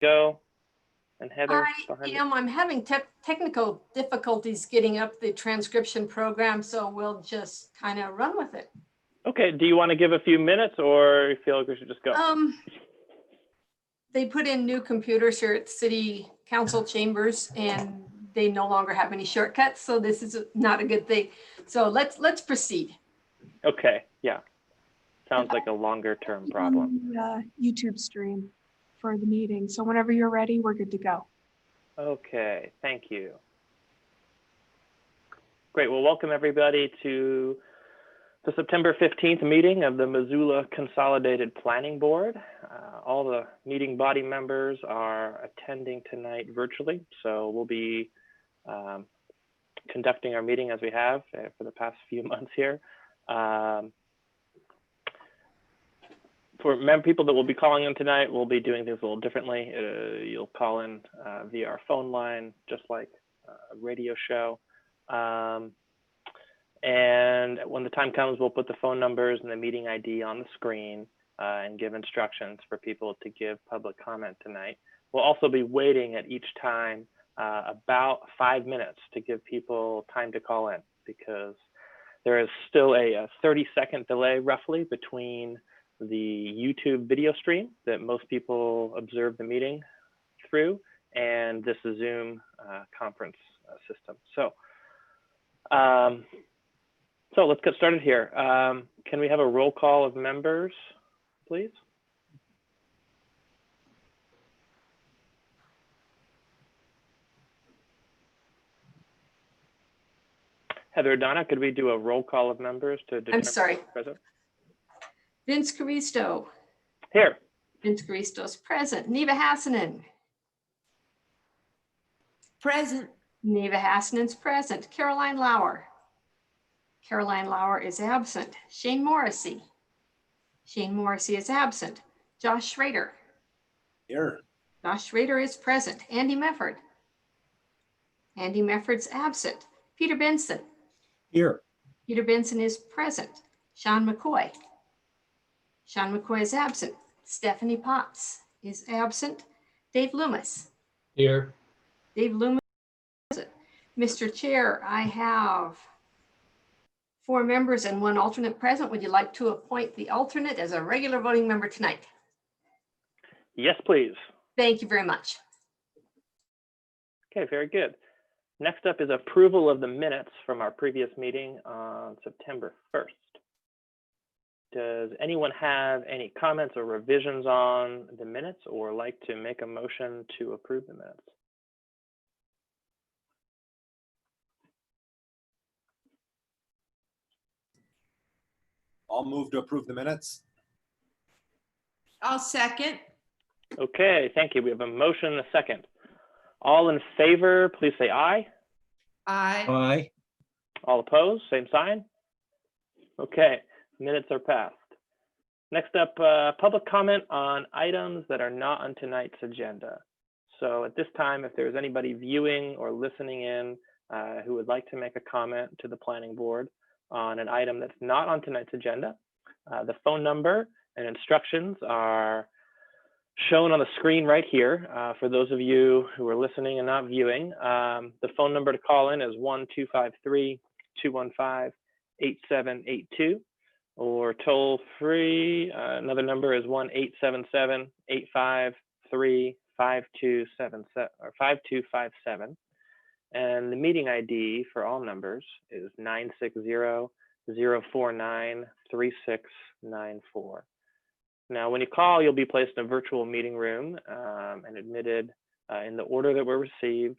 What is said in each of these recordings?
go. And Heather I behind am. I'm having technical difficulties getting up the transcription program, so we'll just kind of run with it. Okay, do you want to give a few minutes or you feel like we should just go? They put in new computers here at City Council chambers and they no longer have any shortcuts, so this is not a good thing. So let's proceed. Okay, yeah. Sounds like a longer term problem. On the YouTube stream for the meeting. So whenever you're ready, we're good to go. Okay, thank you. Great, well, welcome everybody to the September 15th meeting of the Missoula Consolidated Planning Board. All the meeting body members are attending tonight virtually, so we'll be conducting our meeting as we have for the past few months here. For people that will be calling in tonight, we'll be doing things a little differently. You'll call in via our phone line, just like a radio show. And when the time comes, we'll put the phone numbers and the meeting ID on the screen and give instructions for people to give public comment tonight. We'll also be waiting at each time about 5 minutes to give people time to call in, because there is still a 30-second delay roughly between the YouTube video stream that most people observe the meeting through and this Zoom conference system. So let's get started here. Can we have a roll call of members, please? Heather, Donna, could we do a roll call of members to determine? I'm sorry. Present? Vince Caristo. Here. Vince Caristo's present. Neva Hassanen. Present. Neva Hassanen's present. Caroline Lauer. Caroline Lauer is absent. Shane Morrissey. Shane Morrissey is absent. Josh Schrader. Here. Josh Schrader is present. Andy Mefford. Andy Mefford's absent. Peter Benson. Here. Peter Benson is present. Sean McCoy. Sean McCoy is absent. Stephanie Potts is absent. Dave Loomis. Here. Dave Loomis is present. Mr. Chair, I have 4 members and 1 alternate present. Would you like to appoint the alternate as a regular voting member tonight? Yes, please. Thank you very much. Okay, very good. Next up is approval of the minutes from our previous meeting on September 1st. Does anyone have any comments or revisions on the minutes or like to make a motion to approve the minutes? I'll move to approve the minutes. I'll second. Okay, thank you. We have a motion and a second. All in favor, please say aye. Aye. Aye. All opposed, same sign. Okay, minutes are passed. Next up, public comment on items that are not on tonight's agenda. So at this time, if there's anybody viewing or listening in who would like to make a comment to the planning board on an item that's not on tonight's agenda, the phone number and instructions are shown on the screen right here. For those of you who are listening and not viewing, the phone number to call in is 1-253-215-8782, or toll free. Another number is 1-877-853-5257. And the meeting ID for all numbers is 960-049-3694. Now, when you call, you'll be placed in a virtual meeting room and admitted in the order that were received.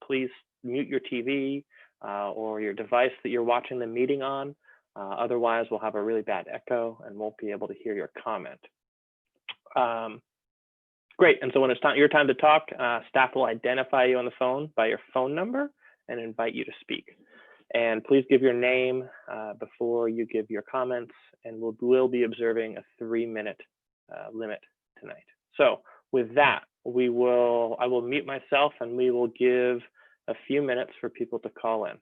Please mute your TV or your device that you're watching the meeting on. Otherwise, we'll have a really bad echo and won't be able to hear your comment. Great, and so when it's your time to talk, staff will identify you on the phone by your phone number and invite you to speak. And please give your name before you give your comments, and we'll be observing a 3-minute limit tonight. So with that, I will mute myself and we will give a few minutes for people to call in.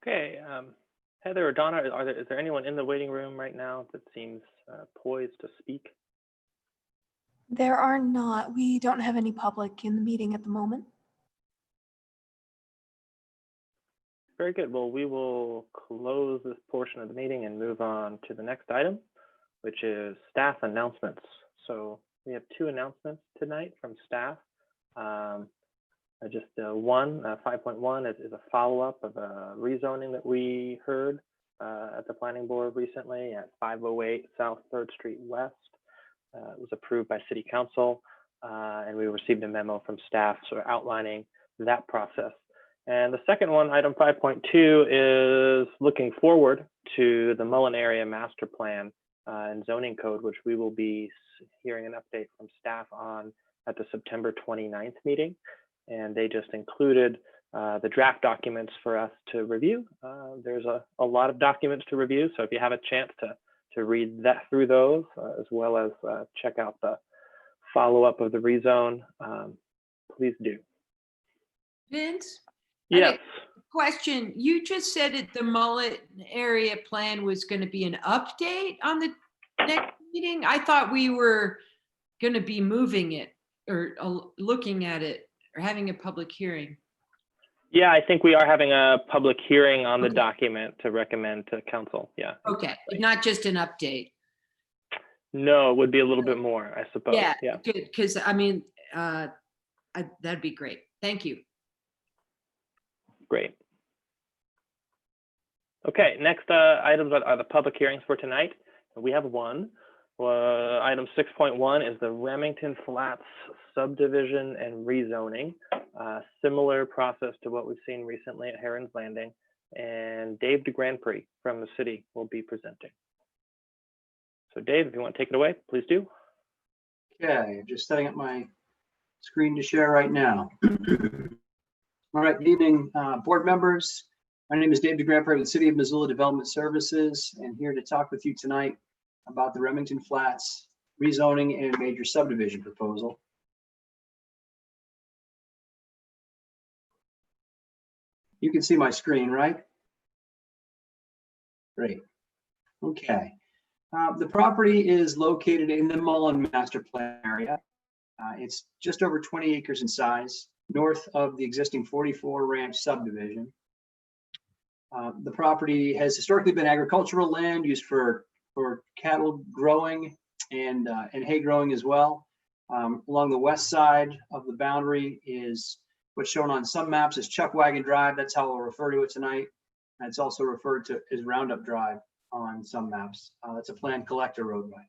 Okay, Heather or Donna, is there anyone in the waiting room right now that seems poised to speak? There are not. We don't have any public in the meeting at the moment. Very good. Well, we will close this portion of the meeting and move on to the next item, which is staff announcements. So we have two announcements tonight from staff. Just one, 5.1 is a follow-up of a rezoning that we heard at the planning board recently at 508 South 3rd Street West. It was approved by City Council, and we received a memo from staff sort of outlining that process. And the second one, item 5.2, is looking forward to the Mullen Area Master Plan and Zoning Code, which we will be hearing an update from staff on at the September 29th meeting. And they just included the draft documents for us to review. There's a lot of documents to review, so if you have a chance to read that through those, as well as check out the follow-up of the rezone, please do. Vince? Yes. Question, you just said that the Mullet area plan was going to be an update on the next meeting? I thought we were going to be moving it or looking at it or having a public hearing. Yeah, I think we are having a public hearing on the Okay. document to recommend to council. Yeah. Okay, not just an update. No, it would be a little bit more, I suppose. Yeah, Yeah. good, because I mean, that'd be great. Thank you. Great. Okay, next items are the public hearings for tonight. We have one. Item 6.1 is the Remington Flats subdivision and rezoning. Similar process to what we've seen recently at Heron's Landing. And Dave DeGrandpré from the city will be presenting. So Dave, if you want to take it away, please do. Okay, just setting up my screen to share right now. All right, good evening, board members. My name is Dave DeGrandpré with the City of Missoula Development Services, and here to talk with you tonight about the Remington Flats rezoning and major subdivision proposal. You can see my screen, right? Great. Okay. The property is located in the Mullen Master Plan area. It's just over 20 acres in size, north of the existing 44 ranch subdivision. The property has historically been agricultural land used for cattle growing and hay growing as well. Along the west side of the boundary is what's shown on some maps as Chuckwagon Drive. That's how we'll refer to it tonight. And it's also referred to as Roundup Drive on some maps. That's a planned collector roadway.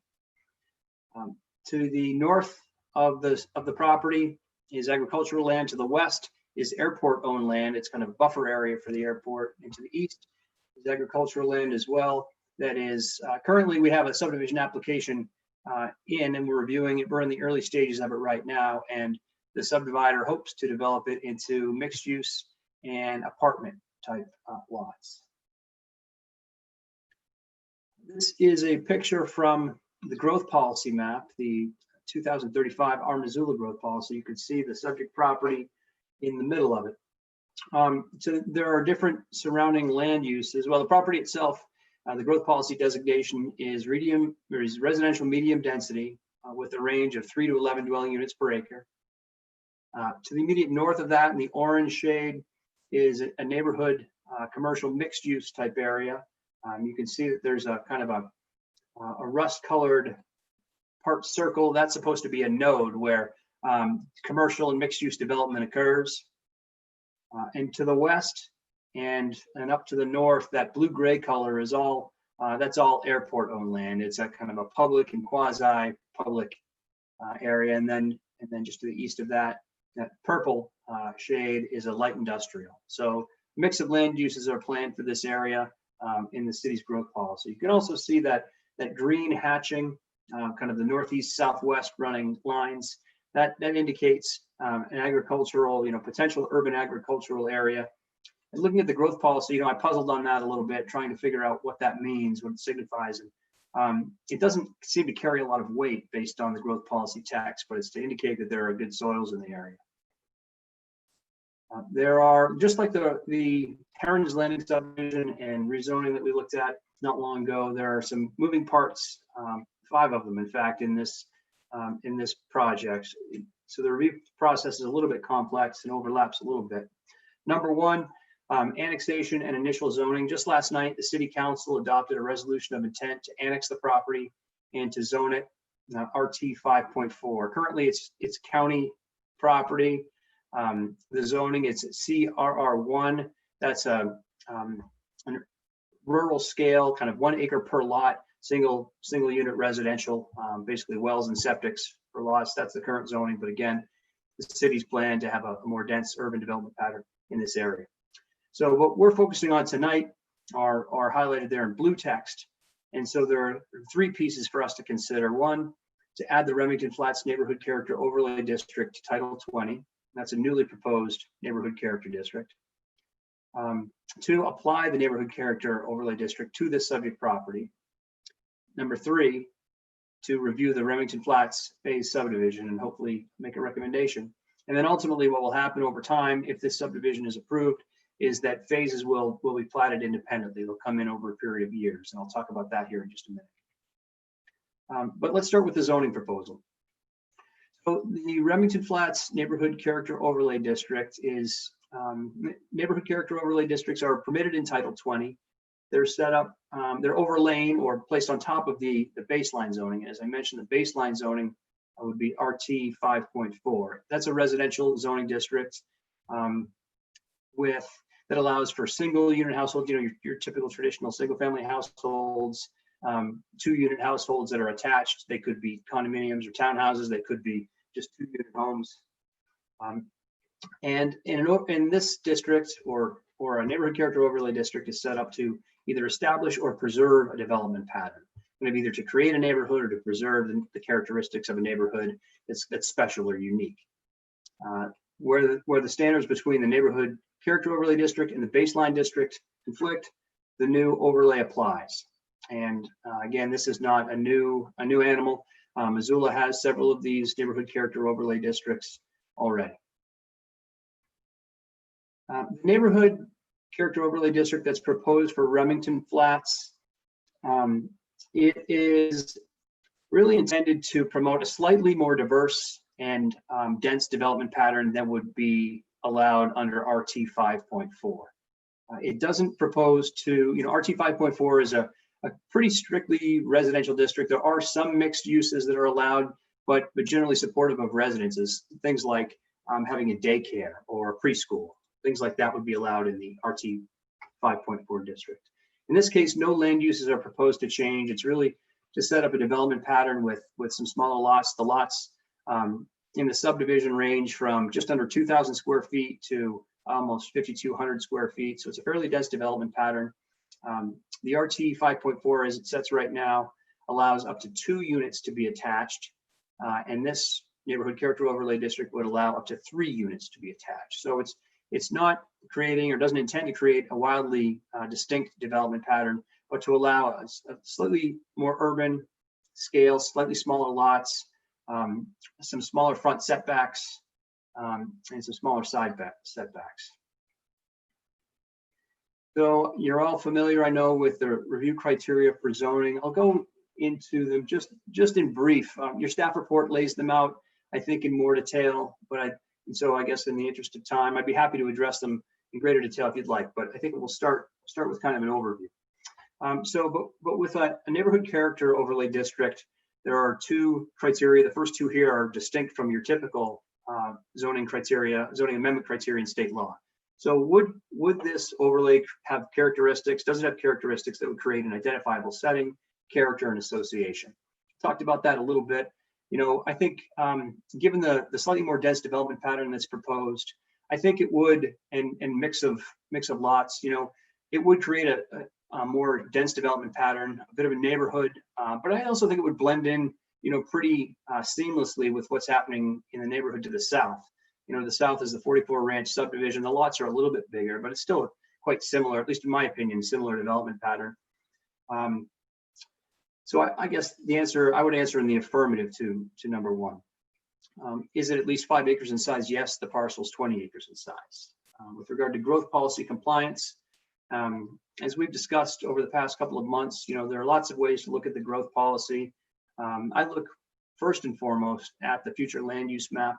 To the north of the property is agricultural land. To the west is airport-owned land. It's kind of a buffer area for the airport. And to the east is agricultural land as well. That is currently we have a subdivision application and we're reviewing it. We're in the early stages of it right now, and the subdivider hopes to develop it into mixed use and apartment type lots. This is a picture from the growth policy map, the 2035 Our Missoula growth policy. You can see the subject property in the middle of it. So there are different surrounding land uses. Well, the property itself, the growth policy designation is residential medium density with a range of 3 to 11 dwelling units per acre. To the immediate north of that in the orange shade is a neighborhood commercial mixed use type area. You can see that there's a kind of a rust colored part circle. That's supposed to be a node where commercial and mixed use development occurs. And to the west and up to the north, that blue gray color is all, that's all airport owned land. It's a kind of a public and quasi public area. And then just to the east of that, that purple shade is a light industrial. So mix of land uses are planned for this area in the city's growth policy. You can also see that green hatching, kind of the northeast southwest running lines. That indicates an agricultural, potential urban agricultural area. And looking at the growth policy, I puzzled on that a little bit, trying to figure out what that means, what it signifies. And it doesn't seem to carry a lot of weight based on the growth policy text, but it's to indicate that there are good soils in the area. There are, just like the Heron's Landing subdivision and rezoning that we looked at not long ago, there are some moving parts, 5 of them, in fact, in this project. So the review process is a little bit complex and overlaps a little bit. Number 1, annexation and initial zoning. Just last night, the City Council adopted a resolution of intent to annex the property and to zone it RT 5.4. Currently, it's county property. The zoning, it's CRR1. That's a rural scale, kind of 1 acre per lot, single unit residential, basically wells and septics for lots. That's the current zoning. But again, the city's plan to have a more dense urban development pattern in this area. So what we're focusing on tonight are highlighted there in blue text. And so there are 3 pieces for us to consider. 1, to add the Remington Flats Neighborhood Character Overlay District to Title 20. That's a newly proposed neighborhood character district. 2, apply the neighborhood character overlay district to this subject property. Number 3, to review the Remington Flats phase subdivision and hopefully make a recommendation. And then ultimately what will happen over time, if this subdivision is approved, is that phases will be platted independently. They'll come in over a period of years. And I'll talk about that here in just a minute. But let's start with the zoning proposal. So the Remington Flats Neighborhood Character Overlay District is, neighborhood character overlay districts are permitted in Title 20. They're set up, they're overlain or placed on top of the baseline zoning. As I mentioned, the baseline zoning would be RT 5.4. That's a residential zoning district that allows for single unit households, your typical traditional single family households, 2-unit households that are attached. They could be condominiums or townhouses. They could be just 2-unit homes. And in this district or a neighborhood character overlay district is set up to either establish or preserve a development pattern. Maybe either to create a neighborhood or to preserve the characteristics of a neighborhood that's special or unique. Where the standards between the neighborhood character overlay district and the baseline district conflict, the new overlay applies. And again, this is not a new animal. Missoula has several of these neighborhood character overlay districts already. The neighborhood character overlay district that's proposed for Remington Flats, it is really intended to promote a slightly more diverse and dense development pattern than would be allowed under RT 5.4. It doesn't propose to, RT 5.4 is a pretty strictly residential district. There are some mixed uses that are allowed, but generally supportive of residences. Things like having a daycare or a preschool, things like that would be allowed in the RT 5.4 district. In this case, no land uses are proposed to change. It's really to set up a development pattern with some smaller lots. The lots in the subdivision range from just under 2,000 square feet to almost 5,200 square feet. So it's a fairly dense development pattern. The RT 5.4, as it sets right now, allows up to 2 units to be attached. And this neighborhood character overlay district would allow up to 3 units to be attached. So it's not creating or doesn't intend to create a wildly distinct development pattern, but to allow a slightly more urban scale, slightly smaller lots, some smaller front setbacks, and some smaller side setbacks. So you're all familiar, I know, with the review criteria for zoning. I'll go into them just in brief. Your staff report lays them out, I think, in more detail, and so I guess in the interest of time, I'd be happy to address them in greater detail if you'd like, but I think we'll start with kind of an overview. But with a neighborhood character overlay district, there are 2 criteria. The first 2 here are distinct from your typical zoning amendment criteria in state law. So would this overlay have characteristics? Does it have characteristics that would create an identifiable setting, character, and association? Talked about that a little bit. I think given the slightly more dense development pattern that's proposed, I think it would, and mix of lots, it would create a more dense development pattern, a bit of a neighborhood, but I also think it would blend in, pretty seamlessly with what's happening in the neighborhood to the south. The south is the 44 Ranch subdivision. The lots are a little bit bigger, but it's still quite similar, at least in my opinion, similar development pattern. So I guess I would answer in the affirmative to number 1. Is it at least 5 acres in size? Yes, the parcel is 20 acres in size. With regard to growth policy compliance, as we've discussed over the past couple of months, there are lots of ways to look at the growth policy. I look first and foremost at the future land use map,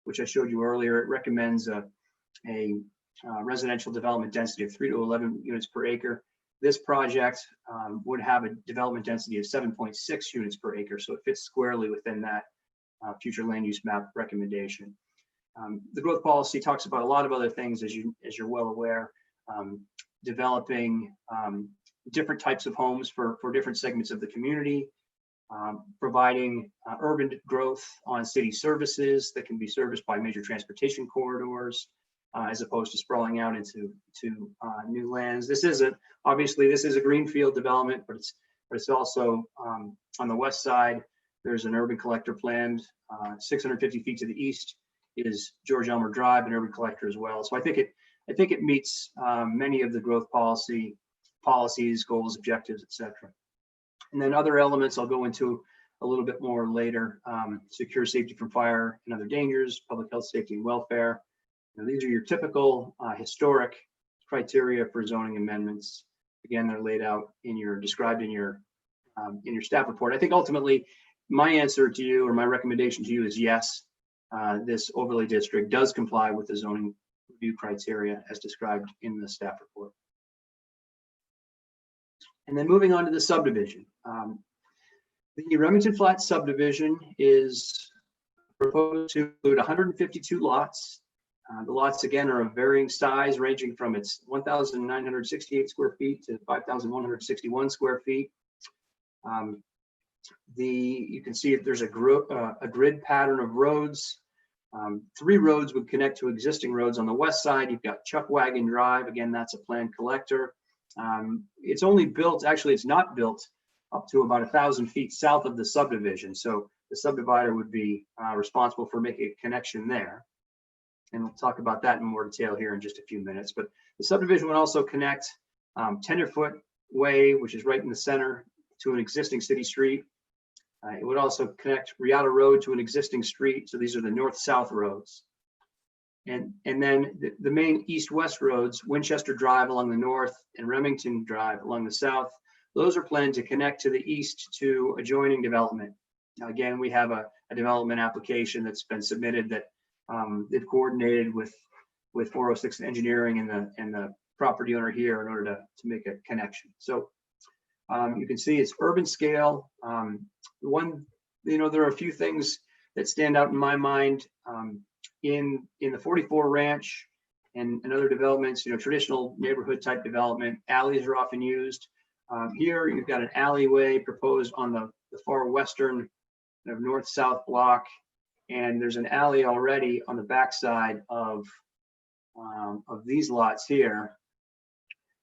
which I showed you earlier. It recommends a residential development density of 3 to 11 units per acre. This project would have a development density of 7.6 units per acre, so it fits squarely within that future land use map recommendation. The growth policy talks about a lot of other things, as you're well aware, developing different types of homes for different segments of the community, providing urban growth on city services that can be serviced by major transportation corridors, as opposed to sprawling out into new lands. Obviously this is a greenfield development, but it's also on the west side. There's an urban collector planned 650 feet to the east is George Elmer Drive, an urban collector as well. So I think it meets many of the growth policies, goals, objectives, etc. And then other elements I'll go into a little bit more later. Secure safety from fire and other dangers, public health, safety, and welfare. These are your typical historic criteria for zoning amendments. Again, they're laid out described in your staff report. I think ultimately my answer to you, or my recommendation to you, is yes. This overlay district does comply with the zoning review criteria as described in the staff report. And then moving on to the subdivision. The Remington Flats subdivision is proposed to include 152 lots. The lots, again, are of varying size, ranging from its 1,968 square feet to 5,161 square feet. You can see there's a grid pattern of roads. 3 roads would connect to existing roads. On the west side, you've got Chuckwagon Drive. Again, that's a planned collector. It's only built, actually it's not built up to about 1,000 feet south of the subdivision. So the subdivider would be responsible for making a connection there. And we'll talk about that in more detail here in just a few minutes. But the subdivision would also connect Tenderfoot Way, which is right in the center, to an existing city street. It would also connect Riata Road to an existing street. So these are the north-south roads. And then the main east-west roads, Winchester Drive along the north and Remington Drive along the south, those are planned to connect to the east to adjoining development. Now, again, we have a development application that's been submitted that they've coordinated with 406 Engineering and the property owner here in order to make a connection. So you can see it's urban scale. There are a few things that stand out in my mind in the 44 Ranch and other developments. Traditional neighborhood type development, alleys are often used. Here you've got an alleyway proposed on the far western north-south block, and there's an alley already on the backside of these lots here.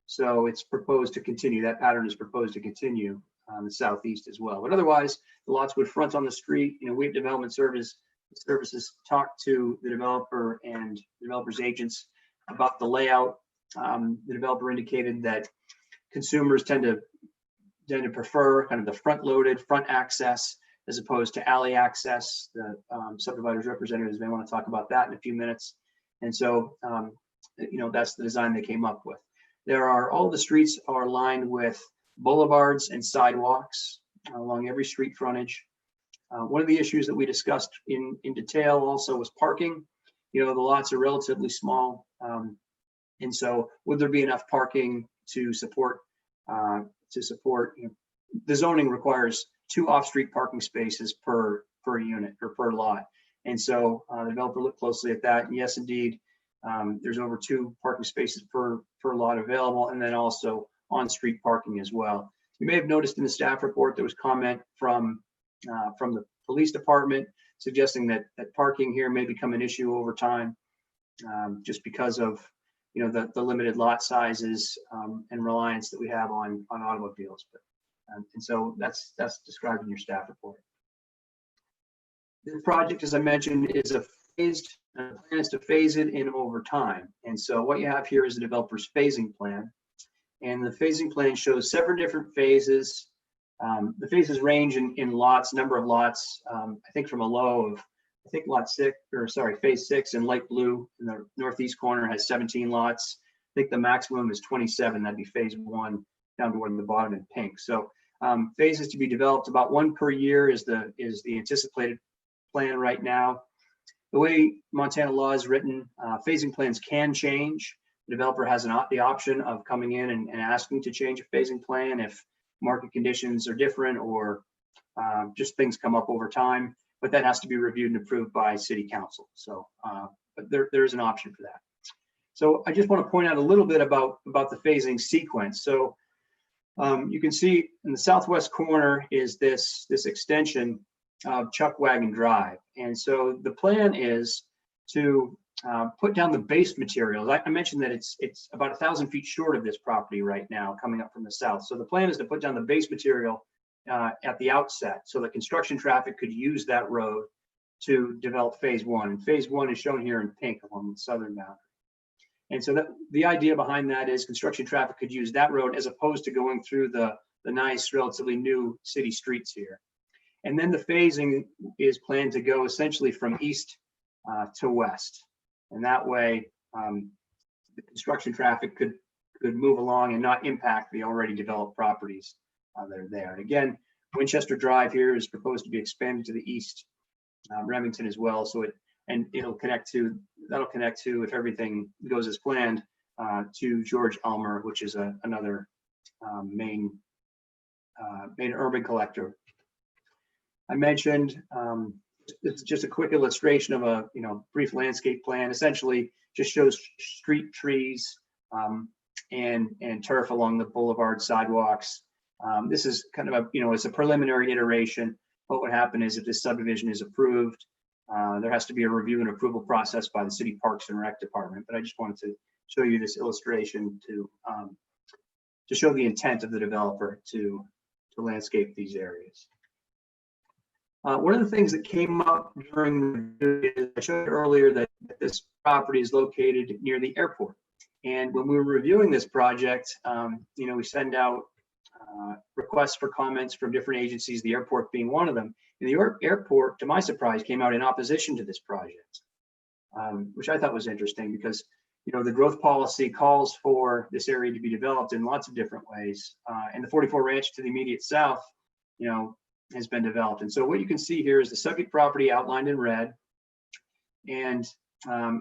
So it's proposed to continue. That pattern is proposed to continue on the southeast as well. But otherwise, the lots would front on the street. We have development services talk to the developer and the developer's agents about the layout. The developer indicated that consumers tend to prefer kind of the front-loaded front access as opposed to alley access. The subdivider's representatives may want to talk about that in a few minutes. And so, that's the design they came up with. All the streets are lined with boulevards and sidewalks along every street frontage. One of the issues that we discussed in detail also was parking. The lots are relatively small. And so would there be enough parking to support the zoning requires 2 off-street parking spaces per unit or per lot. And so the developer looked closely at that. And yes, indeed, there's over 2 parking spaces per lot available, and then also on-street parking as well. You may have noticed in the staff report there was comment from the police department suggesting that parking here may become an issue over time, just because of the limited lot sizes and reliance that we have on automobiles. And so that's described in your staff report. The project, as I mentioned, is a phased plan is to phase it in over time. And so what you have here is the developer's phasing plan. And the phasing plan shows 7 different phases. The phases range in lots, number of lots, I think from a low of I think phase 6 in light blue in the northeast corner has 17 lots. I think the maximum is 27. That'd be phase 1 down toward the bottom in pink. So phases to be developed, about 1 per year is the anticipated plan right now. The way Montana law is written, phasing plans can change. The developer has the option of coming in and asking to change a phasing plan if market conditions are different or just things come up over time, but that has to be reviewed and approved by city council. So, but there is an option for that. So I just want to point out a little bit about the phasing sequence. So you can see in the southwest corner is this extension of Chuckwagon Drive. And so the plan is to put down the base materials. I mentioned that it's about 1,000 feet short of this property right now, coming up from the south. So the plan is to put down the base material at the outset, so that construction traffic could use that road to develop phase 1. And phase 1 is shown here in pink along the southern boundary. And so the idea behind that is construction traffic could use that road as opposed to going through the nice, relatively new city streets here. And then the phasing is planned to go essentially from east to west. And that way, the construction traffic could move along and not impact the already developed properties that are there. And again, Winchester Drive here is proposed to be expanded to the east, Remington as well. So that'll connect to, if everything goes as planned, to George Elmer, which is another main urban collector. I mentioned this is just a quick illustration of a brief landscape plan. Essentially, just shows street trees and turf along the boulevard sidewalks. This is kind of it's a preliminary iteration. What would happen is if this subdivision is approved, there has to be a review and approval process by the city Parks and Rec department. But I just wanted to show you this illustration to show the intent of the developer to landscape these areas. One of the things that came up during the, I showed earlier that this property is located near the airport. And when we were reviewing this project, we send out requests for comments from different agencies, the airport being one of them. And the airport, to my surprise, came out in opposition to this project, which I thought was interesting because, the growth policy calls for this area to be developed in lots of different ways. And the 44 Ranch to the immediate south, has been developed. And so what you can see here is the subject property outlined in red. And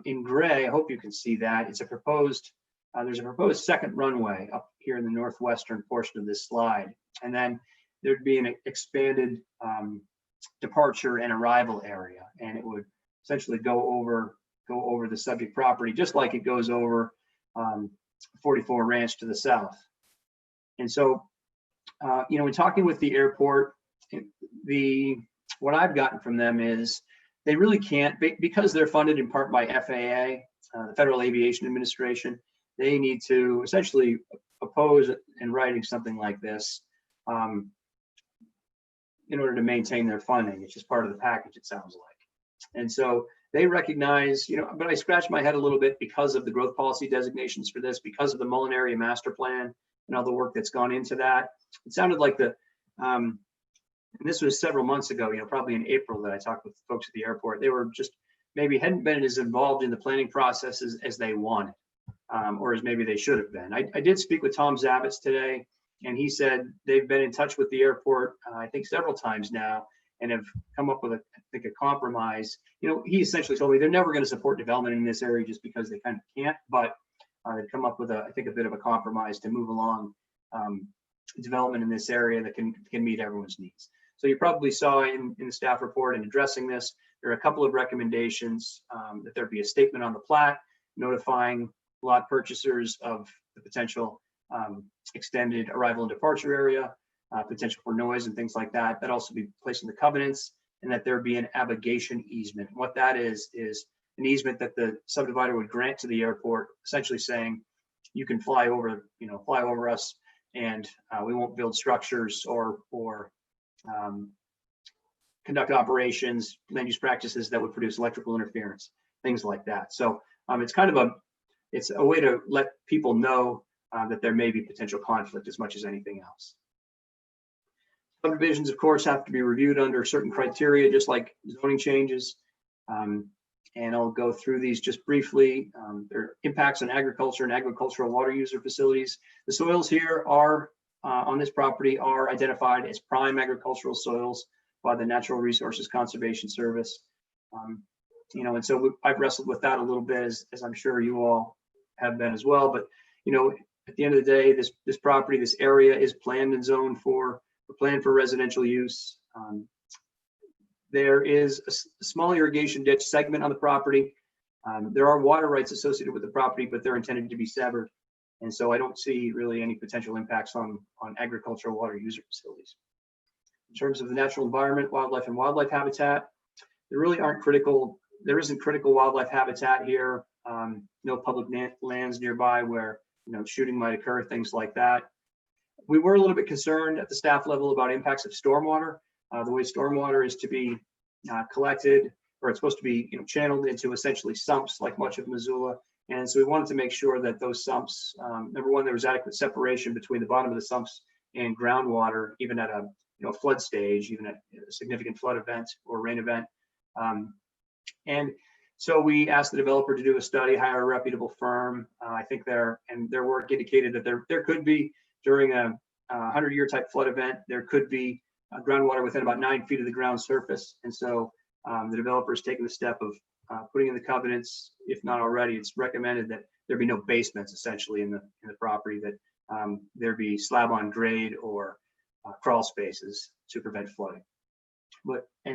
in gray, I hope you can see that, it's a proposed, there's a proposed second runway up here in the northwestern portion of this slide. And then there'd be an expanded departure and arrival area. And it would essentially go over the subject property, just like it goes over 44 Ranch to the south. And so, in talking with the airport, what I've gotten from them is they really can't, because they're funded in part by FAA, the Federal Aviation Administration. They need to essentially oppose in writing something like this in order to maintain their funding. It's just part of the package, it sounds like. And so they recognize, but I scratched my head a little bit because of the growth policy designations for this, because of the Mullen Area Master Plan and all the work that's gone into that. It sounded like and this was several months ago, probably in April, that I talked with folks at the airport. They were just maybe hadn't been as involved in the planning processes as they wanted, or as maybe they should have been. I did speak with Tom Zavitz today, and he said they've been in touch with the airport, I think several times now, and have come up with a compromise. He essentially told me they're never going to support development in this area just because they kind of can't, but they've come up with a bit of a compromise to move along development in this area that can meet everyone's needs. So you probably saw in the staff report in addressing this, there are a couple of recommendations that there be a statement on the plat notifying lot purchasers of the potential extended arrival and departure area, potential for noise and things like that. That also be placed in the covenants, and that there be an abrogation easement. What that is an easement that the subdivider would grant to the airport, essentially saying you can fly over us, and we won't build structures or conduct operations, land use practices that would produce electrical interference, things like that. So it's a way to let people know that there may be potential conflict as much as anything else. Subdivisions, of course, have to be reviewed under certain criteria, just like zoning changes. And I'll go through these just briefly. Their impacts on agriculture and agricultural water user facilities. The soils here are on this property are identified as prime agricultural soils by the Natural Resources Conservation Service. And so I've wrestled with that a little bit, as I'm sure you all have been as well. But at the end of the day, this property, this area is planned and zoned for residential use. There is a small irrigation ditch segment on the property. There are water rights associated with the property, but they're intended to be severed. And so I don't see really any potential impacts on agricultural water user facilities. In terms of the natural environment, wildlife and wildlife habitat, there really aren't critical, there isn't critical wildlife habitat here. No public lands nearby where shooting might occur, things like that. We were a little bit concerned at the staff level about impacts of stormwater. The way stormwater is to be collected, or it's supposed to be channeled into essentially sumps like much of Missoula. And so we wanted to make sure that those sumps, number one, there was adequate separation between the bottom of the sumps and groundwater, even at a flood stage, even at a significant flood event or rain event. And so we asked the developer to do a study, hire a reputable firm. I think their work indicated that there could be, during a 100-year type flood event, there could be groundwater within about 9 feet of the ground surface. And so the developer has taken the step of putting in the covenants. If not already, it's recommended that there be no basements essentially in the property, that there be slab on grade or crawl spaces to prevent flooding.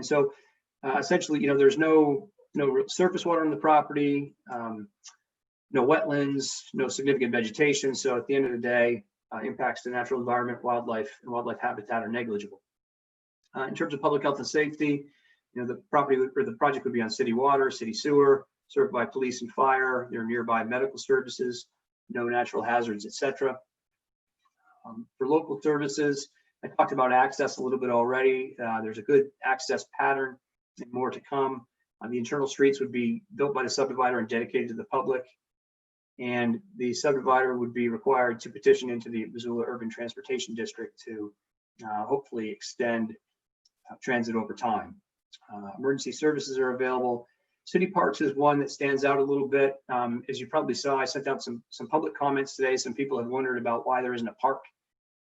So essentially, there's no surface water on the property, no wetlands, no significant vegetation. So at the end of the day, impacts to natural environment, wildlife, and wildlife habitat are negligible. In terms of public health and safety, the property or the project would be on city water, city sewer, served by police and fire. There are nearby medical services, no natural hazards, etc. For local services, I talked about access a little bit already. There's a good access pattern and more to come. The internal streets would be built by the subdivider and dedicated to the public. And the subdivider would be required to petition into the Missoula Urban Transportation District to hopefully extend transit over time. Emergency services are available. City parks is one that stands out a little bit. As you probably saw, I sent out some public comments today. Some people have wondered about why there isn't a park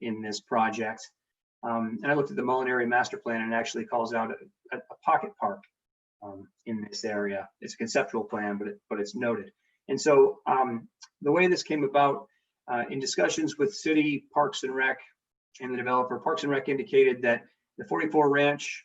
in this project. And I looked at the Mullen Area Master Plan, and it actually calls out a pocket park in this area. It's a conceptual plan, but it's noted. And so the way this came about, in discussions with City Parks and Rec and the developer, Parks and Rec indicated that the 44 Ranch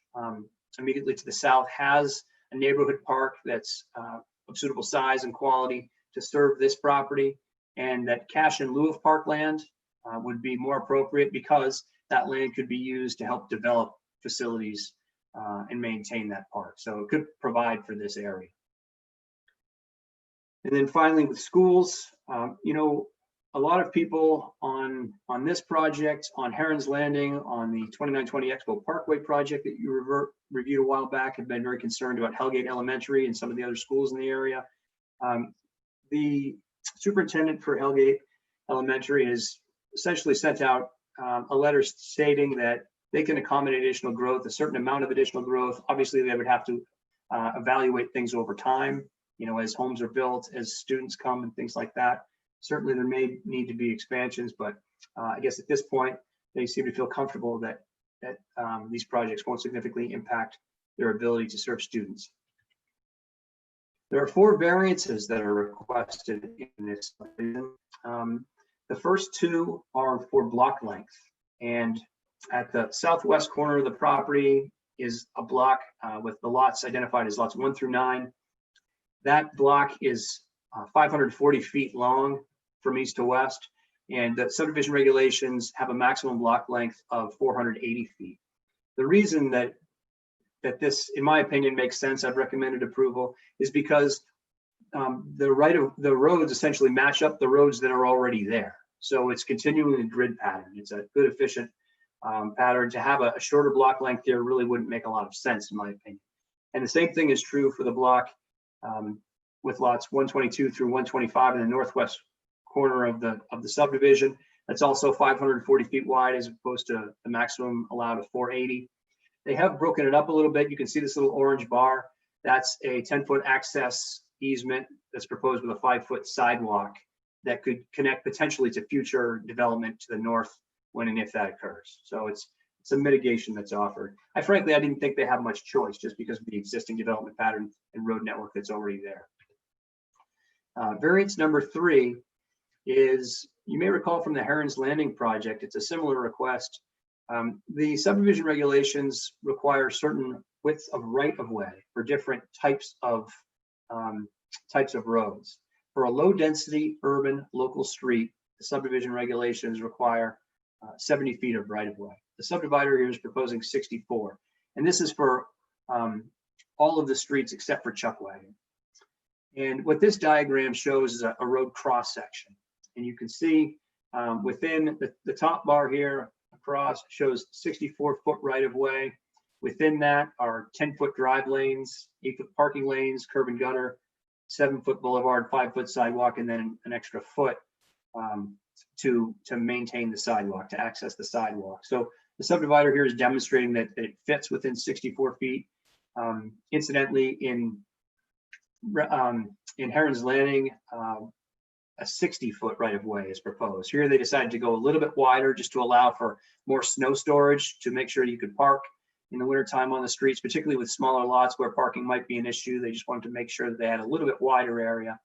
immediately to the south has a neighborhood park that's of suitable size and quality to serve this property, and that cash in lieu of parkland would be more appropriate because that land could be used to help develop facilities and maintain that park. So it could provide for this area. And then finally with schools, a lot of people on this project, on Heron's Landing, on the 2920 Expo Parkway project that you reviewed a while back, have been very concerned about Hellgate Elementary and some of the other schools in the area. The superintendent for Hellgate Elementary has essentially sent out a letter stating that they can accommodate additional growth, a certain amount of additional growth. Obviously, they would have to evaluate things over time, as homes are built, as students come and things like that. Certainly there may need to be expansions, but I guess at this point, they seem to feel comfortable that these projects won't significantly impact their ability to serve students. There are 4 variances that are requested in this. The first 2 are for block length, and at the southwest corner of the property is a block with the lots identified as lots 1 through 9. That block is 540 feet long from east to west, and the subdivision regulations have a maximum block length of 480 feet. The reason that this, in my opinion, makes sense, I've recommended approval, is because the roads essentially match up the roads that are already there. So it's continuing a grid pattern. It's a good, efficient pattern. To have a shorter block length here really wouldn't make a lot of sense, in my opinion. And the same thing is true for the block with lots 122 through 125 in the northwest corner of the subdivision. That's also 540 feet wide as opposed to the maximum allowed of 480. They have broken it up a little bit. You can see this little orange bar. That's a 10-foot access easement that's proposed with a 5-foot sidewalk that could connect potentially to future development to the north when and if that occurs. So it's a mitigation that's offered. Frankly, I didn't think they have much choice just because of the existing development pattern and road network that's already there. Variance number 3 is, you may recall from the Heron's Landing project, it's a similar request. The subdivision regulations require certain widths of right-of-way for different types of roads. For a low-density urban local street, the subdivision regulations require 70 feet of right-of-way. The subdivider here is proposing 64, and this is for all of the streets except for Chuckwagon. And what this diagram shows is a road cross-section, and you can see within the top bar here across shows 64-foot right-of-way. Within that are 10-foot drive lanes, 8-foot parking lanes, curb and gutter, 7-foot boulevard, 5-foot sidewalk, and then an extra foot to maintain the sidewalk, to access the sidewalk. So the subdivider here is demonstrating that it fits within 64 feet. Incidentally, in Heron's Landing, a 60-foot right-of-way is proposed. Here they decided to go a little bit wider just to allow for more snow storage, to make sure you could park in the wintertime on the streets, particularly with smaller lots where parking might be an issue. They just wanted to make sure that they had a little bit wider area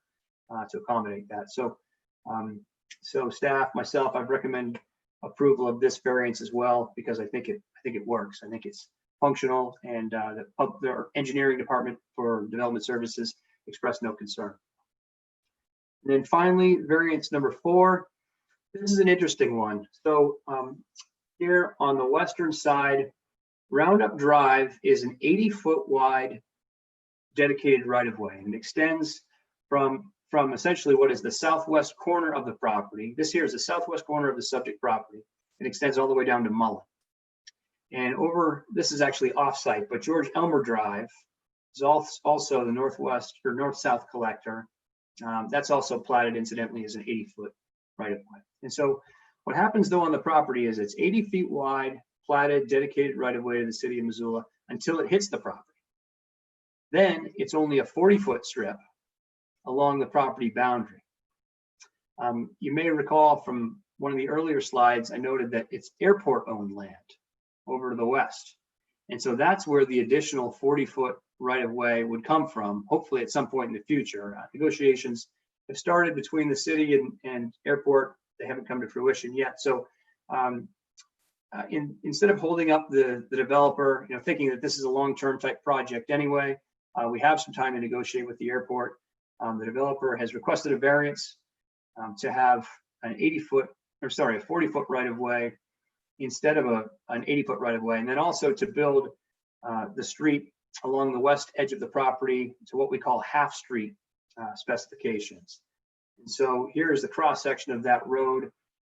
to accommodate that. So, so staff, myself, I'd recommend approval of this variance as well, because I think it works. I think it's functional, and the engineering department for development services expressed no concern. And then finally, variance number 4. This is an interesting one. So here on the western side, Roundup Drive is an 80-foot wide dedicated right-of-way, and it extends from essentially what is the southwest corner of the property. This here is the southwest corner of the subject property. It extends all the way down to Mullen. And this is actually off-site, but George Elmer Drive is also the northwest or north-south collector. That's also platted incidentally as an 80-foot right-of-way. And so what happens though on the property is it's 80 feet wide, platted, dedicated right-of-way to the city of Missoula until it hits the property. Then it's only a 40-foot strip along the property boundary. You may recall from one of the earlier slides, I noted that it's airport-owned land over to the west. And so that's where the additional 40-foot right-of-way would come from, hopefully at some point in the future. Negotiations have started between the city and airport. They haven't come to fruition yet. So instead of holding up the developer, thinking that this is a long-term type project anyway, we have some time to negotiate with the airport. The developer has requested a variance to have an 40-foot right-of-way instead of an 80-foot right-of-way, and then also to build the street along the west edge of the property to what we call half-street specifications. And so here's the cross-section of that road.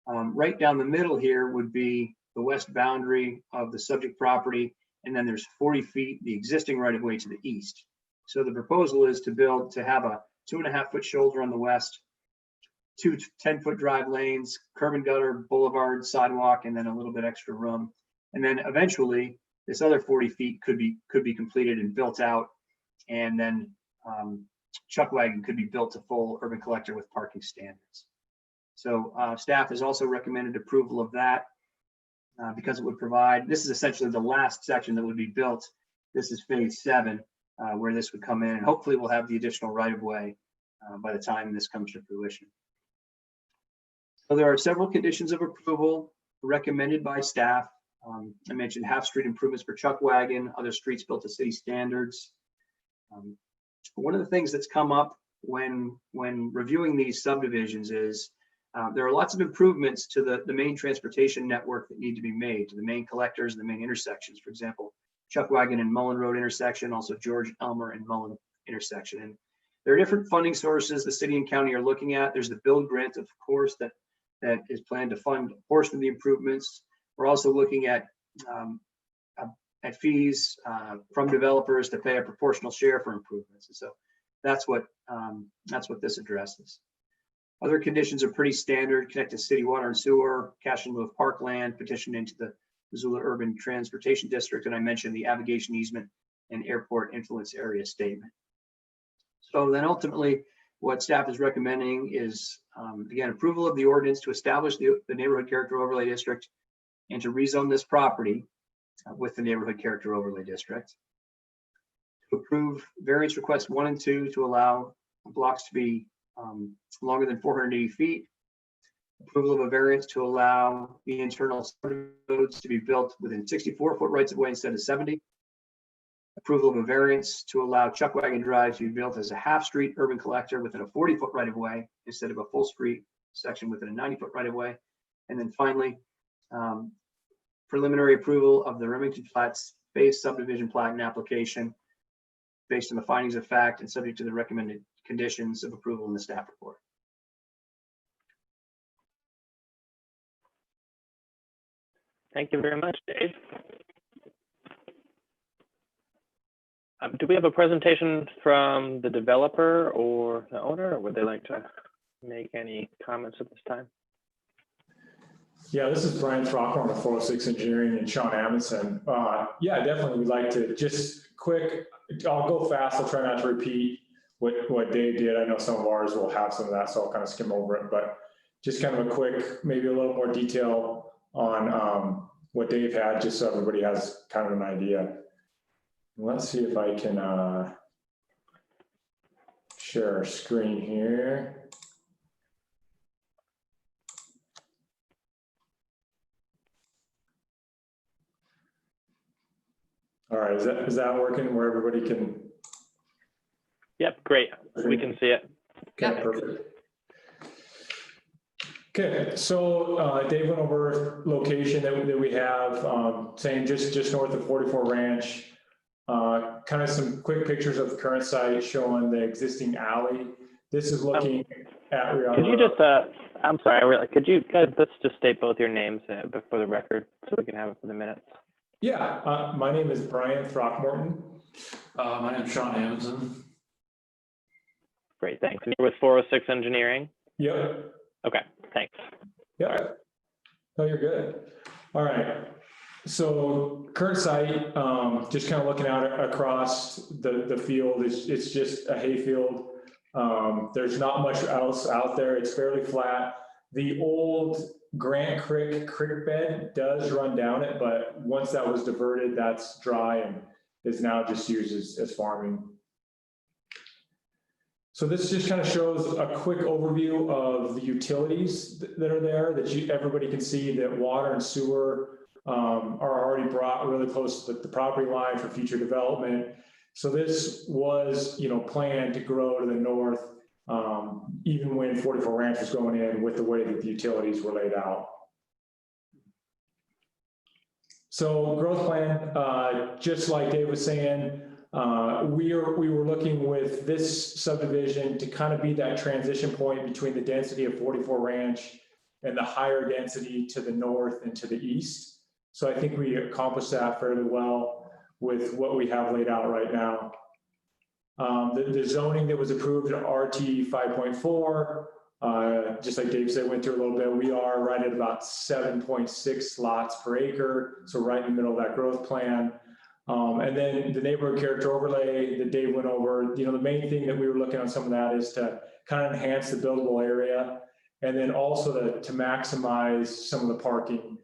Right down the middle here would be the west boundary of the subject property, and then there's 40 feet, the existing right-of-way to the east. So the proposal is to have a 2.5-foot shoulder on the west, 2 10-foot drive lanes, curb and gutter, boulevard, sidewalk, and then a little bit extra room. And then eventually this other 40 feet could be completed and built out, and then Chuckwagon could be built to full urban collector with parking standards. So staff has also recommended approval of that because it would provide, this is essentially the last section that would be built. This is phase 7 where this would come in, and hopefully we'll have the additional right-of-way by the time this comes to fruition. So there are several conditions of approval recommended by staff. I mentioned half-street improvements for Chuckwagon, other streets built to city standards. One of the things that's come up when reviewing these subdivisions is there are lots of improvements to the main transportation network that need to be made to the main collectors and the main intersections. For example, Chuckwagon and Mullen Road intersection, also George Elmer and Mullen intersection. And there are different funding sources the city and county are looking at. There's the build grant, of course, that is planned to fund a portion of the improvements. We're also looking at fees from developers to pay a proportional share for improvements. And so that's what this addresses. Other conditions are pretty standard: connect to city water and sewer, cash in lieu of parkland, petition into the Missoula Urban Transportation District, and I mentioned the abrogation easement and airport influence area statement. So then ultimately, what staff is recommending is, again, approval of the ordinance to establish the neighborhood character overlay district and to rezone this property with the neighborhood character overlay district. To approve variance requests 1 and 2 to allow blocks to be longer than 480 feet. Approval of a variance to allow the internal roads to be built within 64-foot rights of way instead of 70. Approval of a variance to allow Chuck Wagon Drive to be built as a half-street urban collector within a 40-foot right of way instead of a full street section within a 90-foot right of way. And then finally, preliminary approval of the Remington Flats phase subdivision plat and application based on the findings of fact and subject to the recommended conditions of approval in the staff report. Thank you very much, Dave. Do we have a presentation from the developer or the owner, or would they like to make any comments at this time? Yeah, this is Brian Throckmorton with 406 Engineering and Sean Amundsen. Yeah, definitely we'd like to just quick, I'll go fast, I'll try not to repeat what Dave did. I know some of ours will have some of that, so I'll kind of skim over it, but just kind of a quick, maybe a little more detail on what Dave had, just so everybody has kind of an idea. Let's see if I can share our screen here. All right, is that working where everybody can? Yep, great. We can see it. Okay, perfect. Okay, so Dave went over location that we have, saying just north of 44 Ranch. Kind of some quick pictures of the current site showing the existing alley. This is looking at. Could you just, I'm sorry, could you guys, let's just state both your names for the record so we can have it for the minutes. Yeah, my name is Brian Throckmorton. My name is Sean Amundsen. Great, thanks. And you're with 406 Engineering? Yep. Okay, thanks. Yep. No, you're good. All right. So current site, just kind of looking out across the field, it's just a hay field. There's not much else out there. It's fairly flat. The old Grant Creek bed does run down it, but once that was diverted, that's dry and is now just used as farming. So this just kind of shows a quick overview of the utilities that are there, that everybody can see that water and sewer are already brought really close to the property line for future development. So this was, planned to grow to the north, even when 44 Ranch was going in, with the way that the utilities were laid out. So growth plan, just like Dave was saying, we were looking with this subdivision to kind of be that transition point between the density of 44 Ranch and the higher density to the north and to the east. So I think we accomplished that fairly well with what we have laid out right now. The zoning that was approved at RT 5.4, just like Dave said, went through a little bit, we are right at about 7.6 lots per acre. So right in the middle of that growth plan. And then the neighborhood character overlay that Dave went over, the main thing that we were looking on some of that is to kind of enhance the buildable area. And then also to maximize some of the parking.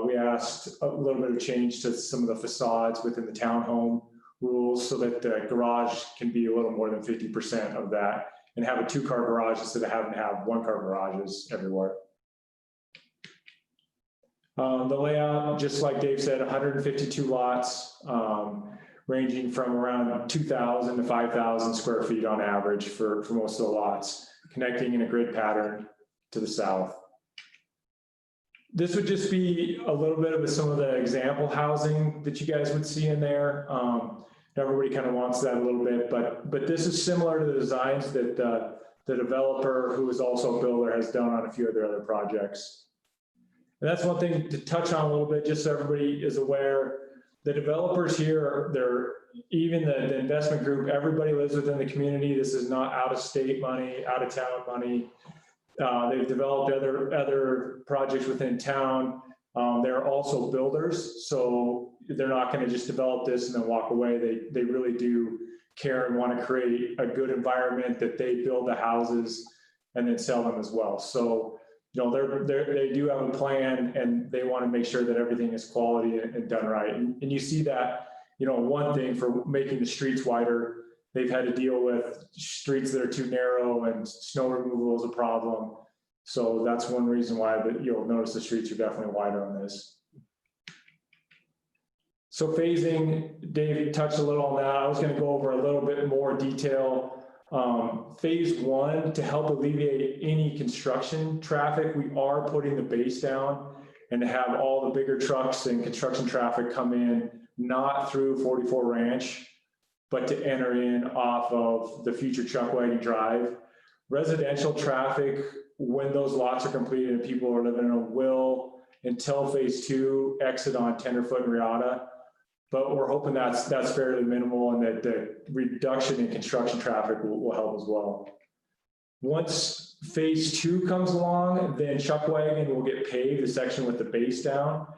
We asked a little bit of change to some of the facades within the townhome rules so that the garage can be a little more than 50% of that and have a 2-car garage instead of having to have 1-car garages everywhere. The layout, just like Dave said, 152 lots, ranging from around 2,000 to 5,000 square feet on average for most of the lots, connecting in a grid pattern to the south. This would just be a little bit of some of the example housing that you guys would see in there. Everybody kind of wants that a little bit, but this is similar to the designs that the developer, who is also a builder, has done on a few of their other projects. And that's one thing to touch on a little bit, just so everybody is aware. The developers here, even the investment group, everybody lives within the community. This is not out-of-state money, out-of-town money. They've developed other projects within town. They're also builders, so they're not going to just develop this and then walk away. They really do care and want to create a good environment that they build the houses and then sell them as well. So, you know, they do have a plan, and they want to make sure that everything is quality and done right. And you see that, you know, one thing for making the streets wider, they've had to deal with streets that are too narrow, and snow removal is a problem. So that's one reason why you'll notice the streets are definitely wider on this. So phasing, Dave touched a little on that. I was going to go over a little bit more detail. Phase one, to help alleviate any construction traffic, we are putting the base down and to have all the bigger trucks and construction traffic come in, not through 44 Ranch, but to enter in off of the future Chuckwagon Drive. Residential traffic, when those lots are completed and people are living in them, will, until phase two, exit on Tenderfoot and Riata. But we're hoping that's fairly minimal, and that the reduction in construction traffic will help as well. Once phase two comes along, then Chuckwagon will get paved, the section with the base down.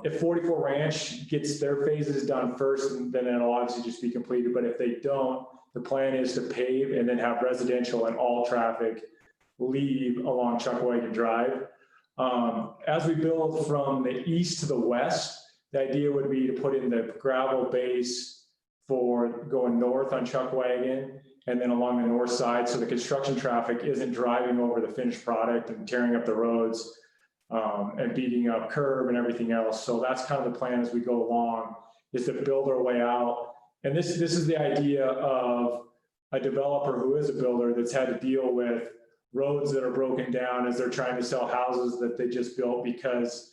If 44 Ranch gets their phases done first, then it'll obviously just be completed. But if they don't, the plan is to pave and then have residential and all traffic leave along Chuckwagon Drive. As we build from the east to the west, the idea would be to put in the gravel base for going north on Chuckwagon and then along the north side, so the construction traffic isn't driving over the finished product and tearing up the roads and beating up curb and everything else. So that's kind of the plan as we go along, is to build our way out. And this is the idea of a developer who is a builder that's had to deal with roads that are broken down as they're trying to sell houses that they just built, because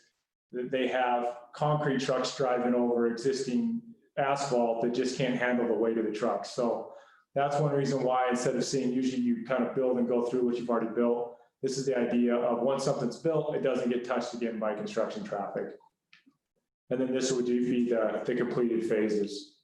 they have concrete trucks driving over existing asphalt that just can't handle the weight of the trucks. So that's one reason why, instead of saying usually you kind of build and go through what you've already built, this is the idea of once something's built, it doesn't get touched again by construction traffic. And then this would be the completed phases.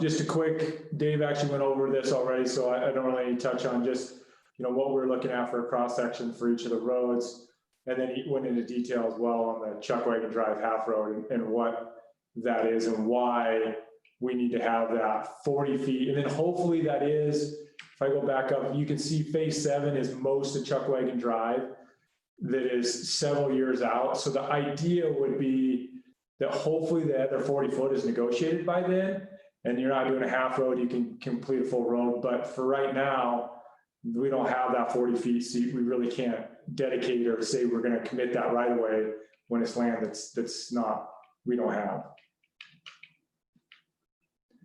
Just a quick, Dave actually went over this already, so I don't really need to touch on just, you know, what we're looking at for a cross section for each of the roads. And then he went into detail as well on the Chuckwagon Drive half road and what that is and why we need to have that 40 feet. And then hopefully that is, if I go back up, you can see phase 7 is most of Chuckwagon Drive. That is several years out. So the idea would be that hopefully the other 40 foot is negotiated by then, and you're not doing a half road, you can complete a full road. But for right now, we don't have that 40 feet, so we really can't dedicate or say we're going to commit that right away when it's land that's not, we don't have.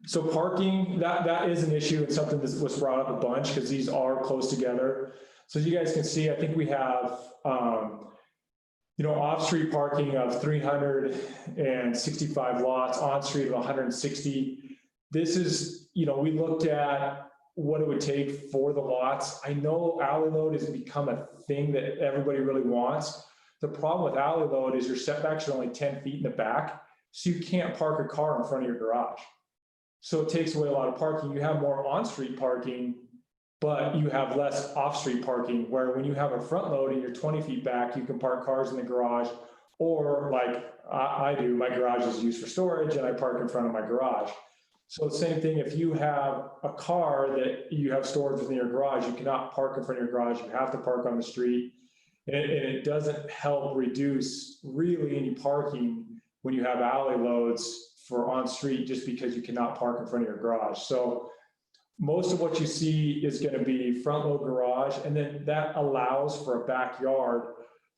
So parking, that is an issue, and something that was brought up a bunch because these are close together. So as you guys can see, I think we have, you know, off-street parking of 365 lots, on-street of 160. This is, you know, we looked at what it would take for the lots. I know alley load has become a thing that everybody really wants. The problem with alley load is your setbacks are only 10 feet in the back, so you can't park a car in front of your garage. So it takes away a lot of parking. You have more on-street parking, but you have less off-street parking, where when you have a front load and you're 20 feet back, you can park cars in the garage, or like I do, my garage is used for storage and I park in front of my garage. So same thing, if you have a car that you have storage within your garage, you cannot park in front of your garage, you have to park on the street. And it doesn't help reduce really any parking when you have alley loads for on-street, just because you cannot park in front of your garage. So most of what you see is going to be front load garage, and then that allows for a backyard.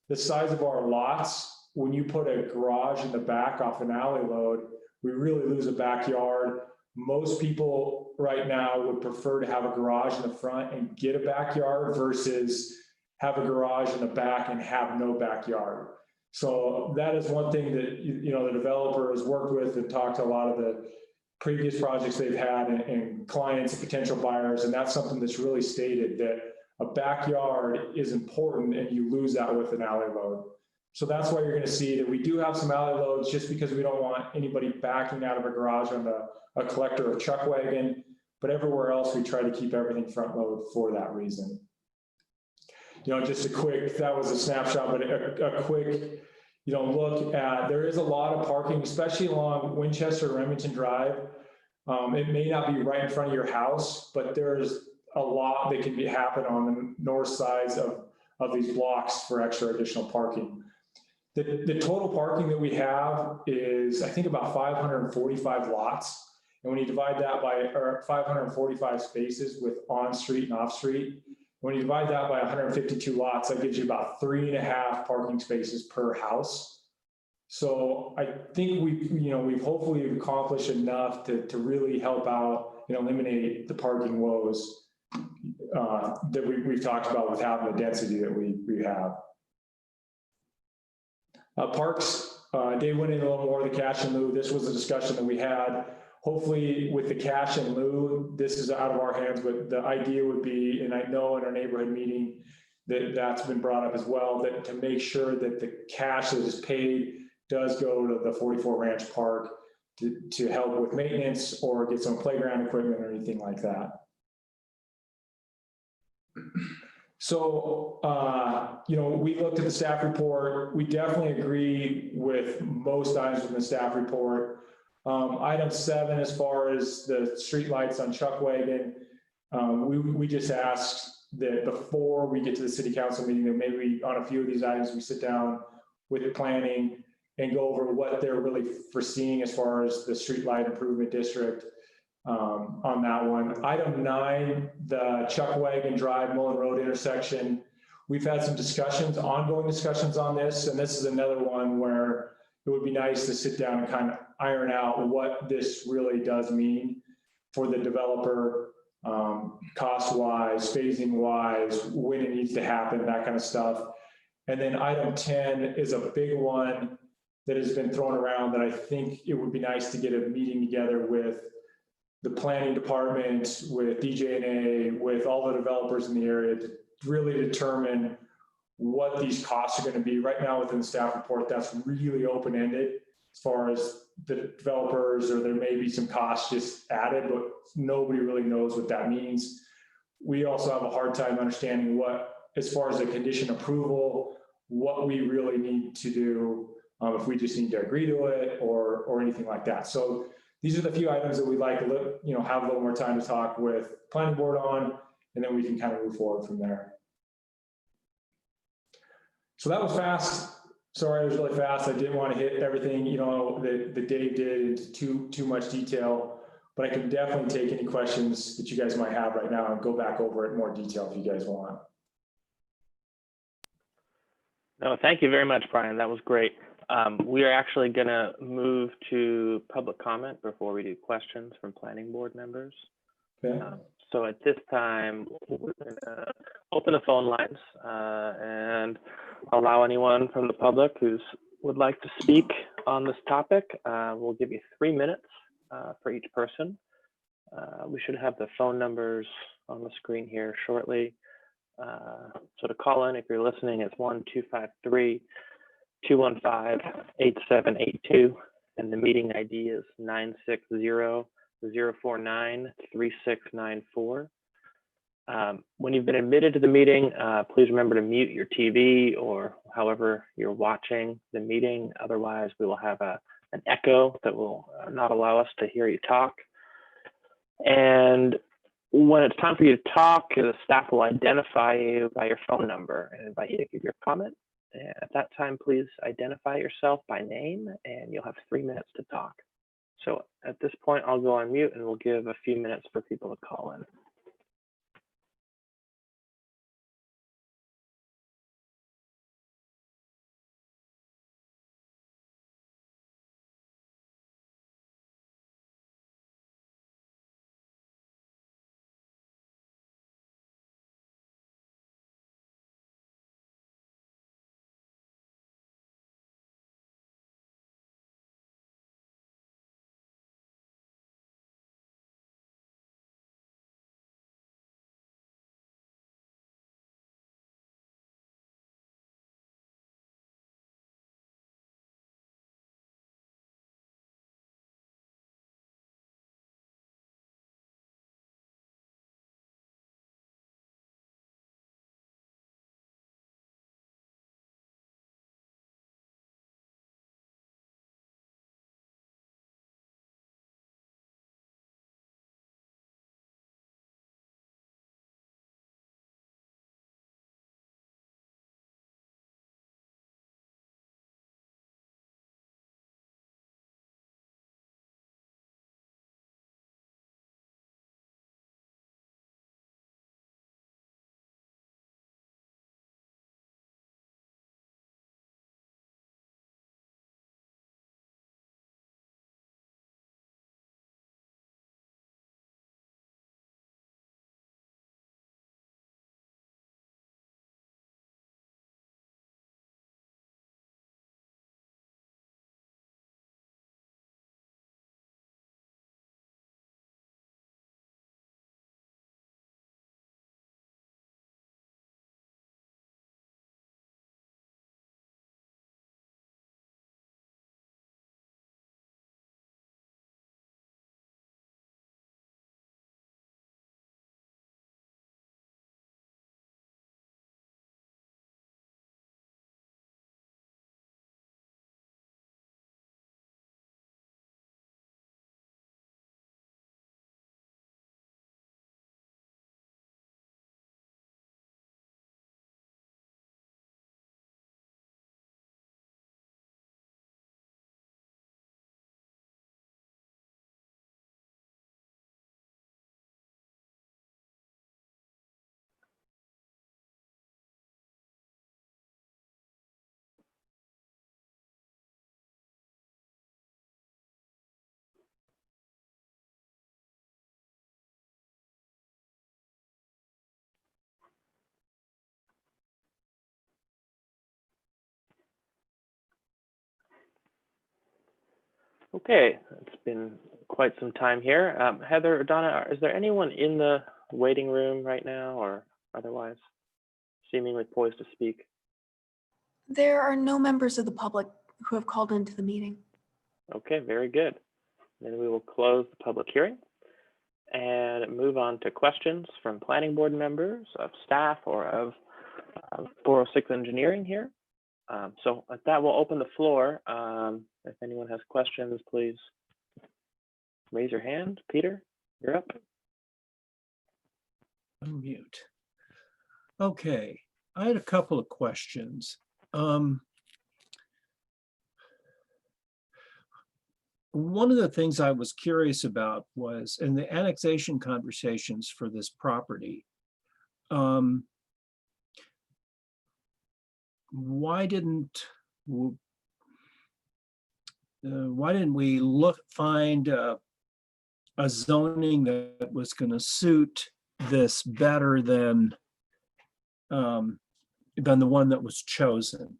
The size of our lots, when you put a garage in the back off an alley load, we really lose a backyard. Most people right now would prefer to have a garage in the front and get a backyard versus have a garage in the back and have no backyard. So that is one thing that, you know, the developer has worked with and talked to a lot of the previous projects they've had and clients and potential buyers. And that's something that's really stated, that a backyard is important, and you lose that with an alley load. So that's why you're going to see that we do have some alley loads, just because we don't want anybody backing out of a garage on a collector or Chuckwagon. But everywhere else, we try to keep everything front load for that reason. just that was a snapshot, but a quick, look at, there is a lot of parking, especially along Winchester, Remington Drive. It may not be right in front of your house, but there's a lot that can happen on the north sides of these blocks for extra additional parking. The total parking that we have is, I think, about 545 lots. And when you divide that by, or 545 spaces with on-street and off-street, when you divide that by 152 lots, that gives you about 3.5 parking spaces per house. So I think we've hopefully accomplished enough to really help out, eliminate the parking woes that we've talked about with having the density that we have. Parks, Dave went into a little more of the cash in lieu. This was a discussion that we had. Hopefully with the cash in lieu, this is out of our hands, but the idea would be, and I know in our neighborhood meeting that's been brought up as well, that to make sure that the cash that is paid does go to the 44 Ranch Park to help with maintenance or get some playground equipment or anything like that. So, we looked at the staff report. We definitely agree with most items in the staff report. Item 7, as far as the streetlights on Chuckwagon, we just asked that before we get to the city council meeting, that maybe on a few of these items, we sit down with the planning and go over what they're really foreseeing as far as the streetlight improvement district on that one. Item 9, the Chuckwagon Drive Mullen Road intersection. We've had some discussions, ongoing discussions on this, and this is another one where it would be nice to sit down and kind of iron out what this really does mean for the developer, cost-wise, phasing-wise, when it needs to happen, that kind of stuff. And then item 10 is a big one that has been thrown around that I think it would be nice to get a meeting together with the planning department, with DJNA, with all the developers in the area to really determine what these costs are going to be. Right now within the staff report, that's really open-ended as far as the developers, or there may be some costs just added, but nobody really knows what that means. We also have a hard time understanding what, as far as the condition approval, what we really need to do, if we just need to agree to it or anything like that. So these are the few items that we'd like to have a little more time to talk with planning board on, and then we can kind of move forward from there. So that was fast. Sorry, it was really fast. I didn't want to hit everything, that Dave did into too much detail, but I can definitely take any questions that you guys might have right now and go back over it in more detail if you guys want. No, thank you very much, Brian. That was great. We are actually going to move to public comment before we do questions from planning board members. Okay. So at this time, we're going to open the phone lines and allow anyone from the public who would like to speak on this topic. We'll give you 3 minutes for each person. We should have the phone numbers on the screen here shortly. So to call in, if you're listening, it's 1-253-215-8782, and the meeting ID is 960-049-3694. When you've been admitted to the meeting, please remember to mute your TV or however you're watching the meeting. Otherwise, we will have an echo that will not allow us to hear you talk. And when it's time for you to talk, the staff will identify you by your phone number and invite you to give your comment. And at that time, please identify yourself by name, and you'll have 3 minutes to talk. So at this point, I'll go on mute, and we'll give a few minutes for people to call in. Okay, it's been quite some time here. Heather or Donna, is there anyone in the waiting room right now or otherwise seemingly poised to speak? There are no members of the public who have called into the meeting. Okay, very good. Then we will close the public hearing and move on to questions from planning board members, of staff, or of 406 engineering here. So at that, we'll open the floor. If anyone has questions, please raise your hand. Peter, you're up. Unmute. Okay, I had a couple of questions. One of the things I was curious about was in the annexation conversations for this property. Why didn't we find a zoning that was going to suit this better than the one that was chosen?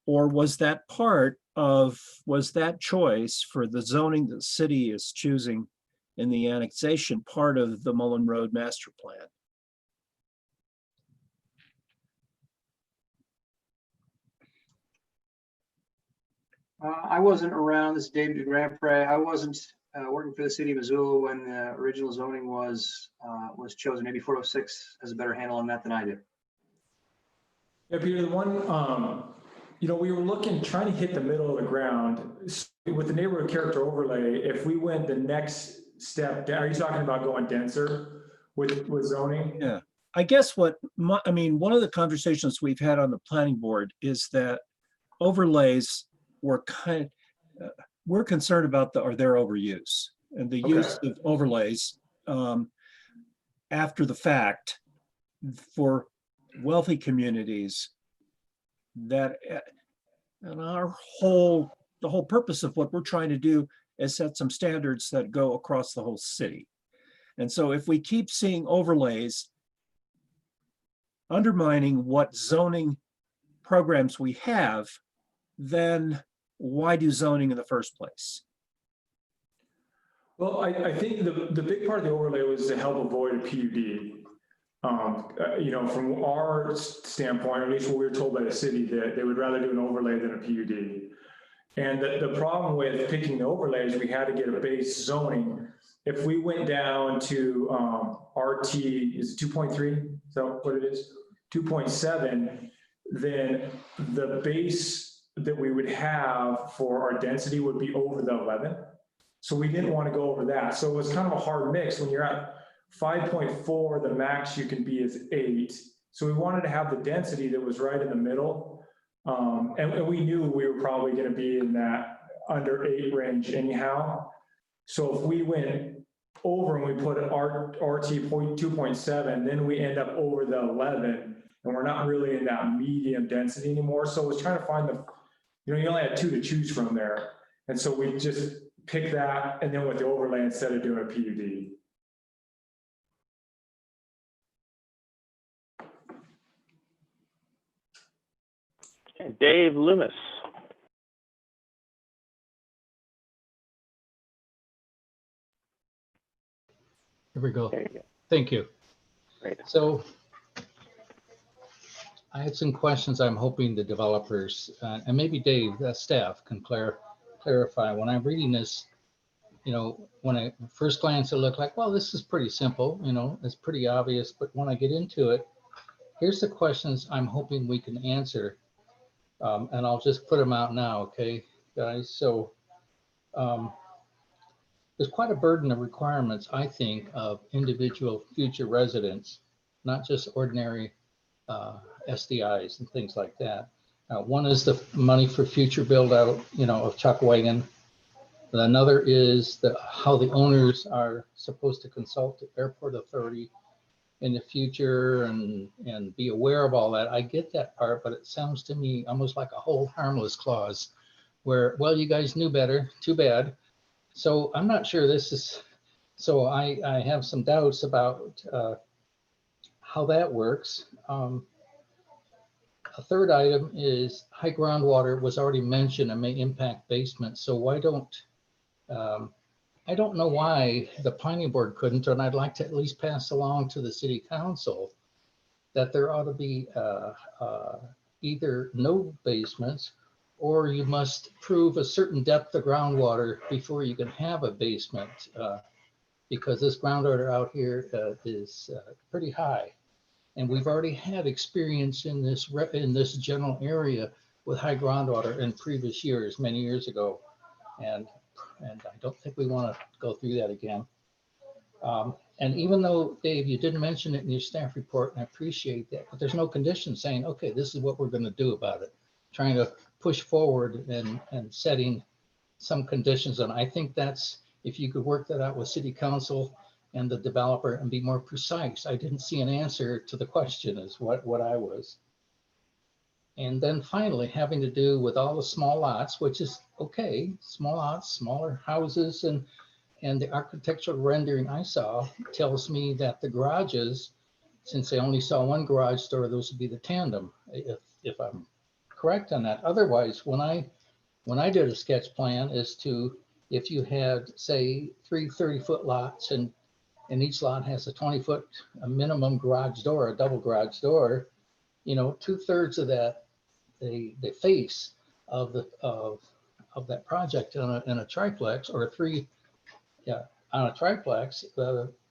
Or was that choice for the zoning the city is choosing in the annexation part of the Mullen Road master plan? I wasn't around. This is David DeGrandpre. I wasn't working for the city of Missoula when the original zoning was chosen. Maybe 406 has a better handle on that than I do. Yeah, Peter, the one, we were trying to hit the middle of the ground with the neighborhood character overlay. If we went the next step down, are you talking about going denser with zoning? Yeah, I guess one of the conversations we've had on the planning board is that overlays were we're concerned about their overuse and the use of overlays after the fact for wealthy communities. That and the whole purpose of what we're trying to do is set some standards that go across the whole city. And so if we keep seeing overlays undermining what zoning programs we have, then why do zoning in the first place? Well, I think the big part of the overlay was to help avoid a PUD. From our standpoint, or at least what we were told by the city, that they would rather do an overlay than a PUD. And the problem with picking the overlays, we had to get a base zoning. If we went down to RT, is it 2.3? Is that what it is? 2.7, then the base that we would have for our density would be over the 11. So we didn't want to go over that. So it was kind of a hard mix. When you're at 5.4, the max you can be is 8. So we wanted to have the density that was right in the middle. And we knew we were probably going to be in that under 8 range anyhow. So if we went over and we put an RT 2.7, then we end up over the 11, and we're not really in that medium density anymore. So I was trying to find you only had 2 to choose from there. And so we just picked that, and then with the overlay instead of doing a PUD. Okay, Dave Loomis. Here we go. There you go. Thank you. Great. So I had some questions I'm hoping the developers and maybe Dave, staff can clarify. When I'm reading this, when I first glance, it looked like, well, this is pretty simple, it's pretty obvious. But when I get into it, here's the questions I'm hoping we can answer. And I'll just put them out now, okay, guys? So there's quite a burden of requirements, I think, of individual future residents, not just ordinary SDIs and things like that. One is the money for future build out, of Chuckwagon. Another is how the owners are supposed to consult the airport authority in the future and be aware of all that. I get that part, but it sounds to me almost like a hold harmless clause where, well, you guys knew better, too bad. So I'm not sure this is, so I have some doubts about how that works. A third item is high groundwater was already mentioned and may impact basements. So why don't I don't know why the planning board couldn't, and I'd like to at least pass along to the city council that there ought to be either no basements, or you must prove a certain depth of groundwater before you can have a basement, because this groundwater out here is pretty high. And we've already had experience in this general area with high groundwater in previous years, many years ago. And I don't think we want to go through that again. And even though, Dave, you didn't mention it in your staff report, and I appreciate that, but there's no condition saying, okay, this is what we're going to do about it. Trying to push forward and setting some conditions. And I think that's, if you could work that out with city council and the developer and be more precise. I didn't see an answer to the question is what I was. And then finally, having to do with all the small lots, which is okay, small lots, smaller houses, and the architectural rendering I saw tells me that the garages, since I only saw one garage door, those would be the tandem, if I'm correct on that. Otherwise, when I did a sketch plan, is to, if you had, say, 3 30-foot lots and each lot has a 20-foot minimum garage door, a double garage door, you know, 2/3 of that, the face of that project in a triplex, or on a triplex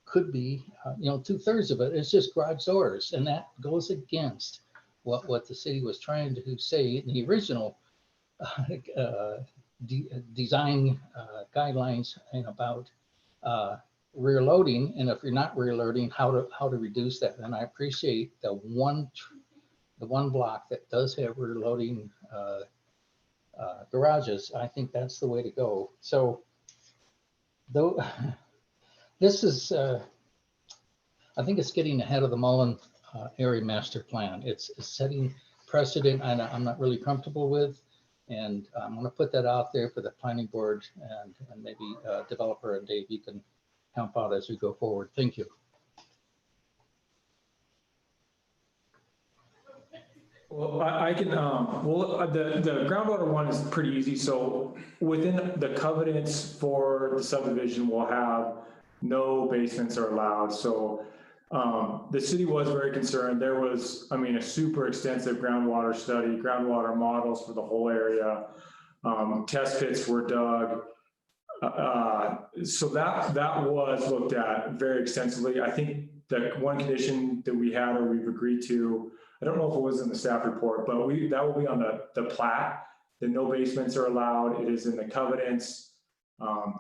could be, you know, 2/3 of it is just garage doors, and that goes against what the city was trying to say in the original design guidelines, and about rear loading, and if you're not rear loading, how to reduce that. And I appreciate the one block that does have rear loading garages. I think that's the way to go. So though this is, I think it's getting ahead of the Mullen area master plan. It's setting precedent, and I'm not really comfortable with. And I'm going to put that out there for the planning board, and maybe developer and Dave, you can help out as we go forward. Thank you. Well, I can, the groundwater one is pretty easy. So within the covenants for the subdivision, we'll have no basements are allowed. So the city was very concerned. There was, I mean, a super extensive groundwater study, groundwater models for the whole area. Test pits were dug. So that was looked at very extensively. I think that one condition that we had, or we've agreed to, I don't know if it was in the staff report, but that will be on the plat, that no basements are allowed. It is in the covenants.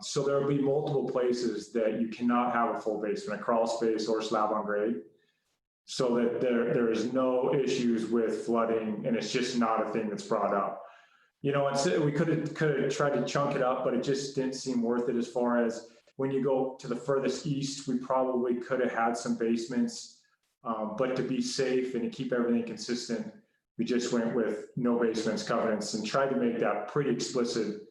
So there will be multiple places that you cannot have a full basement, a crawl space or slab on grade, so that there is no issues with flooding, and it's just not a thing that's brought up. You know, we could have tried to chunk it up, but it just didn't seem worth it. As far as when you go to the furthest east, we probably could have had some basements, but to be safe and to keep everything consistent, we just went with no basements covenants and tried to make that pretty explicit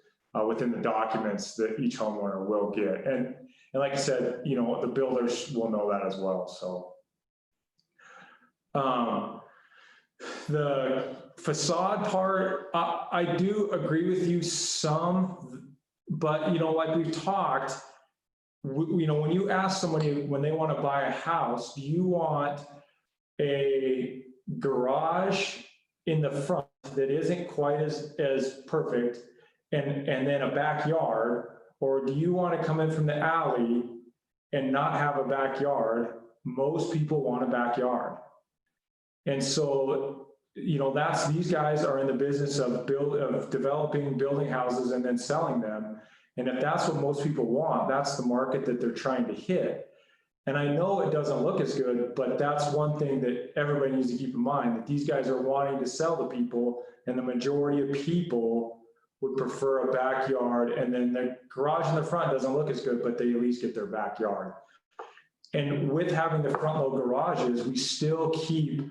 within the documents that each homeowner will get. And like I said, you know, the builders will know that as well. So the facade part, I do agree with you some, but, you know, like we've talked, you know, when you ask somebody when they want to buy a house, do you want a garage in the front that isn't quite as perfect, and then a backyard, or do you want to come in from the alley and not have a backyard? Most people want a backyard. And so, you know, these guys are in the business of developing, building houses and then selling them. And if that's what most people want, that's the market that they're trying to hit. And I know it doesn't look as good, but that's one thing that everybody needs to keep in mind, that these guys are wanting to sell to people, and the majority of people would prefer a backyard, and then the garage in the front doesn't look as good, but they at least get their backyard. And with having the front load garages, we still keep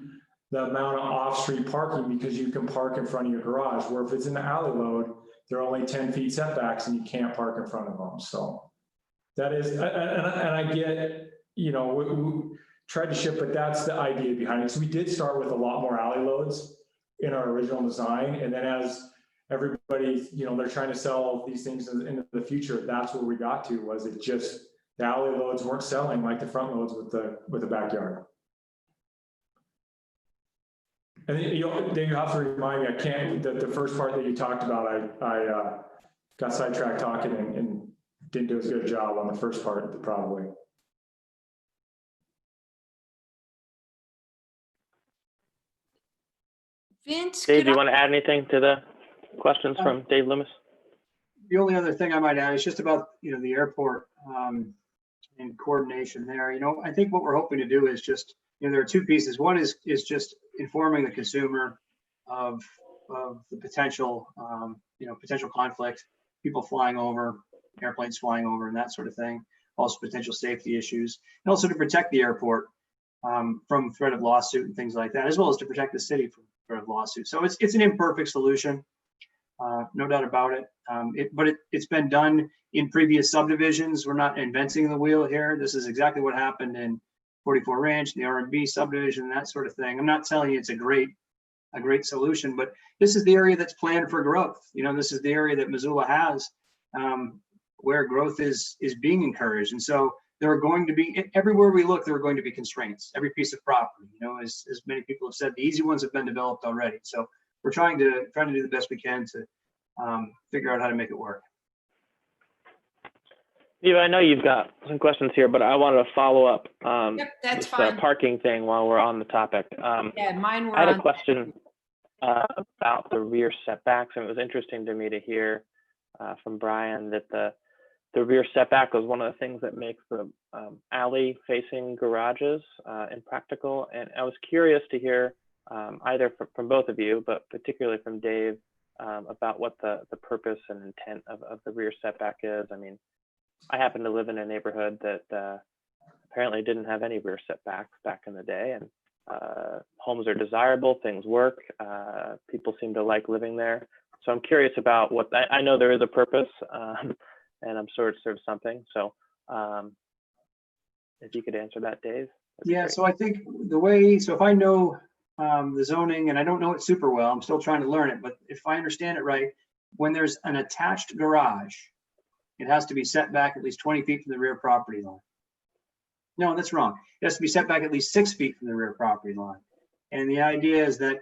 the amount of off-street parking, because you can park in front of your garage, where if it's in the alley load, they're only 10 feet setbacks and you can't park in front of them. So that is, and I get, you know, we tried to shift, but that's the idea behind it. So we did start with a lot more alley loads in our original design. And then as everybody, they're trying to sell these things into the future. That's where we got to, was it just the alley loads weren't selling like the front loads with the backyard. And then you have to remind me, I can't, the first part that you talked about, I got sidetracked talking and didn't do as good a job on the first part, probably. Vince, Dave, could do you I- want to add anything to the questions from Dave Loomis? The only other thing I might add is just about, the airport and coordination there. I think what we're hoping to do is just, there are two pieces. One is just informing the consumer of the potential, potential conflict, people flying over, airplanes flying over and that sort of thing. Also potential safety issues, and also to protect the airport from threat of lawsuit and things like that, as well as to protect the city from threat of lawsuit. So it's an imperfect solution, no doubt about it. But it's been done in previous subdivisions. We're not inventing the wheel here. This is exactly what happened in 44 Ranch, the R&B subdivision, that sort of thing. I'm not telling you it's a great solution, but this is the area that's planned for growth. This is the area that Missoula has where growth is being encouraged. And so there are going to be, everywhere we look, there are going to be constraints, every piece of property. As many people have said, the easy ones have been developed already. So we're trying to do the best we can to figure out how to make it work. Eva, I know you've got some questions here, but I wanted to follow up Yep, that's this fine. parking thing while we're on the topic. Yeah, mine were I had a on. question about the rear setbacks, and it was interesting to me to hear from Brian that the rear setback was one of the things that makes the alley-facing garages impractical. And I was curious to hear either from both of you, but particularly from Dave, about what the purpose and intent of the rear setback is. I mean, I happen to live in a neighborhood that apparently didn't have any rear setbacks back in the day, and homes are desirable, things work, people seem to like living there. So I'm curious about what, I know there is a purpose, and I'm sure it serves something. So if you could answer that, Dave. Yeah, so I think so if I know the zoning, and I don't know it super well, I'm still trying to learn it, but if I understand it right, when there's an attached garage, it has to be set back at least 20 feet from the rear property line. No, that's wrong. It has to be set back at least 6 feet from the rear property line. And the idea is that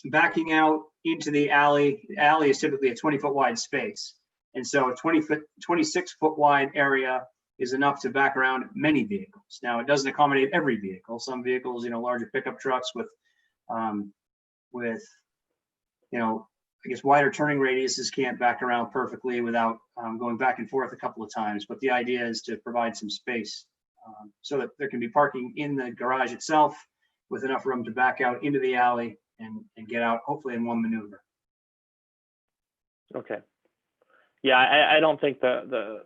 backing out into the alley is typically a 20-foot wide space. And so a 26-foot wide area is enough to back around many vehicles. Now, it doesn't accommodate every vehicle. Some vehicles, larger pickup trucks with I guess wider turning radiuses can't back around perfectly without going back and forth a couple of times. But the idea is to provide some space so that there can be parking in the garage itself with enough room to back out into the alley and get out, hopefully in one maneuver. Okay. Yeah, I don't think the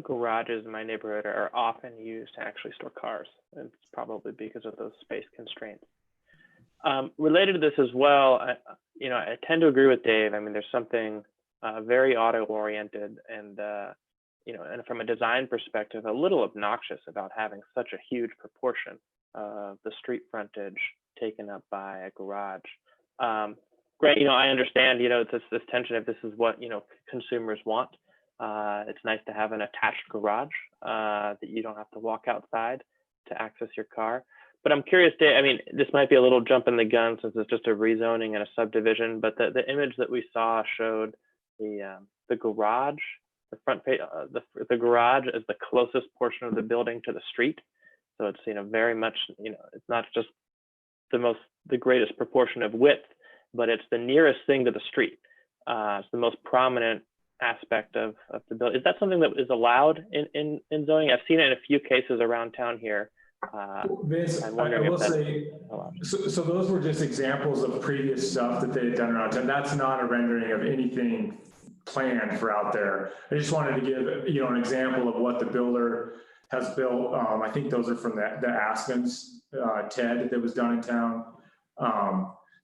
garages in my neighborhood are often used to actually store cars. It's probably because of those space constraints. Related to this as well, I tend to agree with Dave. I mean, there's something very auto-oriented and, and from a design perspective, a little obnoxious about having such a huge proportion of the street frontage taken up by a garage. Great, I understand, it's this tension if this is what, consumers want. It's nice to have an attached garage that you don't have to walk outside to access your car. But I'm curious, Dave, I mean, this might be a little jump in the gun since it's just a rezoning and a subdivision, but the image that we saw showed the garage, the front page, the garage is the closest portion of the building to the street. So it's, very much, it's not just the greatest proportion of width, but it's the nearest thing to the street. It's the most prominent aspect of the building. Is that something that is allowed in zoning? I've seen it in a few cases around town here. Vince, I will say, so those were just examples of previous stuff that they had done around town. That's not a rendering of anything planned for out there. I just wanted to give, an example of what the builder has built. I think those are from the Aspens TED that was done in town.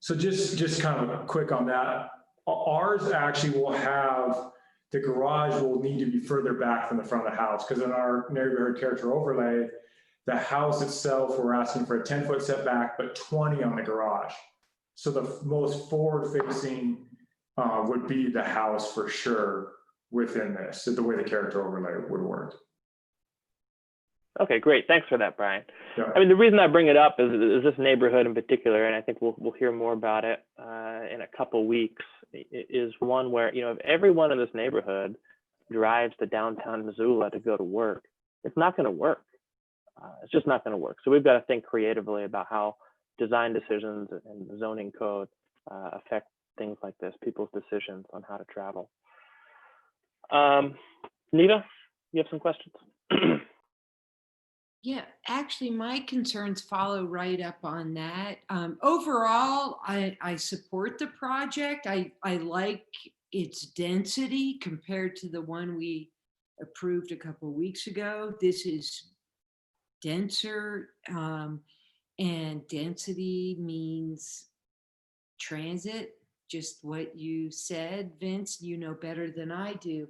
So just kind of quick on that. Ours actually will have, the garage will need to be further back from the front of the house, because in our neighborhood character overlay, the house itself, we're asking for a 10-foot setback, but 20 on the garage. So the most forward-facing would be the house for sure within this, the way the character overlay would work. Okay, great. Thanks for that, Brian. Yeah. I mean, the reason I bring it up is this neighborhood in particular, and I think we'll hear more about it in a couple weeks, is one where, you know, if everyone in this neighborhood drives to downtown Missoula to go to work, it's not going to work. It's just not going to work. So we've got to think creatively about how design decisions and the zoning code affect things like this, people's decisions on how to travel. Neva, you have some questions? Yeah, actually, my concerns follow right up on that. Overall, I support the project. I like its density compared to the one we approved a couple of weeks ago. This is denser, and density means transit, just what you said, Vince, you know better than I do.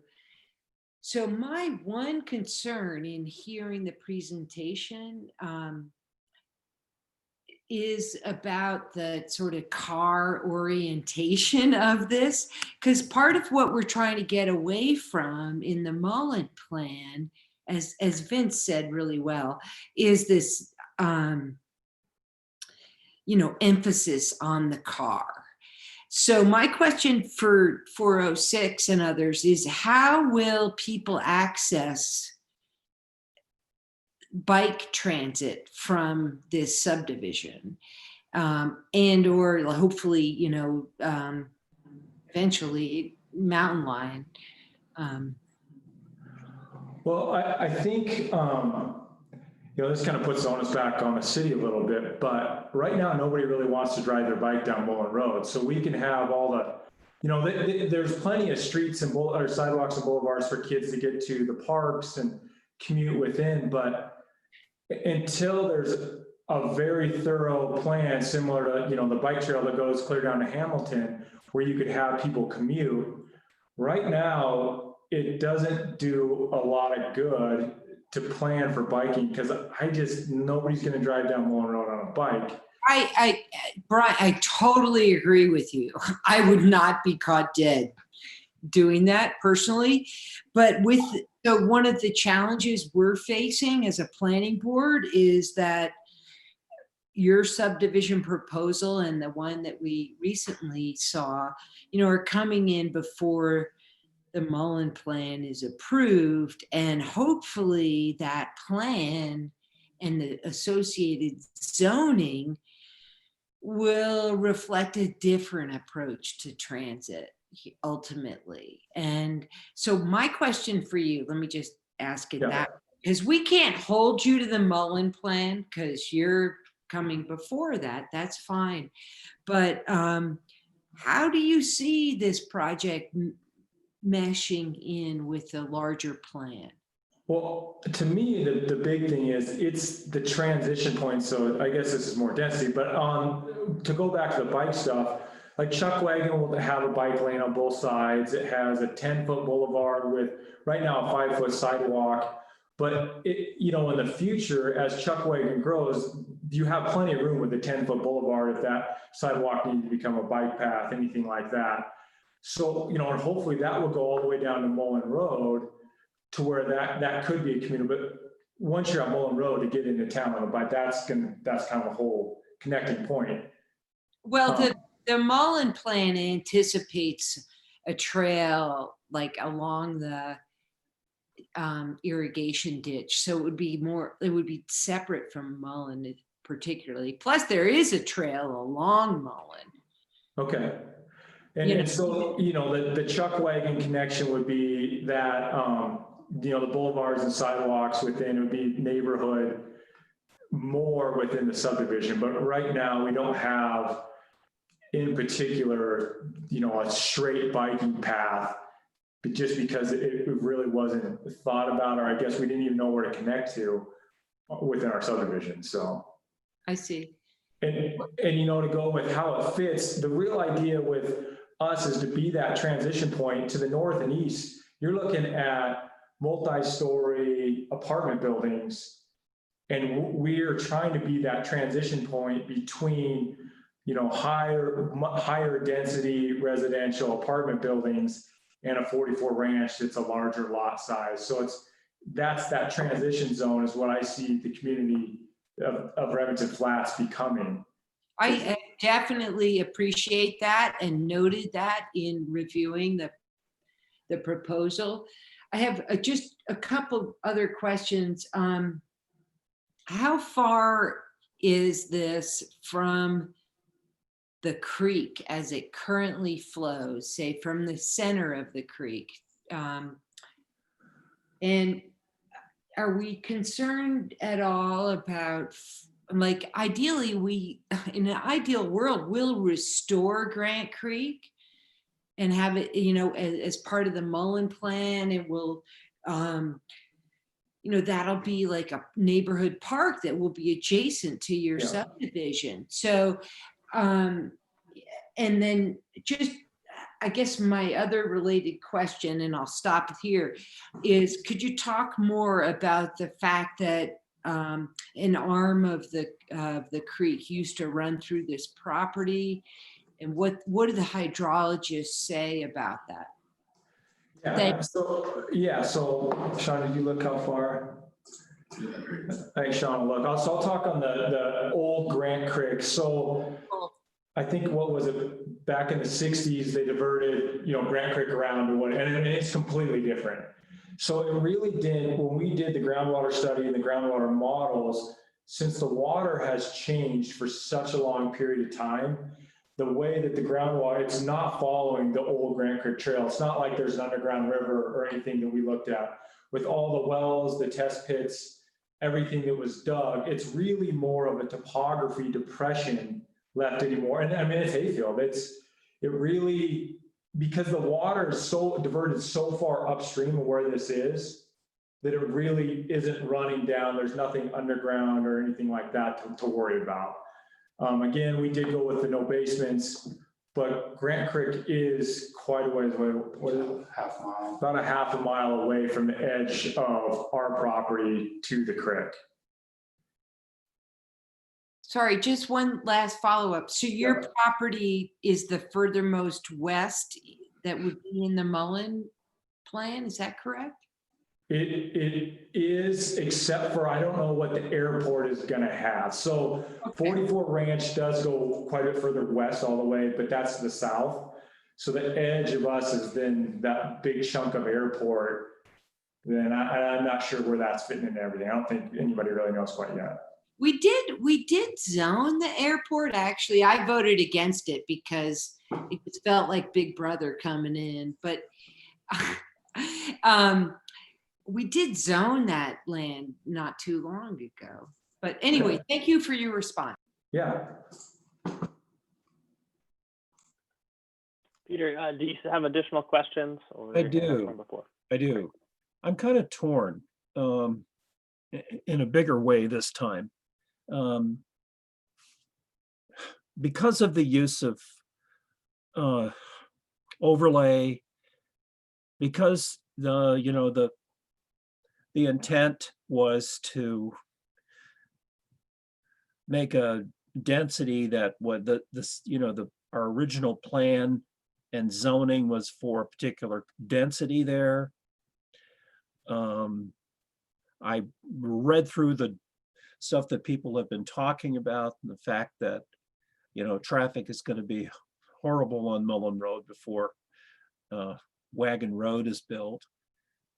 So my one concern in hearing the presentation is about the sort of car orientation of this, because part of what we're trying to get away from in the Mullen plan, as Vince said really well, is this emphasis on the car. So my question for 406 and others is, how will people access bike transit from this subdivision, and or hopefully, eventually Mountain Line? Well, I think, this kind of puts the onus back on the city a little bit, but right now, nobody really wants to drive their bike down Mullen Road. So we can have all the, there's plenty of streets and sidewalks and boulevards for kids to get to the parks and commute within, but until there's a very thorough plan similar to, the bike trail that goes clear down to Hamilton, where you could have people commute, right now, it doesn't do a lot of good to plan for biking, because nobody's going to drive down Mullen Road on a bike. Brian, I totally agree with you. I would not be caught dead doing that personally, but one of the challenges we're facing as a planning board is that your subdivision proposal and the one that we recently saw, are coming in before the Mullen plan is approved, and hopefully that plan and the associated zoning will reflect a different approach to transit ultimately. And so my question for you, let me just ask it that, because we can't hold you to the Mullen plan because you're coming before that, that's fine. But how do you see this project meshing in with the larger plan? Well, to me, the big thing is it's the transition point. So I guess this is more density, but to go back to the bike stuff, like Chuckwagon will have a bike lane on both sides. It has a 10-foot boulevard with right now a 5-foot sidewalk. But in the future, as Chuckwagon grows, you have plenty of room with the 10-foot boulevard if that sidewalk needs to become a bike path, anything like that. So, and hopefully that will go all the way down to Mullen Road to where that could be a community. But once you're on Mullen Road to get into town on a bike, that's kind of a whole connecting point. Well, the Mullen plan anticipates a trail like along the irrigation ditch. So it would be separate from Mullen particularly. Plus there is a trail along Mullen. Okay. And so, the Chuckwagon connection would be that, the boulevards and sidewalks within, it would be neighborhood more within the subdivision. But right now we don't have in particular, a straight biking path, but just because it really wasn't thought about, or I guess we didn't even know where to connect to within our subdivision. So I see. And to go with how it fits, the real idea with us is to be that transition point to the north and east. You're looking at multi-story apartment buildings, and we're trying to be that transition point between higher density residential apartment buildings and a 44 ranch that's a larger lot size. So that's that transition zone is what I see the community of Remington Flats becoming. I definitely appreciate that and noted that in reviewing the proposal. I have just a couple other questions. How far is this from the creek as it currently flows, say from the center of the creek? And are we concerned at all about, like, ideally in an ideal world, we'll restore Grant Creek and have it, as part of the Mullen Plan. It will, that'll be like a neighborhood park that will be adjacent to your subdivision. So, and then just, I guess my other related question, and I'll stop here, is could you talk more about the fact that an arm of the creek used to run through this property, and what do the hydrologists say about that? So Sean, did you look how far? Thanks, Sean. Look, I'll talk on the old Grant Creek. So I think what was it back in the 60s, they diverted, Grant Creek around to and it's completely different. So it really did, when we did the groundwater study and the groundwater models, since the water has changed for such a long period of time, the way that the groundwater, it's not following the old Grant Creek Trail. It's not like there's an underground river or anything that we looked at. With all the wells, the test pits, everything that was dug, it's really more of a topography depression left anymore. And I mean, it's hayfield. It really, because the water is so diverted so far upstream of where this is, that it really isn't running down. There's nothing underground or anything like that to worry about. Again, we did go with the no basements, but Grant Creek is quite a ways away. Half mile. About a half a mile away from the edge of our property to the creek. Sorry, just one last follow-up. So your property is the furthermost west that would be in the Mullen Plan, is that correct? It is, except for I don't know what the airport is going to have. So 44 Ranch does go quite a bit further west all the way, but that's the south. So the edge of us is then that big chunk of airport. Then I'm not sure where that's fitting into everything. I don't think anybody really knows quite yet. We did zone the airport. Actually, I voted against it because it felt like Big Brother coming in, but we did zone that land not too long ago. But anyway, thank you for your response. Yeah. Peter, do you have additional questions? Or I do. I do. I'm kind of torn in a bigger way this time. Because of the use of overlay, because the intent was to make a density that would our original plan and zoning was for a particular density there. I read through the stuff that people have been talking about and the fact that traffic is going to be horrible on Mullen Road before Wagon Road is built.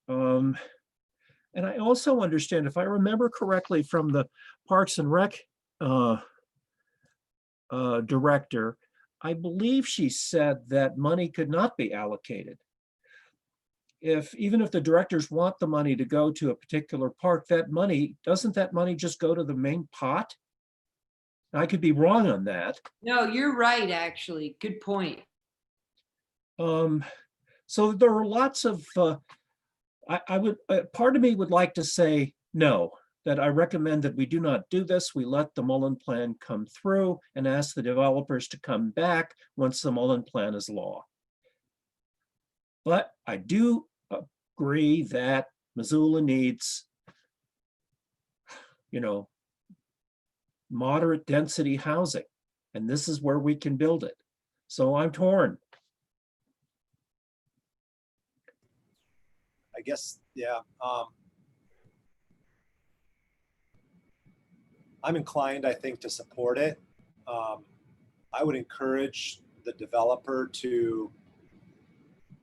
And I also understand, if I remember correctly from the Parks and Rec director, I believe she said that money could not be allocated. Even if the directors want the money to go to a particular park, doesn't that money just go to the main pot? I could be wrong on that. No, you're right, actually. Good point. So there are lots of, part of me would like to say no, that I recommend that we do not do this. We let the Mullen Plan come through and ask the developers to come back once the Mullen Plan is law. But I do agree that Missoula needs, moderate density housing. and this is where we can build it. So I'm torn. I guess, yeah. I'm inclined, I think, to support it. I would encourage the developer to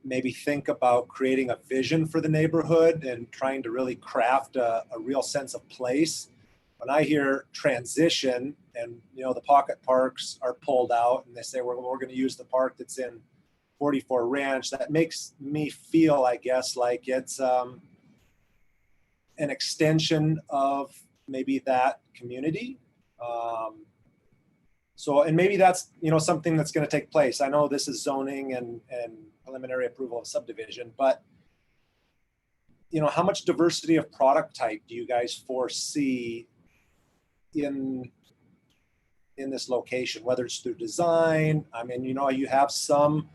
maybe think about creating a vision for the neighborhood and trying to really craft a real sense of place. When I hear transition and, you know, the pocket parks are pulled out and they say, we're going to use the park that's in 44 Ranch, that makes me feel, I guess, like it's an extension of maybe that community. And maybe that's, you know, something that's going to take place. I know this is zoning and preliminary approval of subdivision, but, you know, how much diversity of product type do you guys foresee in this location, whether it's through design? I mean, you know, you have some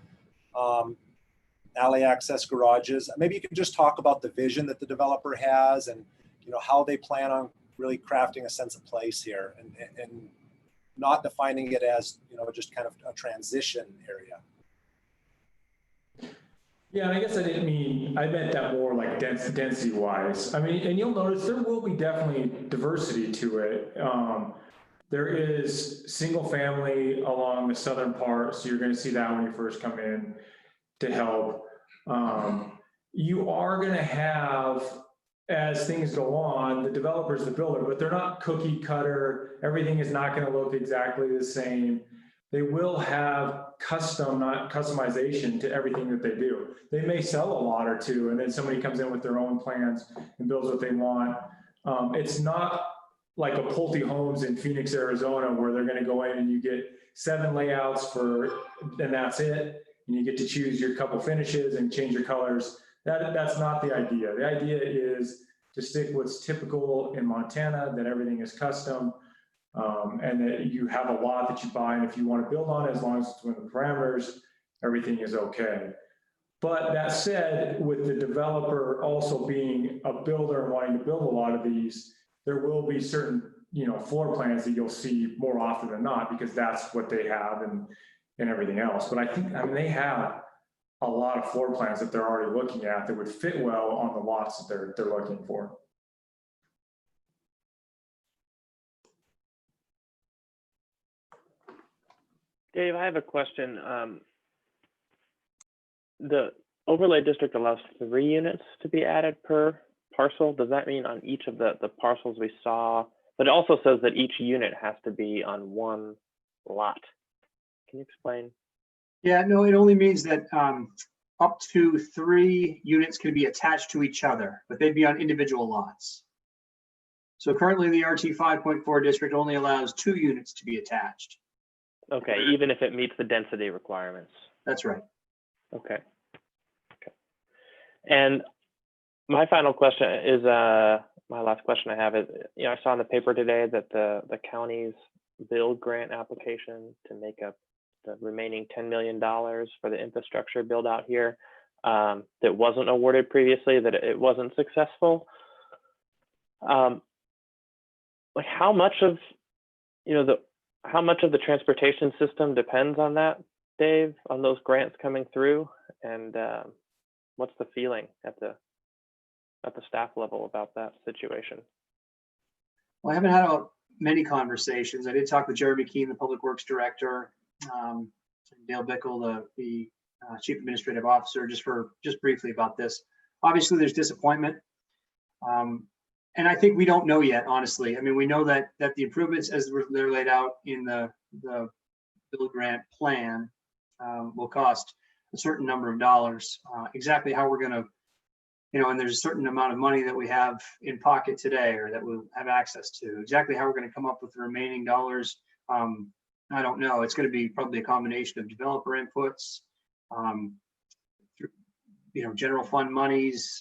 alley access garages. Maybe you could just talk about the vision that the developer has and, you know, how they plan on really crafting a sense of place here and not defining it as, you know, just kind of a transition area. Yeah, and I guess I meant that more like density wise. I mean, and you'll notice there will be definitely diversity to it. There is single family along the southern part, so you're going to see that when you first come in to help. You are going to have, as things go on, the developer's the builder, but they're not cookie cutter. Everything is not going to look exactly the same. They will have customization to everything that they do. They may sell a lot or two, and then somebody comes in with their own plans and builds what they want. It's not like a Pulte Homes in Phoenix, Arizona, where they're going to go in and you get 7 layouts and that's it. And you get to choose your couple finishes and change your colors. That's not the idea. The idea is to stick what's typical in Montana, that everything is custom, and that you have a lot that you buy, and if you want to build on it, as long as it's within the parameters, everything is okay. But that said, with the developer also being a builder and wanting to build a lot of these, there will be certain, you know, floor plans that you'll see more often than not, because that's what they have and everything else. But I mean, they have a lot of floor plans that they're already looking at that would fit well on the lots that they're looking for. Dave, I have a question. The overlay district allows 3 units to be added per parcel. Does that mean on each of the parcels we saw? But it also says that each unit has to be on 1 lot. Can you explain? Yeah, no, it only means that up to 3 units can be attached to each other, but they'd be on individual lots. So currently the RT 5.4 district only allows 2 units to be attached. Okay, even if it meets the density requirements. That's right. Okay. Okay. And my final question is, my last question I have is, you know, I saw in the paper today that the county's build grant application to make up the remaining $10 million for the infrastructure build out here that wasn't awarded previously, that it wasn't successful. Like how much of, you know, how much of the transportation system depends on that, Dave, on those grants coming through? And what's the feeling at the staff level about that situation? Well, I haven't had many conversations. I did talk with Jeremy Keene, the Public Works Director, Dale Bickle, the Chief Administrative Officer, just briefly about this. Obviously, there's disappointment. And I think we don't know yet, honestly. I mean, we know that the improvements as they're laid out in the build grant plan will cost a certain number of dollars. Exactly how we're going to, you know, and there's a certain amount of money that we have in pocket today or that we'll have access to. Exactly how we're going to come up with the remaining dollars, I don't know. It's going to be probably a combination of developer inputs, you know, general fund monies,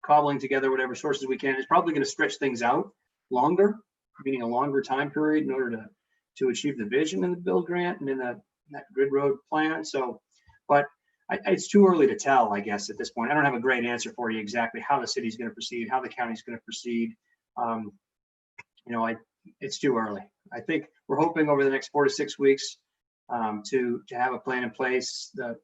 cobbling together whatever sources we can. It's probably going to stretch things out longer, meaning a longer time period in order to achieve the vision in the build grant and in that grid road plan. So, but it's too early to tell, I guess, at this point. I don't have a great answer for you exactly how the city's going to proceed, how the county's going to proceed. You know, it's too early. I think we're hoping over the next 4 to 6 weeks to have a plan in place. The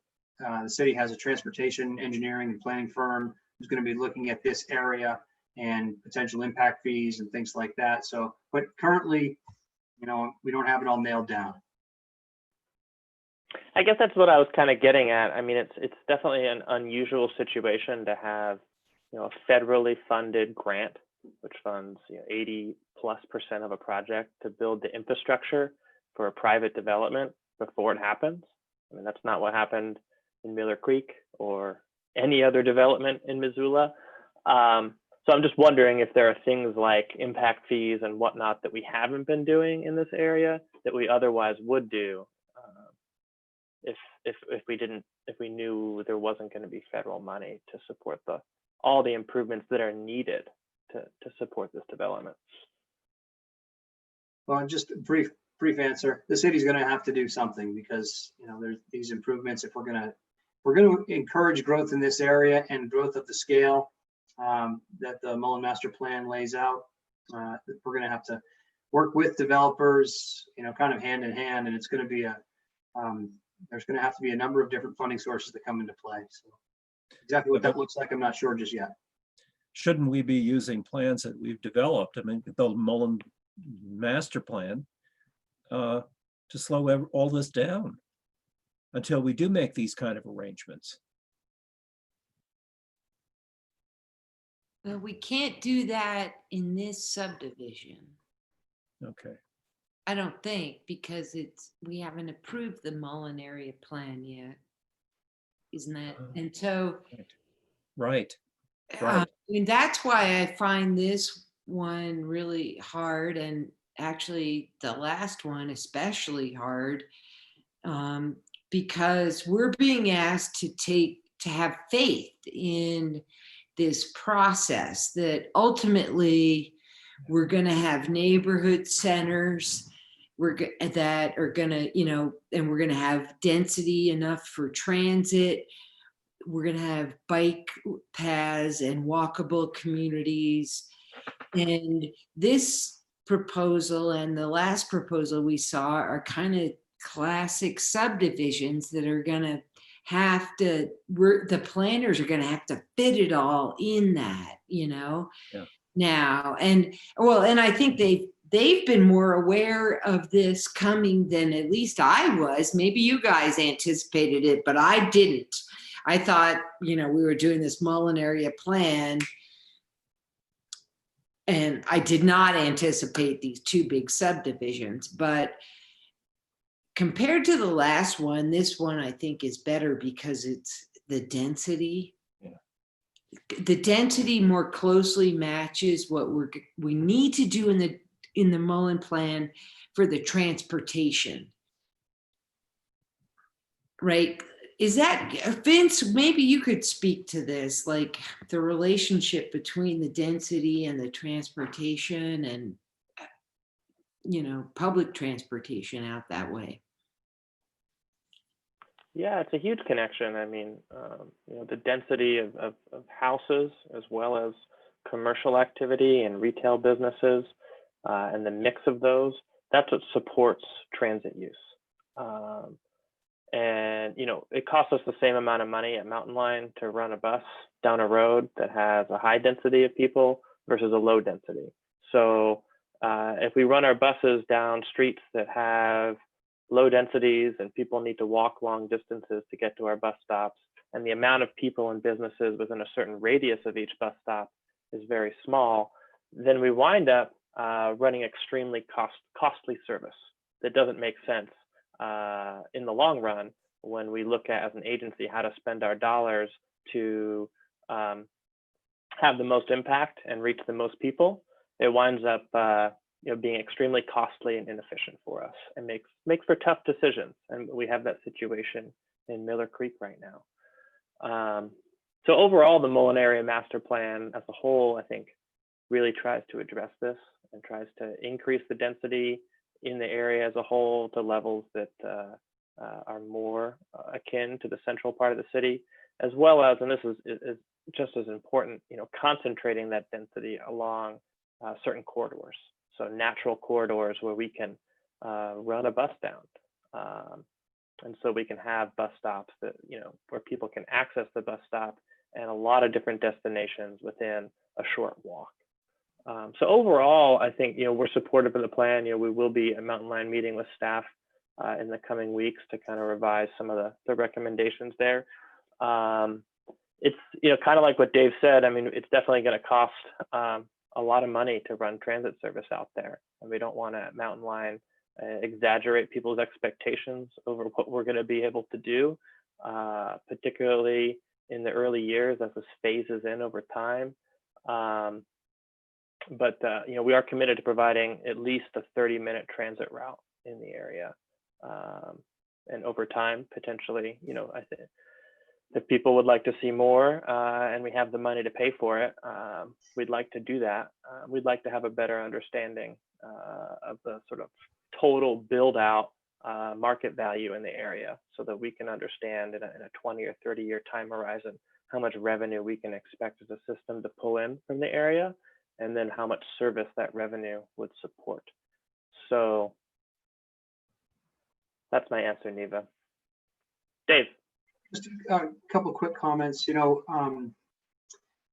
city has a transportation engineering and planning firm who's going to be looking at this area and potential impact fees and things like that. So, but currently, we don't have it all nailed down. I guess that's what I was kind of getting at. I mean, it's definitely an unusual situation to have, a federally funded grant, which funds 80+% of a project to build the infrastructure for a private development before it happens. I mean, that's not what happened in Miller Creek or any other development in Missoula. So I'm just wondering if there are things like impact fees and whatnot that we haven't been doing in this area that we otherwise would do if we knew there wasn't going to be federal money to support all the improvements that are needed to support this development. Well, just a brief answer. The city's going to have to do something because there's these improvements. If we're going to encourage growth in this area and growth of the scale that the Mullen Master Plan lays out, we're going to have to work with developers, kind of hand in hand, and it's going to be there's going to have to be a number of different funding sources that come into play. So exactly what that looks like, I'm not sure just yet. Shouldn't we be using plans that we've developed? I mean, the Mullen Master Plan to slow all this down until we do make these kind of arrangements. Well, we can't do that in this subdivision. Okay. I don't think, because we haven't approved the Mullen area plan yet. Isn't that? And so, Right. I mean, that's why I find this one really hard, and actually the last one especially hard, because we're being asked to have faith in this process that ultimately we're going to have neighborhood centers that are going to, and we're going to have density enough for transit. We're going to have bike paths and walkable communities. And this proposal and the last proposal we saw are kind of classic subdivisions that are going to the planners are going to have to fit it all in that, Yeah. now. And I think they've been more aware of this coming than at least I was. Maybe you guys anticipated it, but I didn't. I thought, we were doing this Mullen area plan, and I did not anticipate these two big subdivisions. But compared to the last one, this one I think is better because it's the density. Yeah. The density more closely matches what we need to do in the Mullen plan for the transportation. Right? Is that, Vince, maybe you could speak to this, like the relationship between the density and the transportation and, public transportation out that way. Yeah, it's a huge connection. I mean, the density of houses as well as commercial activity and retail businesses and the mix of those, that's what supports transit use. And, it costs us the same amount of money at Mountain Line to run a bus down a road that has a high density of people versus a low density. So if we run our buses down streets that have low densities and people need to walk long distances to get to our bus stops, and the amount of people and businesses within a certain radius of each bus stop is very small, then we wind up running extremely costly service that doesn't make sense in the long run when we look at, as an agency, how to spend our dollars to have the most impact and reach the most people. It winds up being extremely costly and inefficient for us, and makes for tough decisions. And we have that situation in Miller Creek right now. So overall, the Mullen Area Master Plan as a whole, I think, really tries to address this and tries to increase the density in the area as a whole to levels that are more akin to the central part of the city, as well as, and this is just as important, concentrating that density along certain corridors. So natural corridors where we can run a bus down. And so we can have bus stops that, where people can access the bus stop and a lot of different destinations within a short walk. So overall, I think, we're supportive of the plan. We will be at Mountain Line meeting with staff in the coming weeks to kind of revise some of the recommendations there. It's, kind of like what Dave said. I mean, it's definitely going to cost a lot of money to run transit service out there. And we don't want to, at Mountain Line, exaggerate people's expectations over what we're going to be able to do, particularly in the early years as this phases in over time. But we are committed to providing at least a 30-minute transit route in the area. And over time, potentially, I think if people would like to see more and we have the money to pay for it, we'd like to do that. We'd like to have a better understanding of the sort of total build out market value in the area so that we can understand in a 20 or 30 year time horizon how much revenue we can expect as a system to pull in from the area, and then how much service that revenue would support. So that's my answer, Neva. Dave. Just a couple of quick comments.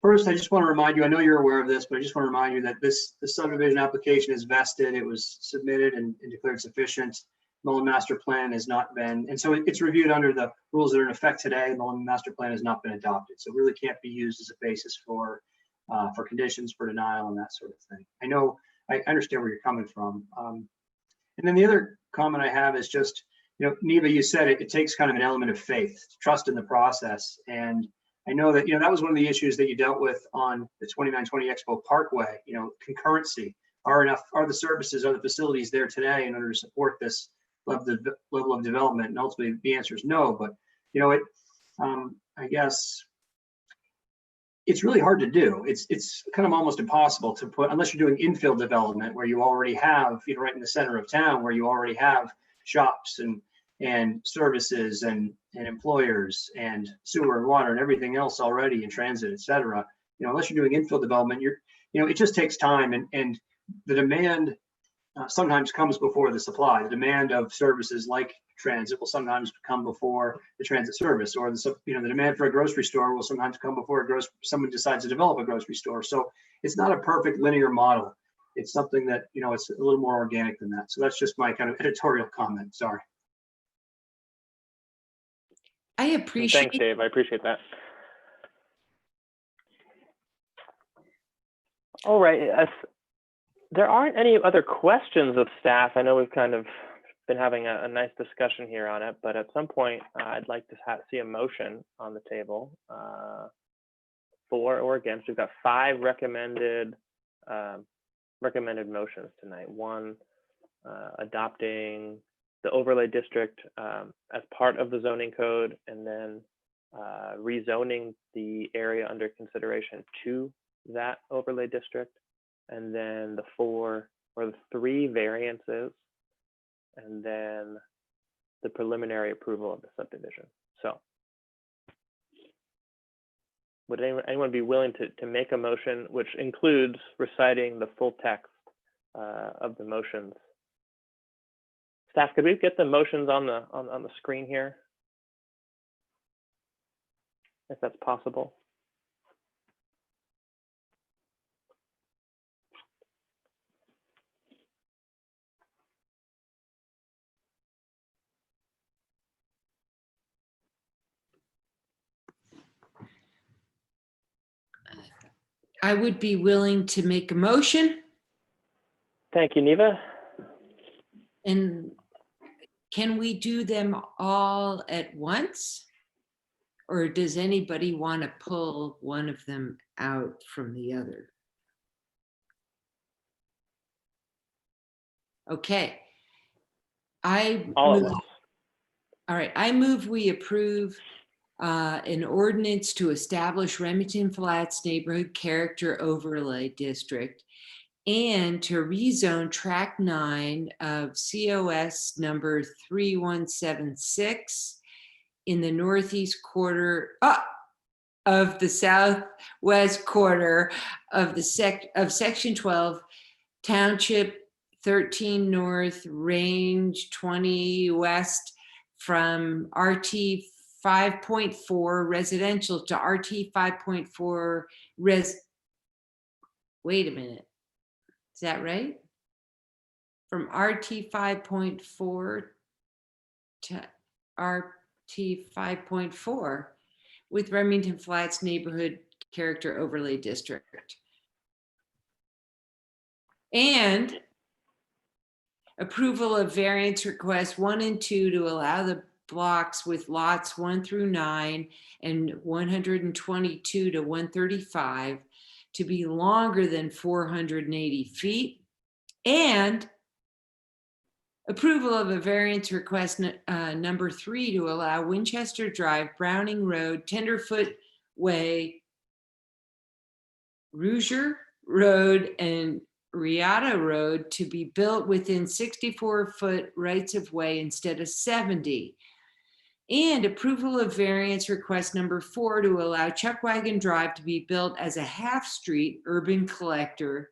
First, I just want to remind you, I know you're aware of this, but I just want to remind you that the subdivision application is vested. It was submitted and declared sufficient. Mullen Master Plan has not been, and so it's reviewed under the rules that are in effect today. Mullen Master Plan has not been adopted, so it really can't be used as a basis for conditions for denial and that sort of thing. I understand where you're coming from. And then the other comment I have is just, Neva, you said it takes kind of an element of faith, trust in the process. And I know that, that was one of the issues that you dealt with on the 2920 Expo Parkway, concurrency. Are the services, are the facilities there today in order to support this level of development? And ultimately the answer is no, but, I guess it's really hard to do. It's kind of almost impossible to put, unless you're doing infill development where you already have, right in the center of town, where you already have shops and services and employers and sewer and water and everything else already in transit, et cetera. Unless you're doing infill development, it just takes time, and the demand sometimes comes before the supply. The demand of services like transit will sometimes come before the transit service, or the demand for a grocery store will sometimes come before someone decides to develop a grocery store. So it's not a perfect linear model. It's something that, it's a little more organic than that. So that's just my kind of editorial comment. Sorry. I appreciate. Thanks, Dave. I appreciate that. All right. There aren't any other questions of staff. I know we've kind of been having a nice discussion here on it, but at some point I'd like to see a motion on the table for or against. We've got 5 recommended motions tonight. One, adopting the overlay district as part of the zoning code, and then rezoning the area under consideration to that overlay district, and then the 3 variances, and then the preliminary approval of the subdivision. So would anyone be willing to make a motion which includes reciting the full text of the motions? Staff, could we get the motions on the screen here, if that's possible? I would be willing to make a motion. Thank you, Neva. And can we do them all at once? Or does anybody want to pull one of them out from the other? Okay. All at once. All right, I move we approve an ordinance to establish Remington Flats Neighborhood Character Overlay District and to rezone tract 9 of COS number 3176 in the northeast quarter of the southwest quarter of section 12 Township 13 North, Range 20 West, from RT 5.4 residential to RT 5.4 wait a minute. Is that right? From RT 5.4 to RT 5.4 with Remington Flats Neighborhood Character Overlay District. And approval of variance requests 1 and 2 to allow the blocks with lots 1 through 9 and 122 to 135 to be longer than 480 feet. And approval of a variance request number 3 to allow Winchester Drive, Browning Road, Tenderfoot Way, Rouger Road, and Riata Road to be built within 64-foot rights of way instead of 70. And approval of variance request number 4 to allow Chuckwagon Drive to be built as a half-street urban collector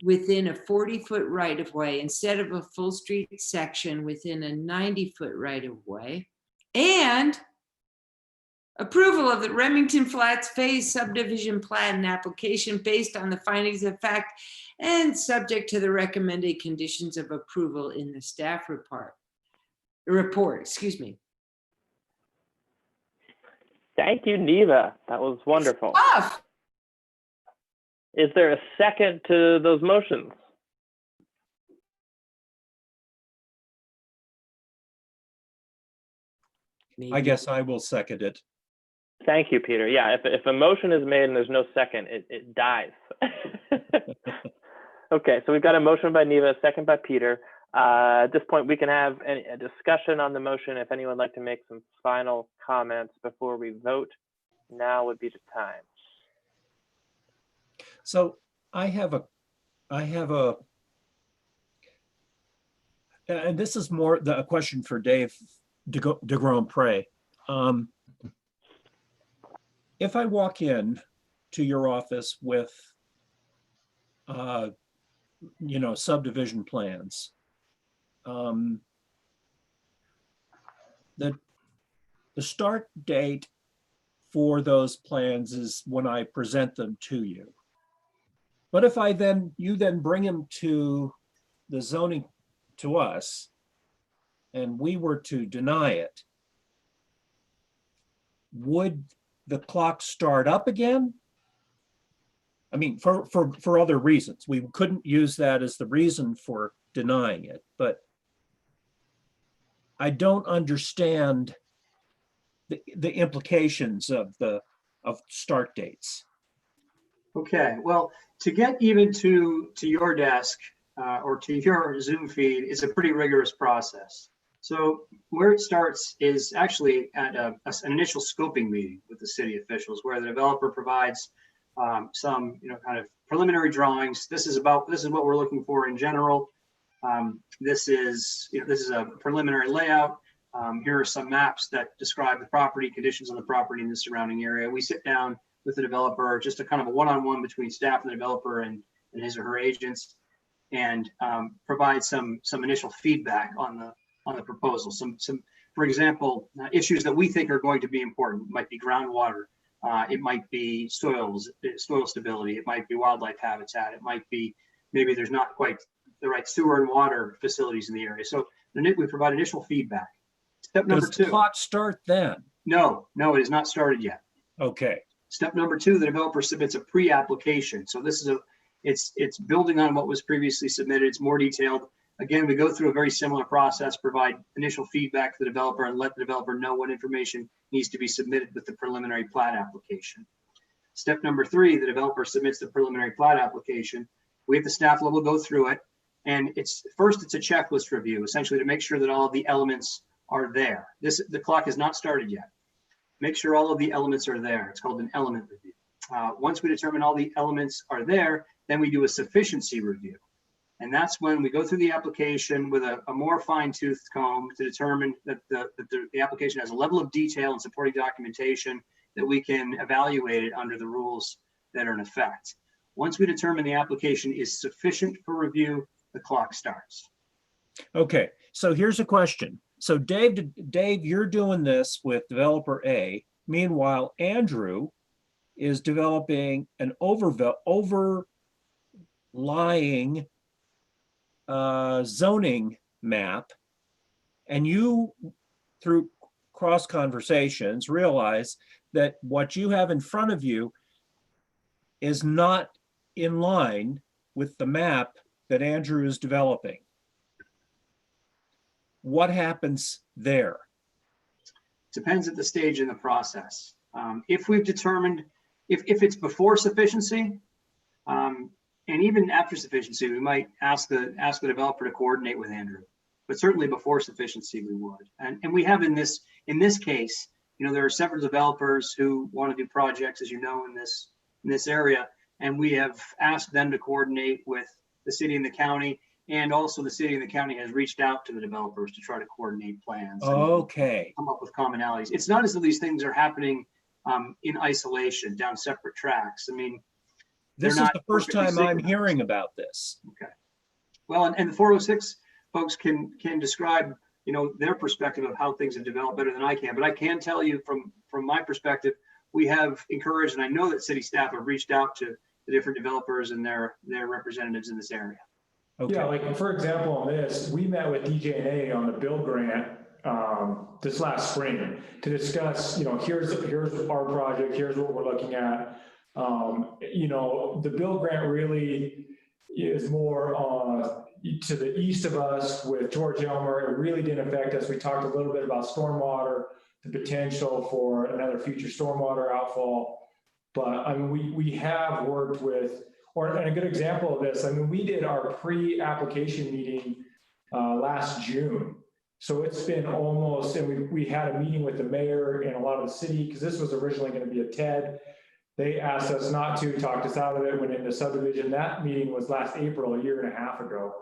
within a 40-foot right-of-way instead of a full street section within a 90-foot right-of-way. And approval of the Remington Flats Phase Subdivision Plat and application based on the findings of fact and subject to the recommended conditions of approval in the staff report. Excuse me. Thank you, Neva. That was wonderful. Off. Is there a second to those motions? I guess I will second it. Thank you, Peter. Yeah, if a motion is made and there's no second, it dies. Okay, so we've got a motion by Neva, a second by Peter. At this point, we can have a discussion on the motion. If anyone would like to make some final comments before we vote, now would be the time. So I have a, and this is more a question for Dave DeGrome-Prey. If I walk in to your office with, subdivision plans, the start date for those plans is when I present them to you. But if you then bring them to the zoning, to us, and we were to deny it, would the clock start up again? I mean, for other reasons. We couldn't use that as the reason for denying it, but I don't understand the implications of start dates. Okay, well, to get even to your desk or to your Zoom feed is a pretty rigorous process. So where it starts is actually at an initial scoping meeting with the city officials, where the developer provides some, kind of preliminary drawings. This is what we're looking for in general. This is a preliminary layout. Here are some maps that describe the property, conditions on the property in the surrounding area. We sit down with the developer, just a kind of a one-on-one between staff and the developer and his or her agents, and provide some initial feedback on the proposal. Some, for example, issues that we think are going to be important. It might be groundwater. It might be soil stability. It might be wildlife habitat. It might be maybe there's not quite the right sewer and water facilities in the area. So we provide initial feedback. Step number 2. Does the clock start then? No, it is not started yet. Okay. Step number 2, the developer submits a pre-application. So this is it's building on what was previously submitted. It's more detailed. Again, we go through a very similar process, provide initial feedback to the developer and let the developer know what information needs to be submitted with the preliminary plat application. Step number 3, the developer submits the preliminary plat application. We at the staff level go through it, and it's a checklist review, essentially to make sure that all of the elements are there. The clock has not started yet. Make sure all of the elements are there. It's called an element review. Once we determine all the elements are there, then we do a sufficiency review. And that's when we go through the application with a more fine-toothed comb to determine that the application has a level of detail and supporting documentation that we can evaluate it under the rules that are in effect. Once we determine the application is sufficient for review, the clock starts. Okay, so here's a question. So Dave, you're doing this with developer A. Meanwhile, Andrew is developing an overlying zoning map. And you, through cross conversations, realize that what you have in front of you is not in line with the map that Andrew is developing. What happens there? Depends at the stage in the process. If we've determined, if it's before sufficiency, and even after sufficiency, we might ask the developer to coordinate with Andrew. But certainly before sufficiency, we would. And we have in this case, there are several developers who want to do projects, as you know, in this area, and we have asked them to coordinate with the city and the county. And also the city and the county has reached out to the developers to try to coordinate plans. Okay. Come up with commonalities. It's not as though these things are happening in isolation down separate tracks. I mean, this is the first time I'm hearing about this. Okay. Well, and the 406 folks can describe, their perspective of how things have developed better than I can. But I can tell you from my perspective, we have encouraged, and I know that city staff have reached out to the different developers and their representatives in this area. Okay. Yeah, like for example, on this, we met with DJ&A on the Bill grant this last spring to discuss, here's our project, here's what we're looking at. The Bill grant really is more to the east of us with George Elmer. It really didn't affect us. We talked a little bit about stormwater, the potential for another future stormwater outfall. But I mean, we have worked with, and a good example of this, I mean, we did our pre-application meeting last June. So it's been almost, and we had a meeting with the mayor and a lot of the city, because this was originally going to be a TED. They asked us not to, talked us out of it, went into subdivision. That meeting was last April, a year and a half ago.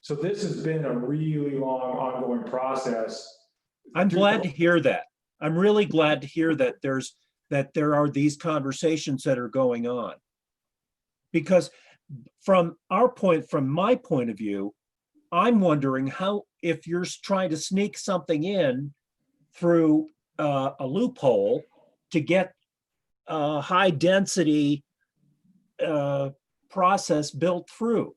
So this has been a really long ongoing process. I'm glad to hear that. I'm really glad to hear that there are these conversations that are going on. Because from my point of view, I'm wondering how, if you're trying to sneak something in through a loophole to get a high density process built through.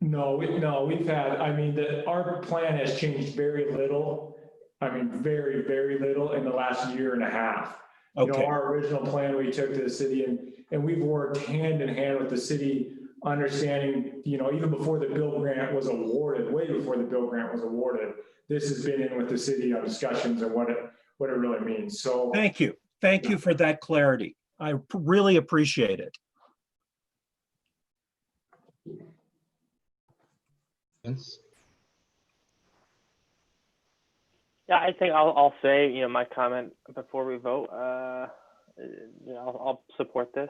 No, we've had, I mean, our plan has changed very little. I mean, very, very little in the last year and a half. Okay. Our original plan we took to the city, and we've worked hand in hand with the city, understanding, even before the Bill grant was awarded, way before the Bill grant was awarded, this has been in with the city on discussions and what it really means. So thank you. Thank you for that clarity. I really appreciate it. Vince? Yeah, I think I'll say, my comment before we vote. I'll support this.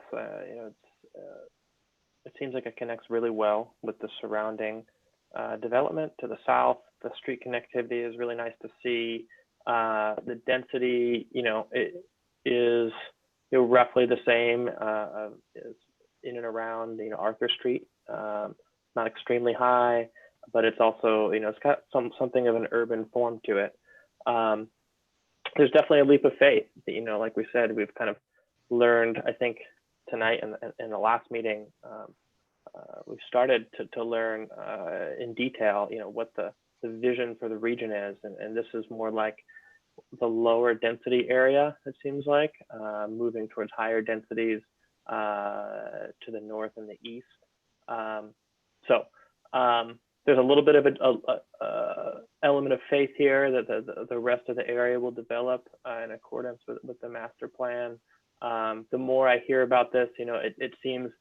It seems like it connects really well with the surrounding development to the south. The street connectivity is really nice to see. The density, it is roughly the same as in and around Arthur Street. Not extremely high, but it's also it's got something of an urban form to it. There's definitely a leap of faith. Like we said, we've kind of learned, I think, tonight in the last meeting, we've started to learn in detail, what the vision for the region is. And this is more like the lower density area, it seems like, moving towards higher densities to the north and the east. There's a little bit of a element of faith here that the rest of the area will develop in accordance with the master plan. The more I hear about this, it seems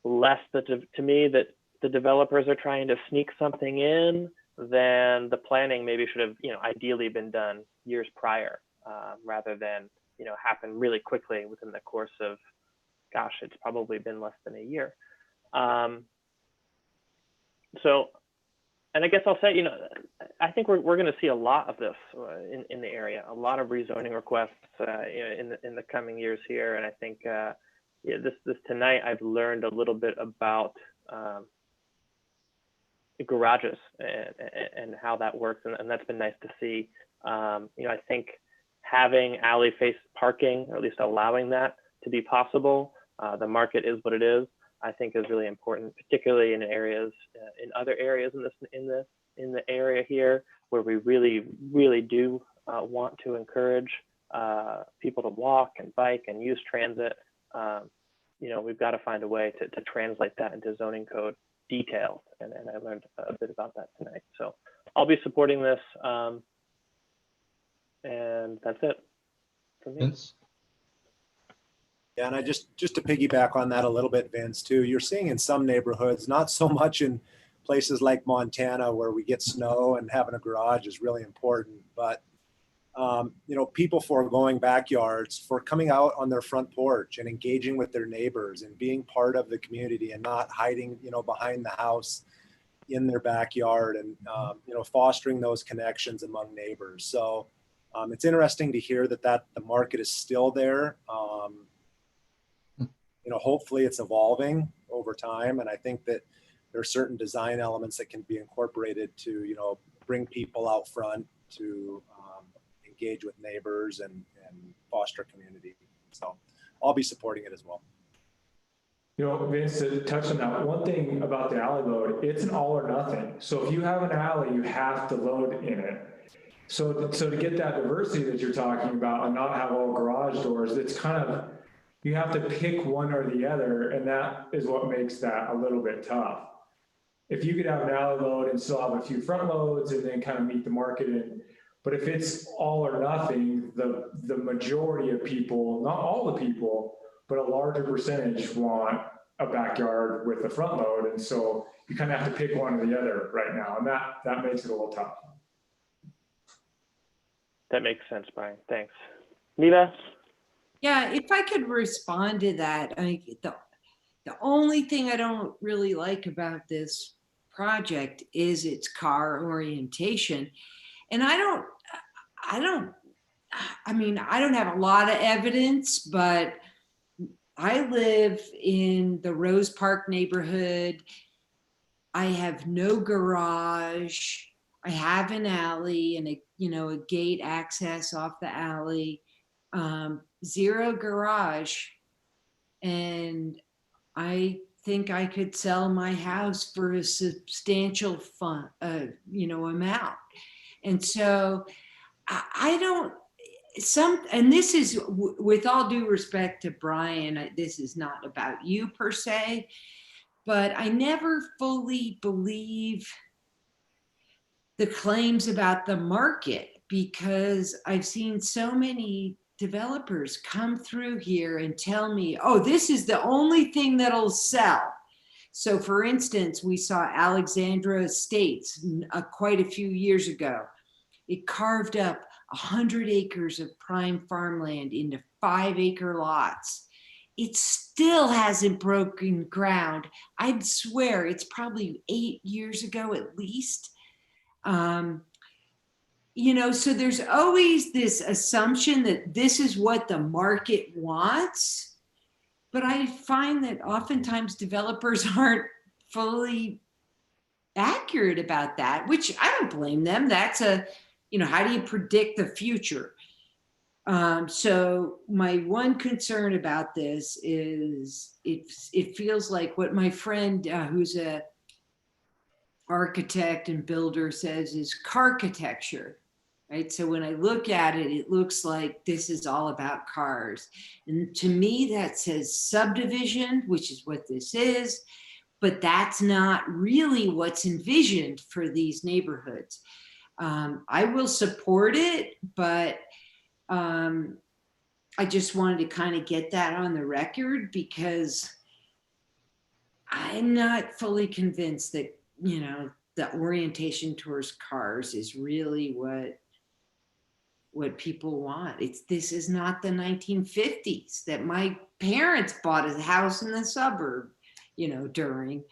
less to me that the developers are trying to sneak something in than the planning maybe should have, ideally been done years prior, rather than, happen really quickly within the course of, gosh, it's probably been less than a year. And I guess I'll say, I think we're going to see a lot of this in the area, a lot of rezoning requests in the coming years here. And I think, yeah, this tonight I've learned a little bit about garages and how that works, and that's been nice to see. I think having alley face parking, or at least allowing that to be possible, the market is what it is, I think is really important, particularly in areas, in other areas in the area here, where we really do want to encourage people to walk and bike and use transit. We've got to find a way to translate that into zoning code details, and I learned a bit about that tonight. So I'll be supporting this, and that's it for me. Vince? Yeah, and I just to piggyback on that a little bit, Vince, too, you're seeing in some neighborhoods, not so much in places like Montana where we get snow and having a garage is really important, but people foregoing backyards for coming out on their front porch and engaging with their neighbors and being part of the community and not hiding, behind the house in their backyard, and, fostering those connections among neighbors. So it's interesting to hear that the market is still there. Hopefully it's evolving over time. And I think that there are certain design elements that can be incorporated to, bring people out front to engage with neighbors and foster community. So I'll be supporting it as well. Vince, to touch on that, one thing about the alley load, it's an all or nothing. So if you have an alley, you have to load in it. So to get that diversity that you're talking about and not have all garage doors, it's kind of, you have to pick one or the other, and that is what makes that a little bit tough. If you could have an alley load and still have a few front loads and then kind of meet the market, but if it's all or nothing, the majority of people, not all the people, but a larger percentage want a backyard with a front load, and so you kind of have to pick one or the other right now, and that makes it a little tough. That makes sense, Brian. Thanks. Neva? Yeah, if I could respond to that, the only thing I don't really like about this project is its car orientation. And I don't have a lot of evidence, but I live in the Rose Park neighborhood. I have no garage. I have an alley and a gate access off the alley. Zero garage, and I think I could sell my house for a substantial amount. And so and this is, with all due respect to Brian, this is not about you per se, but I never fully believe the claims about the market, because I've seen so many developers come through here and tell me, oh, this is the only thing that'll sell. So for instance, we saw Alexandra Estates quite a few years ago. It carved up 100 acres of prime farmland into 5-acre lots. It still hasn't broken ground. I'd swear it's probably 8 years ago at least. So there's always this assumption that this is what the market wants. But I find that oftentimes developers aren't fully accurate about that, which I don't blame them. That's how do you predict the future? So my one concern about this is it feels like what my friend who's a architect and builder says is carkitecture, right? So when I look at it, it looks like this is all about cars. And to me, that says subdivision, which is what this is, but that's not really what's envisioned for these neighborhoods. I will support it, but I just wanted to kind of get that on the record, because I'm not fully convinced that, the orientation towards cars is really what people want. This is not the 1950s that my parents bought a house in the suburb, during.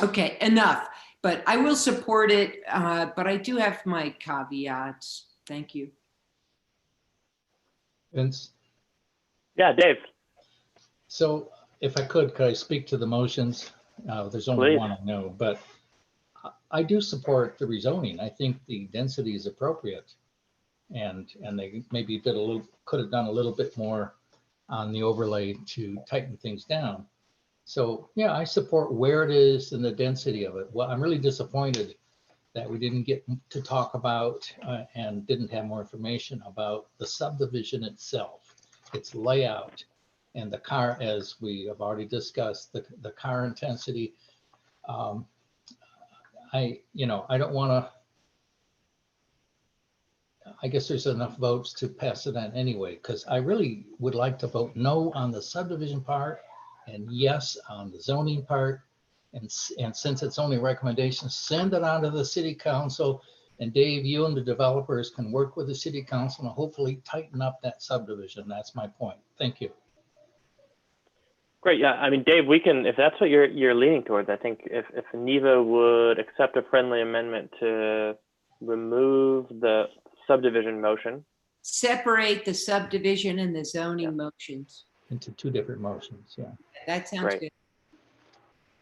Okay, enough. But I will support it, but I do have my caveats. Thank you. Vince? Yeah, Dave. So if I could I speak to the motions? There's only Please. one I know, but I do support the rezoning. I think the density is appropriate. And they maybe could have done a little bit more on the overlay to tighten things down. So yeah, I support where it is and the density of it. Well, I'm really disappointed that we didn't get to talk about and didn't have more information about the subdivision itself, its layout, and the car, as we have already discussed, the car intensity. I don't want to, I guess there's enough votes to pass it on anyway, because I really would like to vote no on the subdivision part and yes on the zoning part. And since it's only recommendations, send it on to the city council. And Dave, you and the developers can work with the city council and hopefully tighten up that subdivision. That's my point. Thank you. Great. Yeah. I mean, Dave, we can, if that's what you're leaning towards, I think if NEVA would accept a friendly amendment to remove the subdivision motion. Separate the subdivision and the zoning motions. Into two different motions. Yeah. That sounds Great. good.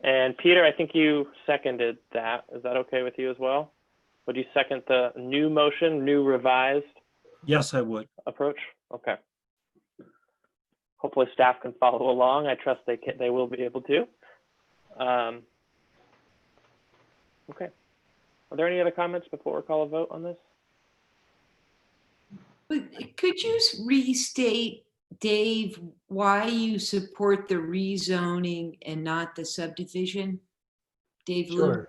And Peter, I think you seconded that. Is that okay with you as well? Would you second the new motion, new revised Yes, I would. approach? Okay. Hopefully staff can follow along. I trust they will be able to. Okay. Are there any other comments before we call a vote on this? But could you restate, Dave, why you support the rezoning and not the subdivision? Dave Lewis?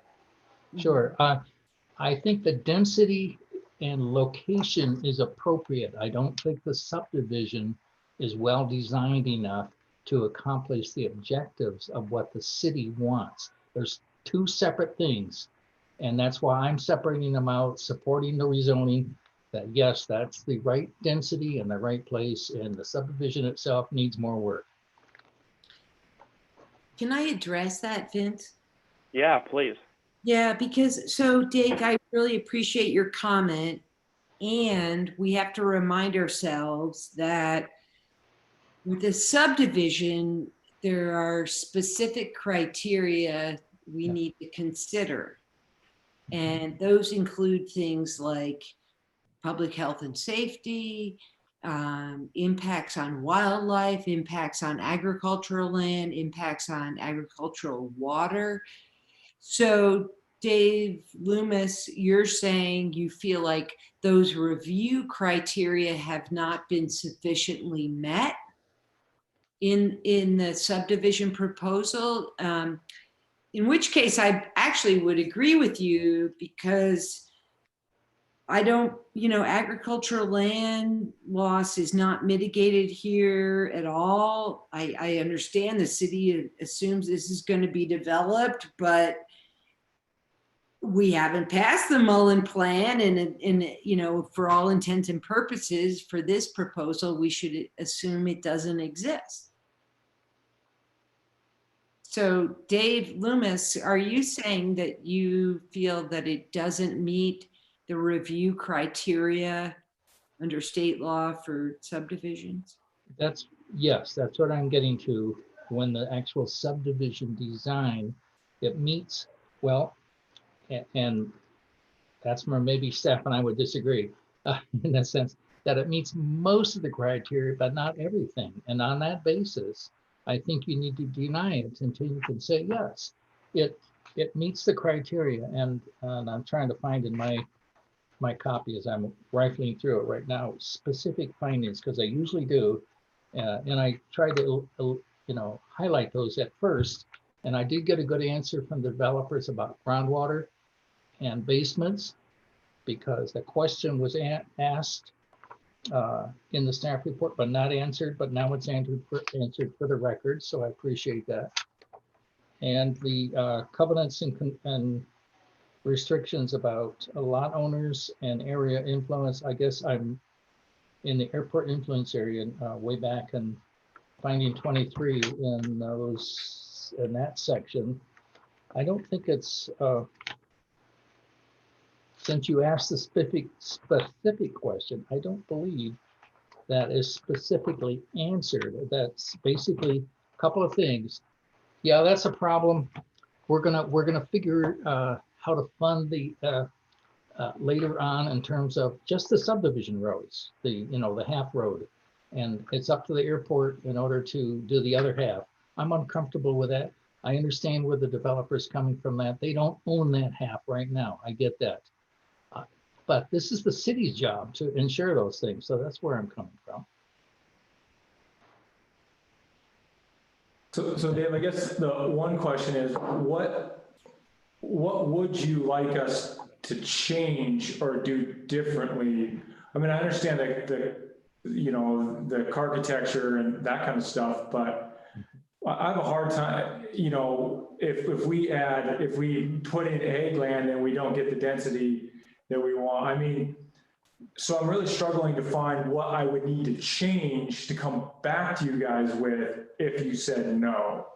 Sure. I think the density and location is appropriate. I don't think the subdivision is well designed enough to accomplish the objectives of what the city wants. There's two separate things. And that's why I'm separating them out, supporting the rezoning, that yes, that's the right density and the right place, and the subdivision itself needs more work. Can I address that, Vince? Yeah, please. Yeah, because so Dave, I really appreciate your comment. And we have to remind ourselves that with the subdivision, there are specific criteria we need to consider. And those include things like public health and safety, impacts on wildlife, impacts on agricultural land, impacts on agricultural water. So Dave Loomis, you're saying you feel like those review criteria have not been sufficiently met in the subdivision proposal, in which case I actually would agree with you, because I don't, agricultural land loss is not mitigated here at all. I understand the city assumes this is going to be developed, but we haven't passed the Mullen Plan, and for all intents and purposes for this proposal, we should assume it doesn't exist. So Dave Loomis, are you saying that you feel that it doesn't meet the review criteria under state law for subdivisions? Yes, that's what I'm getting to. When the actual subdivision design, it meets, well, and that's where maybe Steph and I would disagree in that sense, that it meets most of the criteria, but not everything. And on that basis, I think you need to deny it until you can say, yes, it meets the criteria. And I'm trying to find in my copy as I'm rifling through it right now, specific findings, because I usually do. And I tried to, highlight those at first. And I did get a good answer from the developers about groundwater and basements, because the question was asked in the staff report, but not answered, but now it's answered for the record. So I appreciate that. And the covenants and restrictions about lot owners and area influence. I guess I'm in the airport influence area way back and finding 23 in that section. I don't think it's, since you asked the specific question, I don't believe that is specifically answered. That's basically couple of things. Yeah, that's a problem. We're gonna figure how to fund the later on in terms of just the subdivision roads, the half road. And it's up to the airport in order to do the other half. I'm uncomfortable with that. I understand where the developer's coming from that. They don't own that half right now. I get that. But this is the city's job to ensure those things. So that's where I'm coming from. So Dave, I guess the one question is, what would you like us to change or do differently? I mean, I understand the architecture and that kind of stuff, but I have a hard time, if we put in ag land and we don't get the density that we want. I mean, so I'm really struggling to find what I would need to change to come back to you guys with if you said no.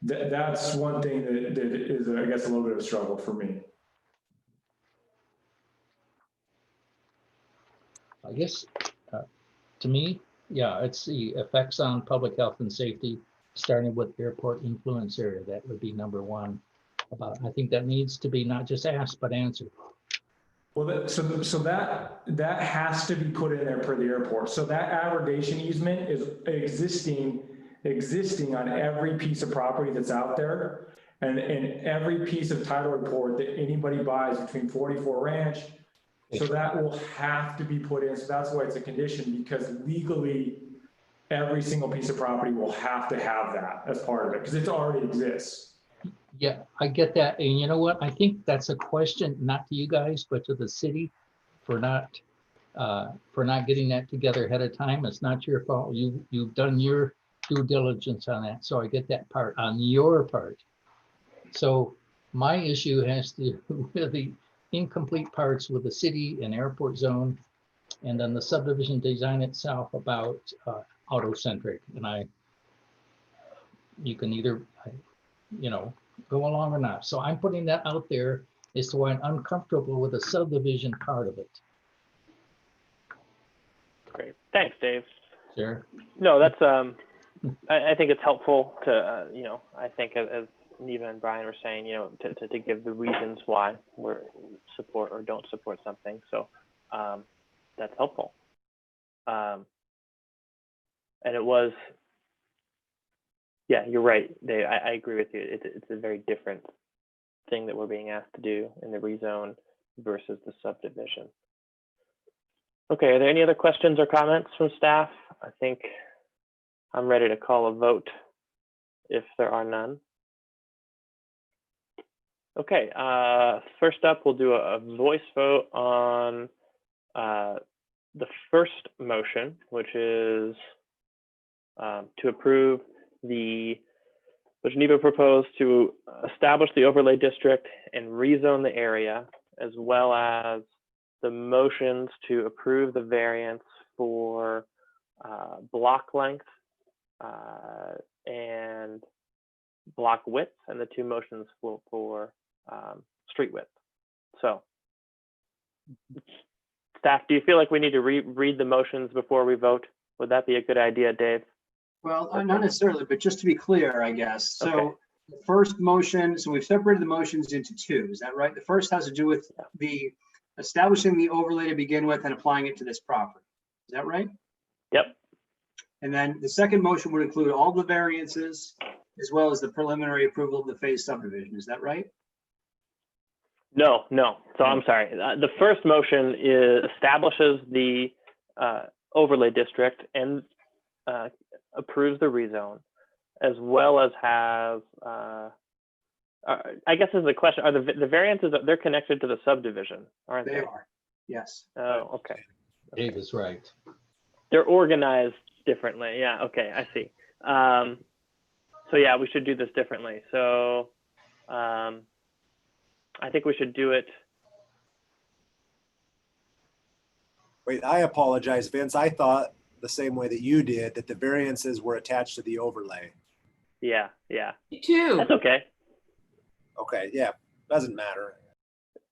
That's one thing that is, I guess, a little bit of a struggle for me. I guess, to me, yeah, it's the effects on public health and safety, starting with airport influence area. That would be number one. I think that needs to be not just asked, but answered. Well, so that has to be put in there per the airport. So that aggregation easement is existing on every piece of property that's out there, and every piece of title report that anybody buys between 44 Ranch. So that will have to be put in. So that's why it's a condition, because legally every single piece of property will have to have that as part of it, because it already exists. Yeah, I get that. And you know what? I think that's a question, not to you guys, but to the city for not getting that together ahead of time. It's not your fault. You've done your due diligence on that. So I get that part on your part. So my issue has to do with the incomplete parts with the city and airport zone, and then the subdivision design itself about auto-centric. And you can either, go along or not. So I'm putting that out there as to why I'm uncomfortable with the subdivision part of it. Great. Thanks, Dave. Sure. No, that's, I think it's helpful to, I think as Neva and Brian were saying, to give the reasons why we support or don't support something. So that's helpful. And it was, yeah, you're right, Dave. I agree with you. It's a very different thing that we're being asked to do in the rezone versus the subdivision. Okay, are there any other questions or comments from staff? I think I'm ready to call a vote if there are none. Okay, first up, we'll do a voice vote on the first motion, which is to approve which Neva proposed to establish the overlay district and rezone the area, as well as the motions to approve the variance for block length and block width, and the two motions for street width. So, staff, do you feel like we need to read the motions before we vote? Would that be a good idea, Dave? Well, not necessarily, but just to be clear, I guess. So Okay. the first motion, so we've separated the motions into two, is that right? The first has to do with the establishing the overlay to begin with and applying it to this property. Is that right? Yep. And then the second motion would include all the variances as well as the preliminary approval of the phase subdivision. Is that right? No. So I'm sorry. The first motion establishes the overlay district and approves the rezone, as well as has, I guess is the question, are the variances, they're connected to the subdivision, aren't they? They are, yes. Oh, okay. Dave is right. They're organized differently. Yeah, okay, I see. So yeah, we should do this differently. So I think we should do it. Wait, I apologize, Vince. I thought the same way that you did, that the variances were attached to the overlay. Yeah. Me too. That's okay. Okay, yeah, doesn't matter.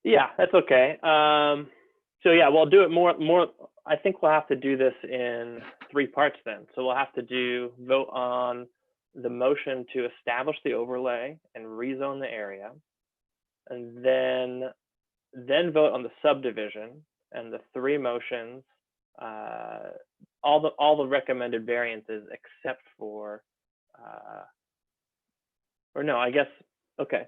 Yeah, that's okay. So yeah, we'll do it more. I think we'll have to do this in three parts then. So we'll have to vote on the motion to establish the overlay and rezone the area, and then vote on the subdivision and the three motions, all the recommended variances except for, or no, I guess, okay.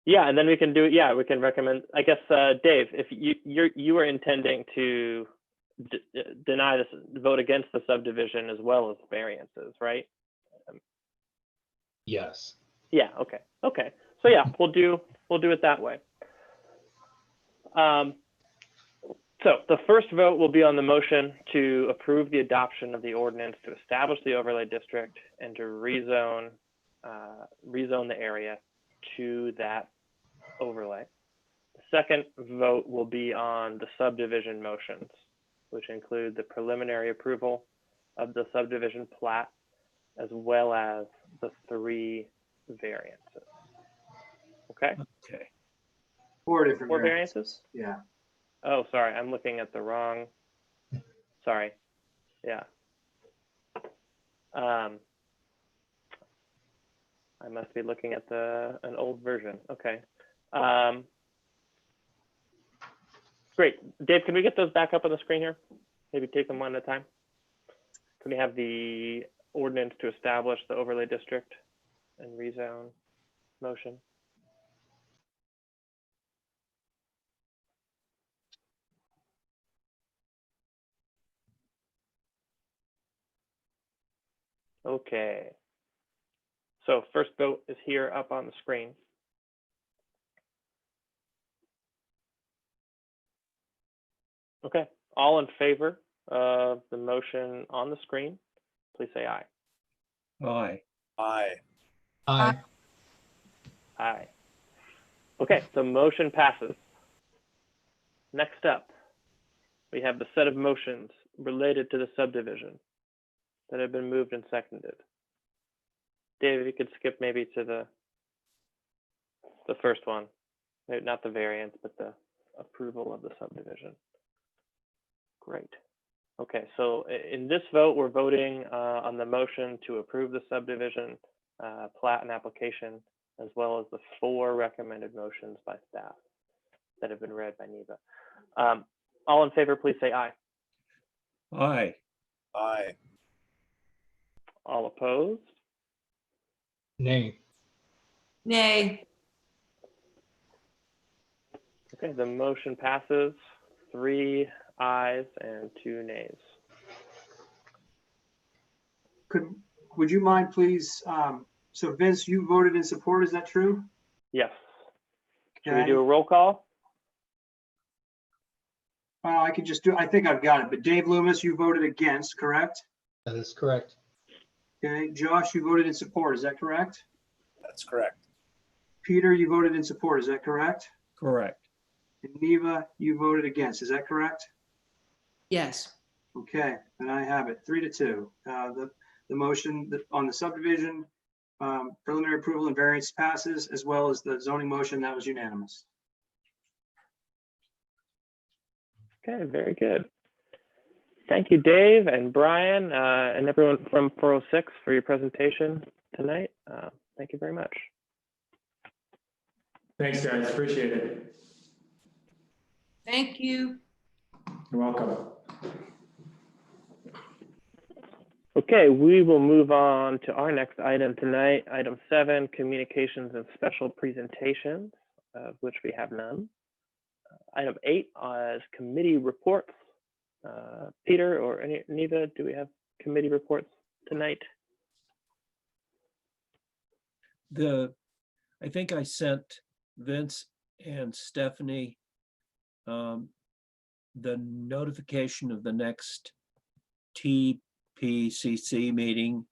Yeah, and then we can do, yeah, we can recommend, I guess, Dave, if you were intending to deny this, vote against the subdivision as well as variances, right? Yes. Yeah, okay, okay. So yeah, we'll do it that way. So the first vote will be on the motion to approve the adoption of the ordinance to establish the overlay district and to rezone the area to that overlay. The second vote will be on the subdivision motions, which include the preliminary approval of the subdivision plat, as well as the three variances. Okay, Okay. Four different four variances. variances? Yeah. Oh, sorry, I'm looking at the wrong, sorry, yeah. I must be looking at an old version, okay. Great, Dave, can we get those back up on the screen here? Maybe take them one at a time. Can we have the ordinance to establish the overlay district and rezone motion? Okay. So first vote is here up on the screen. Okay, all in favor of the motion on the screen, please say aye. Aye. Aye. Aye. Aye. Okay, the motion passes. Next up, we have the set of motions related to the subdivision that have been moved and seconded. Dave, if you could skip maybe to the first one, maybe not the variance, but the approval of the subdivision. Great. Okay, so in this vote, we're voting on the motion to approve the subdivision plat and application, as well as the four recommended motions by staff that have been read by Neva. All in favor, please say aye. Aye. Aye. All opposed? Nay. Nay. Okay, the motion passes, 3 ayes and 2 nays. Would you mind, please? So Vince, you voted in support, is that true? Yes. Should we Okay. do a roll call? I could just I think I've got it, but Dave Loomis, you voted against, correct? That is correct. Okay, Josh, you voted in support, is that correct? That's correct. Peter, you voted in support, is that correct? Correct. And Neva, you voted against, is that correct? Yes. Okay, and I have it 3-2. The motion on the subdivision, preliminary approval and variance passes, as well as the zoning motion, that was unanimous. Okay, very good. Thank you, Dave and Brian, and everyone from 406 for your presentation tonight. Thank you very much. Thanks, guys. Appreciate it. Thank you. You're welcome. Okay, we will move on to our next item tonight, item 7, communications and special presentations, of which we have none. Item 8 is committee reports. Peter or Neva, do we have committee reports tonight? I think I sent Vince and Stephanie the notification of the next TPCC meeting,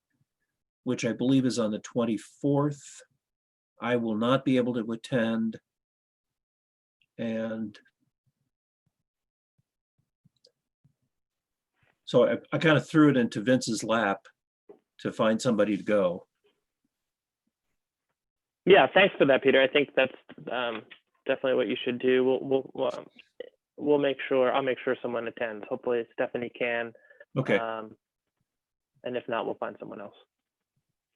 which I believe is on the 24th. I will not be able to attend. And so I kind of threw it into Vince's lap to find somebody to go. Yeah, thanks for that, Peter. I think that's definitely what you should do. We'll make sure, I'll make sure someone attends. Hopefully Stephanie can. Okay, And if not, we'll find someone else.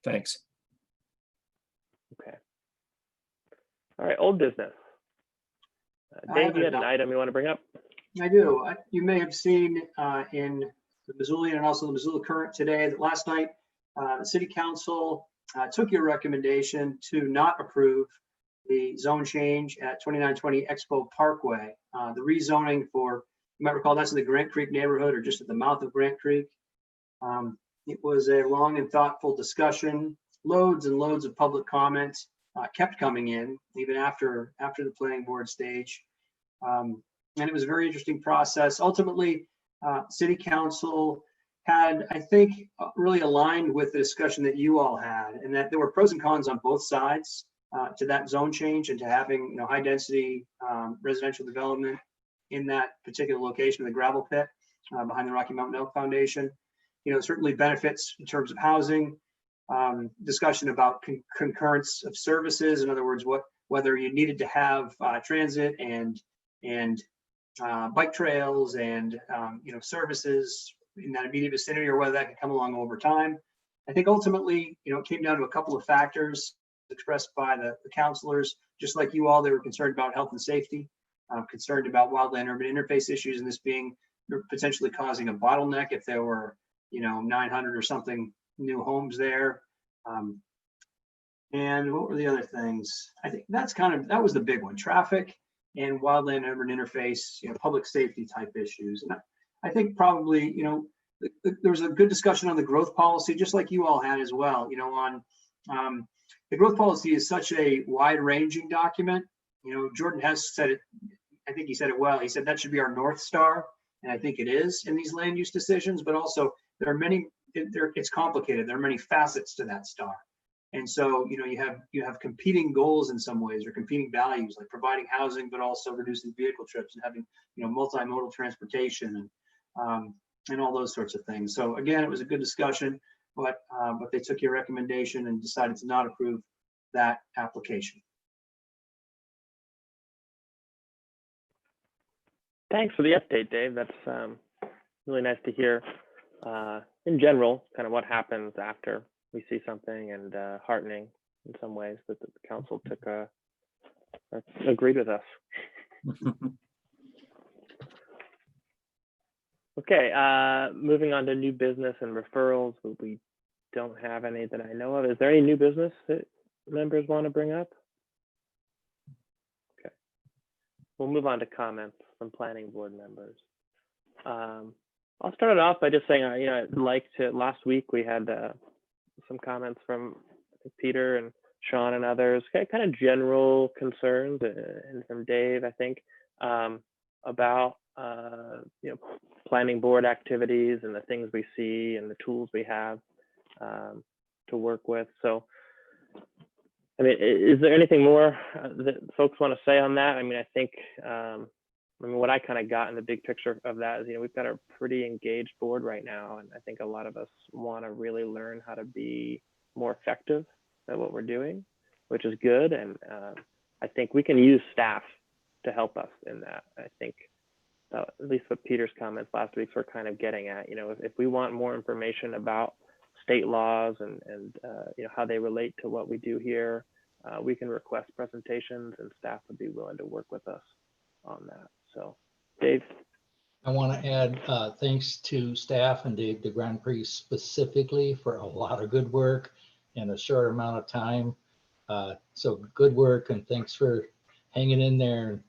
thanks. Okay. All right, old business. I Dave, have you a had an doc- item you want to bring up? I do. You may have seen in the Missoulian and also the Missoula Current today that last night, the city council took your recommendation to not approve the zone change at 2920 Expo Parkway. The rezoning for, you might recall, that's in the Grant Creek neighborhood or just at the mouth of Grant Creek. It was a long and thoughtful discussion, loads and loads of public comments kept coming in even after the planning board stage. And it was a very interesting process. Ultimately, city council had, I think, really aligned with the discussion that you all had, and that there were pros and cons on both sides to that zone change and to having, high density residential development in that particular location, the gravel pit behind the Rocky Mountain Elk Foundation. Certainly benefits in terms of housing, discussion about concurrence of services. In other words, whether you needed to have transit and bike trails and services in that immediate vicinity, or whether that could come along over time. I think ultimately, it came down to a couple of factors expressed by the councilors. Just like you all, they were concerned about health and safety, concerned about wildland urban interface issues, and this being potentially causing a bottleneck if there were 900 or something new homes there. And what were the other things? I think that was the big one: traffic and wildland urban interface, public safety type issues. And I think probably, there was a good discussion on the growth policy, just like you all had as well. On the growth policy is such a wide-ranging document. Jordan has said it. I think he said it well. He said that should be our North Star, and I think it is in these land use decisions. But also, there are many. It's complicated. There are many facets to that star. And so, you have competing goals in some ways, or competing values, like providing housing, but also reducing vehicle trips and having, multimodal transportation and all those sorts of things. So again, it was a good discussion, but they took your recommendation and decided to not approve that application. Thanks for the update, Dave. That's really nice to hear. In general, kind of what happens after we see something, and heartening in some ways that the council agreed with us. Okay, moving on to new business and referrals. We don't have any that I know of. Is there any new business that members want to bring up? Okay, we'll move on to comments from planning board members. I'll start it off by just saying, I'd like to, last week we had some comments from Peter and Sean and others, kind of general concerns, and from Dave, I think, about planning board activities and the things we see and the tools we have to work with. So, is there anything more that folks want to say on that? I think, what I kind of got in the big picture of that is, we've got a pretty engaged board right now, and I think a lot of us want to really learn how to be more effective at what we're doing, which is good. And I think we can use staff to help us in that. I think at least what Peter's comments last week were kind of getting at, if we want more information about state laws and how they relate to what we do here, we can request presentations, and staff would be willing to work with us on that. So, Dave. I want to add thanks to staff and Dave de Grand Prix specifically for a lot of good work in a short amount of time. So good work, and thanks for hanging in there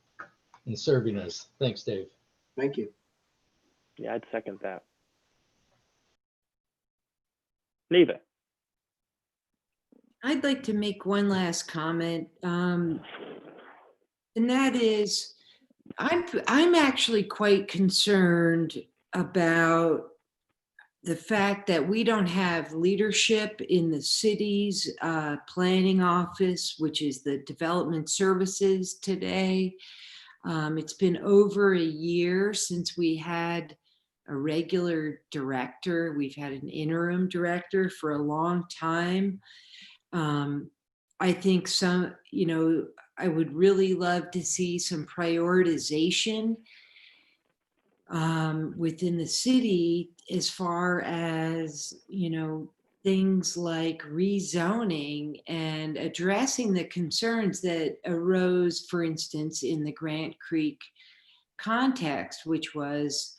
and serving us. Thanks, Dave. Thank you. Yeah, I'd second that. Neva. I'd like to make one last comment, and that is, I'm actually quite concerned about the fact that we don't have leadership in the city's planning office, which is the development services today. It's been over a year since we had a regular director. We've had an interim director for a long time. I think I would really love to see some prioritization within the city as far as, things like rezoning and addressing the concerns that arose, for instance, in the Grant Creek context, which was,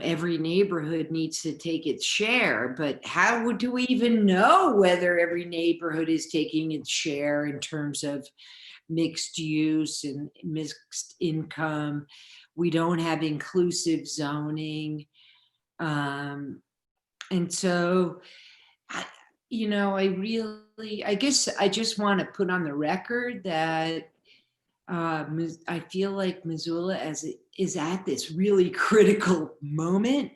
every neighborhood needs to take its share, but how do we even know whether every neighborhood is taking its share in terms of mixed use and mixed income? We don't have inclusive zoning. And so, I guess I just want to put on the record that I feel like Missoula is at this really critical moment,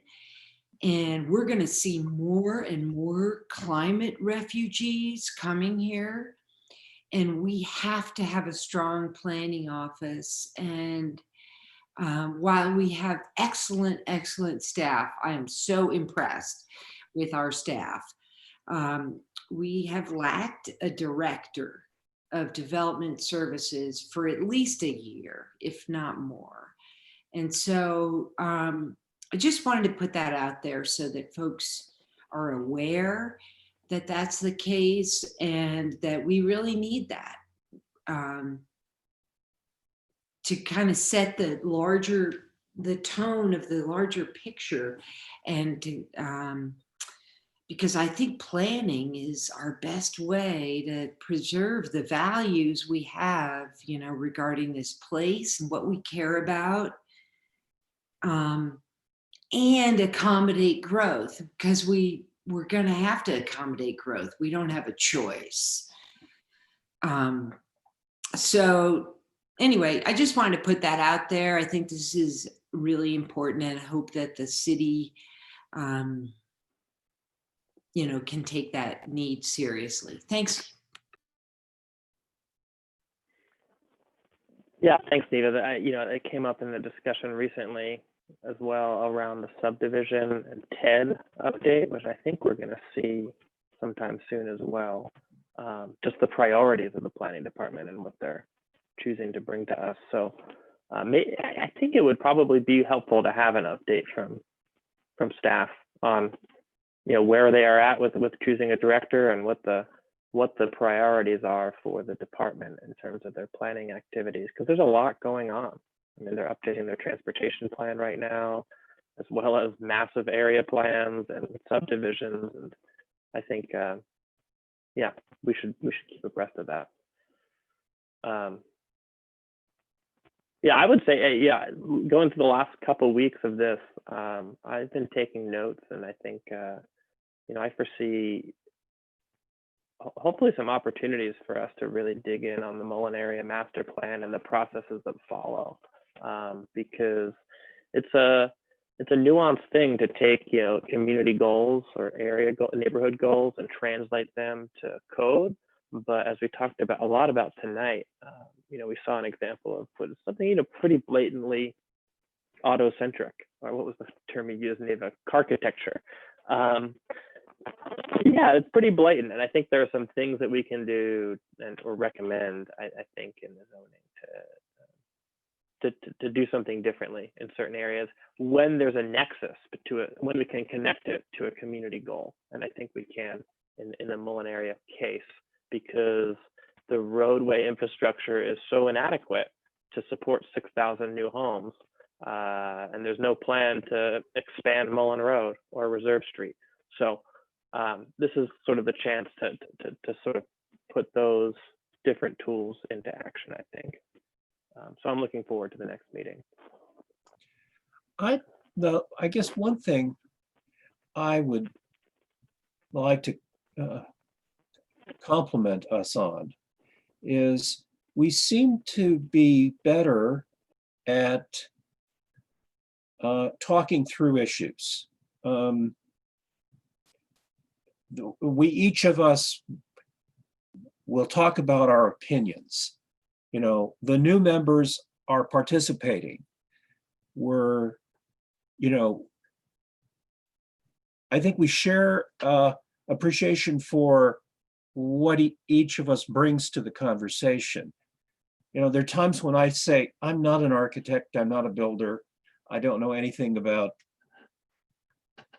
and we're going to see more and more climate refugees coming here, and we have to have a strong planning office. And while we have excellent staff, I am so impressed with our staff. We have lacked a director of development services for at least a year, if not more. And so I just wanted to put that out there so that folks are aware that that's the case and that we really need that to kind of set the tone of the larger picture, and to because I think planning is our best way to preserve the values we have, regarding this place and what we care about, and accommodate growth, because we're going to have to accommodate growth. We don't have a choice. So anyway, I just wanted to put that out there. I think this is really important, and I hope that the city can take that need seriously. Thanks. Yeah, thanks, Nita. It came up in the discussion recently as well around the subdivision and TED update, which I think we're going to see sometime soon as well. Just the priorities of the planning department and what they're choosing to bring to us. So I think it would probably be helpful to have an update from staff on where they are at with choosing a director and what the priorities are for the department in terms of their planning activities, because there's a lot going on. I mean, they're updating their transportation plan right now, as well as massive area plans and subdivisions. And I think, we should keep abreast of that. I would say, going through the last couple of weeks of this, I've been taking notes, and I think, I foresee hopefully some opportunities for us to really dig in on the Mullen Area Master Plan and the processes that follow, because it's a nuanced thing to take, community goals or neighborhood goals and translate them to code. But as we talked about a lot about tonight, we saw an example of something, pretty blatantly autocentric, or what was the term you used, Neva? Carkitecture. It's pretty blatant, and I think there are some things that we can do or recommend, I think, in the zoning to do something differently in certain areas when there's a nexus to it, when we can connect it to a community goal. And I think we can in the Mullen area case, because the roadway infrastructure is so inadequate to support 6,000 new homes, and there's no plan to expand Mullen Road or Reserve Street. So this is sort of the chance to sort of put those different tools into action, I think. So I'm looking forward to the next meeting. I guess one thing I would like to compliment us on is we seem to be better at talking through issues. We each of us will talk about our opinions. The new members are participating. We're, I think we share appreciation for what each of us brings to the conversation. There are times when I say, I'm not an architect, I'm not a builder, I don't know anything about,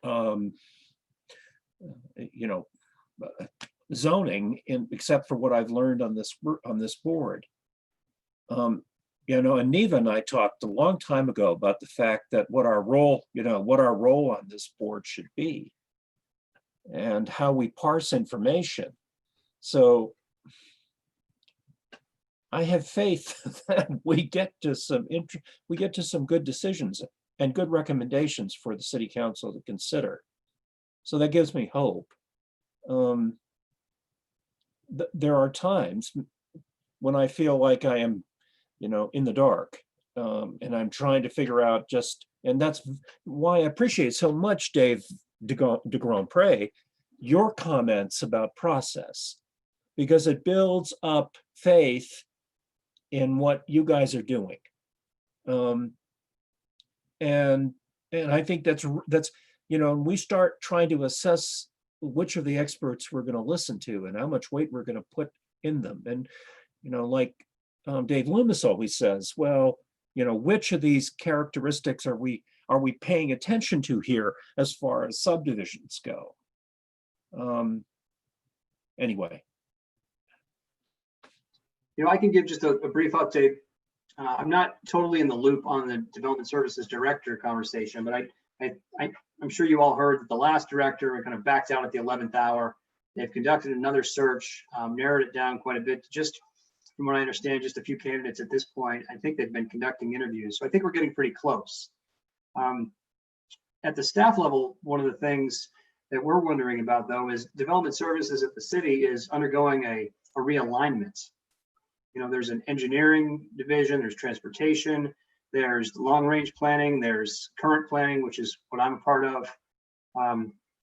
you know, zoning, except for what I've learned on this board. You know, and Neva and I talked a long time ago about the fact that what our role on this board should be and how we parse information. So I have faith that we get to some good decisions and good recommendations for the city council to consider. So that gives me hope. There are times when I feel like I am, you know, in the dark, and I'm trying to figure out and that's why I appreciate so much, Dave DeGrand-Pré, your comments about process, because it builds up faith in what you guys are doing. And I think that's, you know, we start trying to assess which of the experts we're going to listen to and how much weight we're going to put in them. And, you know, like Dave Loomis always says, well, you know, which of these characteristics are we paying attention to here as far as subdivisions go? Anyway. You know, I can give just a brief update. I'm not totally in the loop on the development services director conversation, but I'm sure you all heard that the last director kind of backed out at the 11th hour. They've conducted another search, narrowed it down quite a bit. Just from what I understand, just a few candidates at this point. I think they've been conducting interviews, so I think we're getting pretty close. At the staff level, one of the things that we're wondering about, though, is development services at the city is undergoing a realignment. You know, there's an engineering division, there's transportation, there's long range planning, there's current planning, which is what I'm a part of.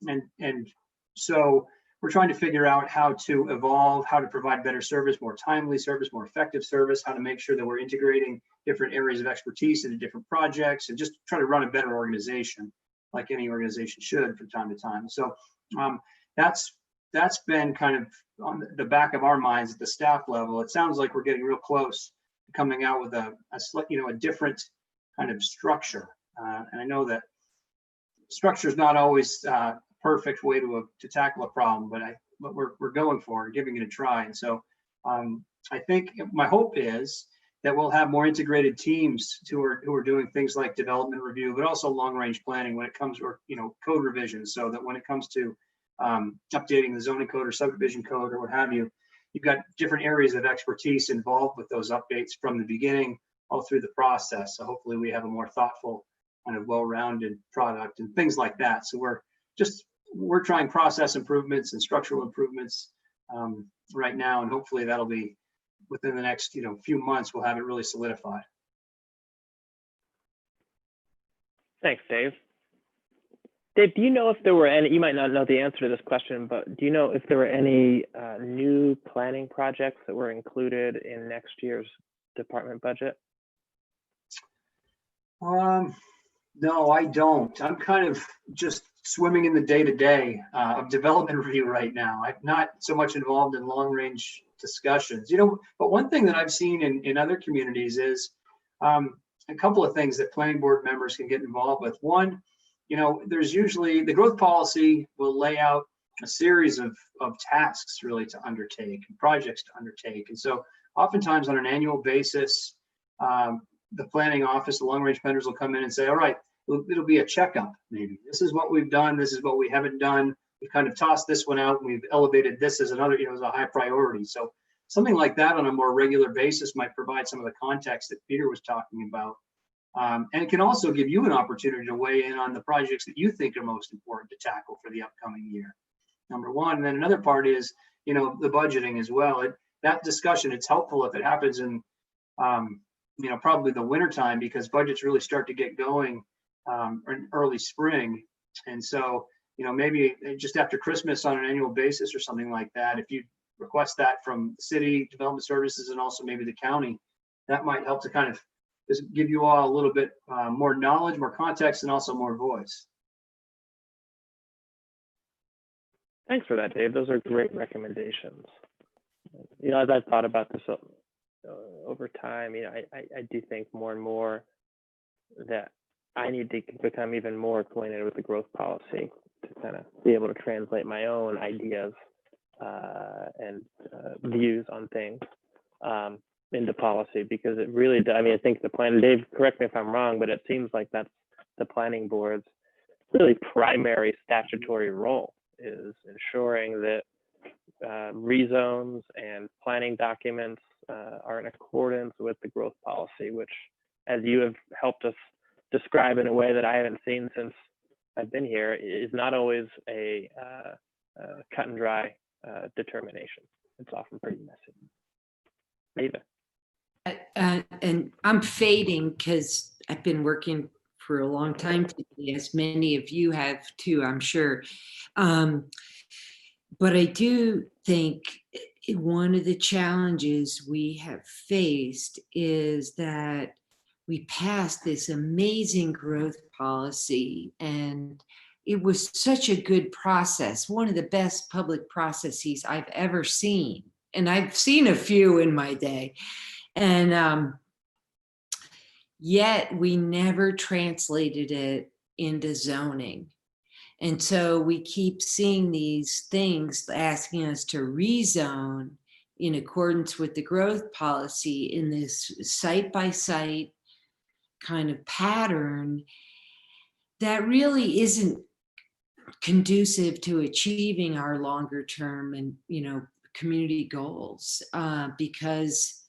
And so we're trying to figure out how to evolve, how to provide better service, more timely service, more effective service, how to make sure that we're integrating different areas of expertise into different projects, and just try to run a better organization like any organization should from time to time. So that's been kind of on the back of our minds at the staff level. It sounds like we're getting real close to coming out with a different kind of structure. And I know that structure is not always a perfect way to tackle a problem, but we're going for it, giving it a try. And so I think my hope is that we'll have more integrated teams who are doing things like development review, but also long range planning when it comes to, you know, code revisions, so that when it comes to updating the zoning code or subdivision code or what have you, you've got different areas of expertise involved with those updates from the beginning all through the process. So hopefully we have a more thoughtful, kind of well-rounded product and things like that. So we're trying process improvements and structural improvements right now, and hopefully that'll be within the next few months. We'll have it really solidified. Thanks, Dave. Dave, do you know if there were any, you might not know the answer to this question, but do you know if there were any new planning projects that were included in next year's department budget? No, I don't. I'm kind of just swimming in the day-to-day of development review right now. I'm not so much involved in long-range discussions, but one thing that I've seen in other communities is a couple of things that planning board members can get involved with. One, there's usually the growth policy will lay out a series of tasks really to undertake and projects to undertake. And so oftentimes on an annual basis, the planning office, the long range planners will come in and say, all right, it'll be a checkup. Maybe this is what we've done. This is what we haven't done. We've kind of tossed this one out and we've elevated this as another, as a high priority. So something like that on a more regular basis might provide some of the context that Peter was talking about. And it can also give you an opportunity to weigh in on the projects that you think are most important to tackle for the upcoming year. Number one. And then another part is, the budgeting as well. That discussion, it's helpful if it happens in, probably the winter time, because budgets really start to get going in early spring. And so, maybe just after Christmas on an annual basis or something like that, if you request that from city development services and also maybe the county, that might help to kind of just give you all a little bit more knowledge, more context, and also more voice. Thanks for that, Dave. Those are great recommendations. As I've thought about this over time, I do think more and more that I need to become even more acquainted with the growth policy to kind of be able to translate my own ideas and views on things into policy, because it really, I mean, I think the plan, Dave, correct me if I'm wrong, but it seems like that's the planning board's really primary statutory role, is ensuring that rezones and planning documents are in accordance with the growth policy, which, as you have helped us describe in a way that I haven't seen since I've been here, is not always a cut and dry determination. It's often pretty messy. Ava. And I'm fading because I've been working for a long time today, as many of you have too, I'm sure. But I do think one of the challenges we have faced is that we passed this amazing growth policy, and it was such a good process, one of the best public processes I've ever seen. And I've seen a few in my day. And yet we never translated it into zoning. And so we keep seeing these things asking us to rezone in accordance with the growth policy in this site by site kind of pattern that really isn't conducive to achieving our longer term and, community goals, because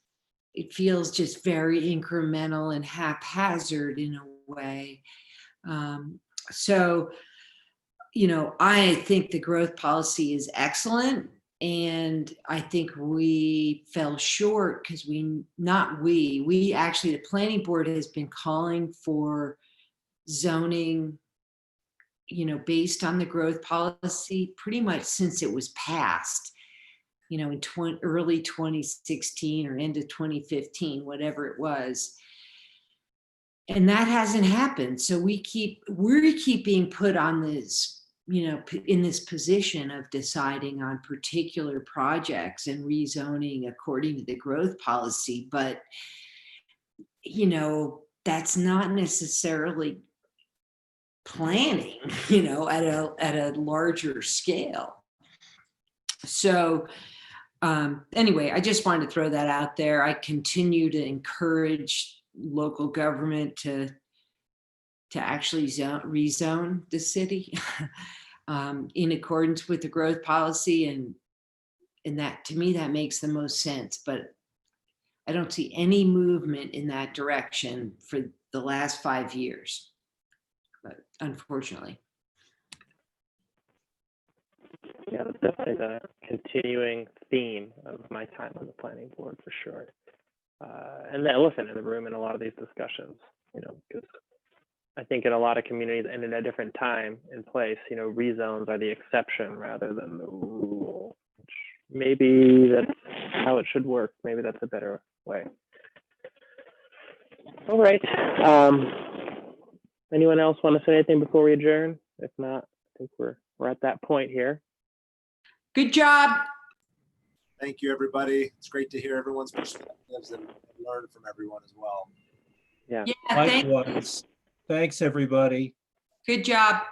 it feels just very incremental and haphazard in a way. So, I think the growth policy is excellent. And I think we fell short because we actually, the planning board has been calling for zoning, based on the growth policy pretty much since it was passed, in early 2016 or into 2015, whatever it was. And that hasn't happened. So we keep being put on this, in this position of deciding on particular projects and rezoning according to the growth policy. But, that's not necessarily planning, at a larger scale. So anyway, I just wanted to throw that out there. I continue to encourage local government to actually rezone the city in accordance with the growth policy, and that, to me, that makes the most sense. But I don't see any movement in that direction for the last 5 years, but unfortunately. Yeah, that's definitely the continuing theme of my time on the planning board, for sure. And the elephant in the room in a lot of these discussions, because I think in a lot of communities and in a different time and place, rezones are the exception rather than the rule. Which maybe that's how it should work. Maybe that's a better way. All right. Anyone else want to say anything before we adjourn? If not, I think we're at that point here. Good job. Thank you, everybody. It's great to hear everyone's perspectives and learn from everyone as well. Yeah. Likewise. Thanks, everybody. Good job.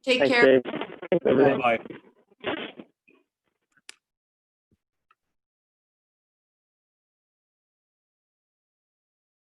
Take Thanks, care. Dave. Thanks, everybody. Bye-bye.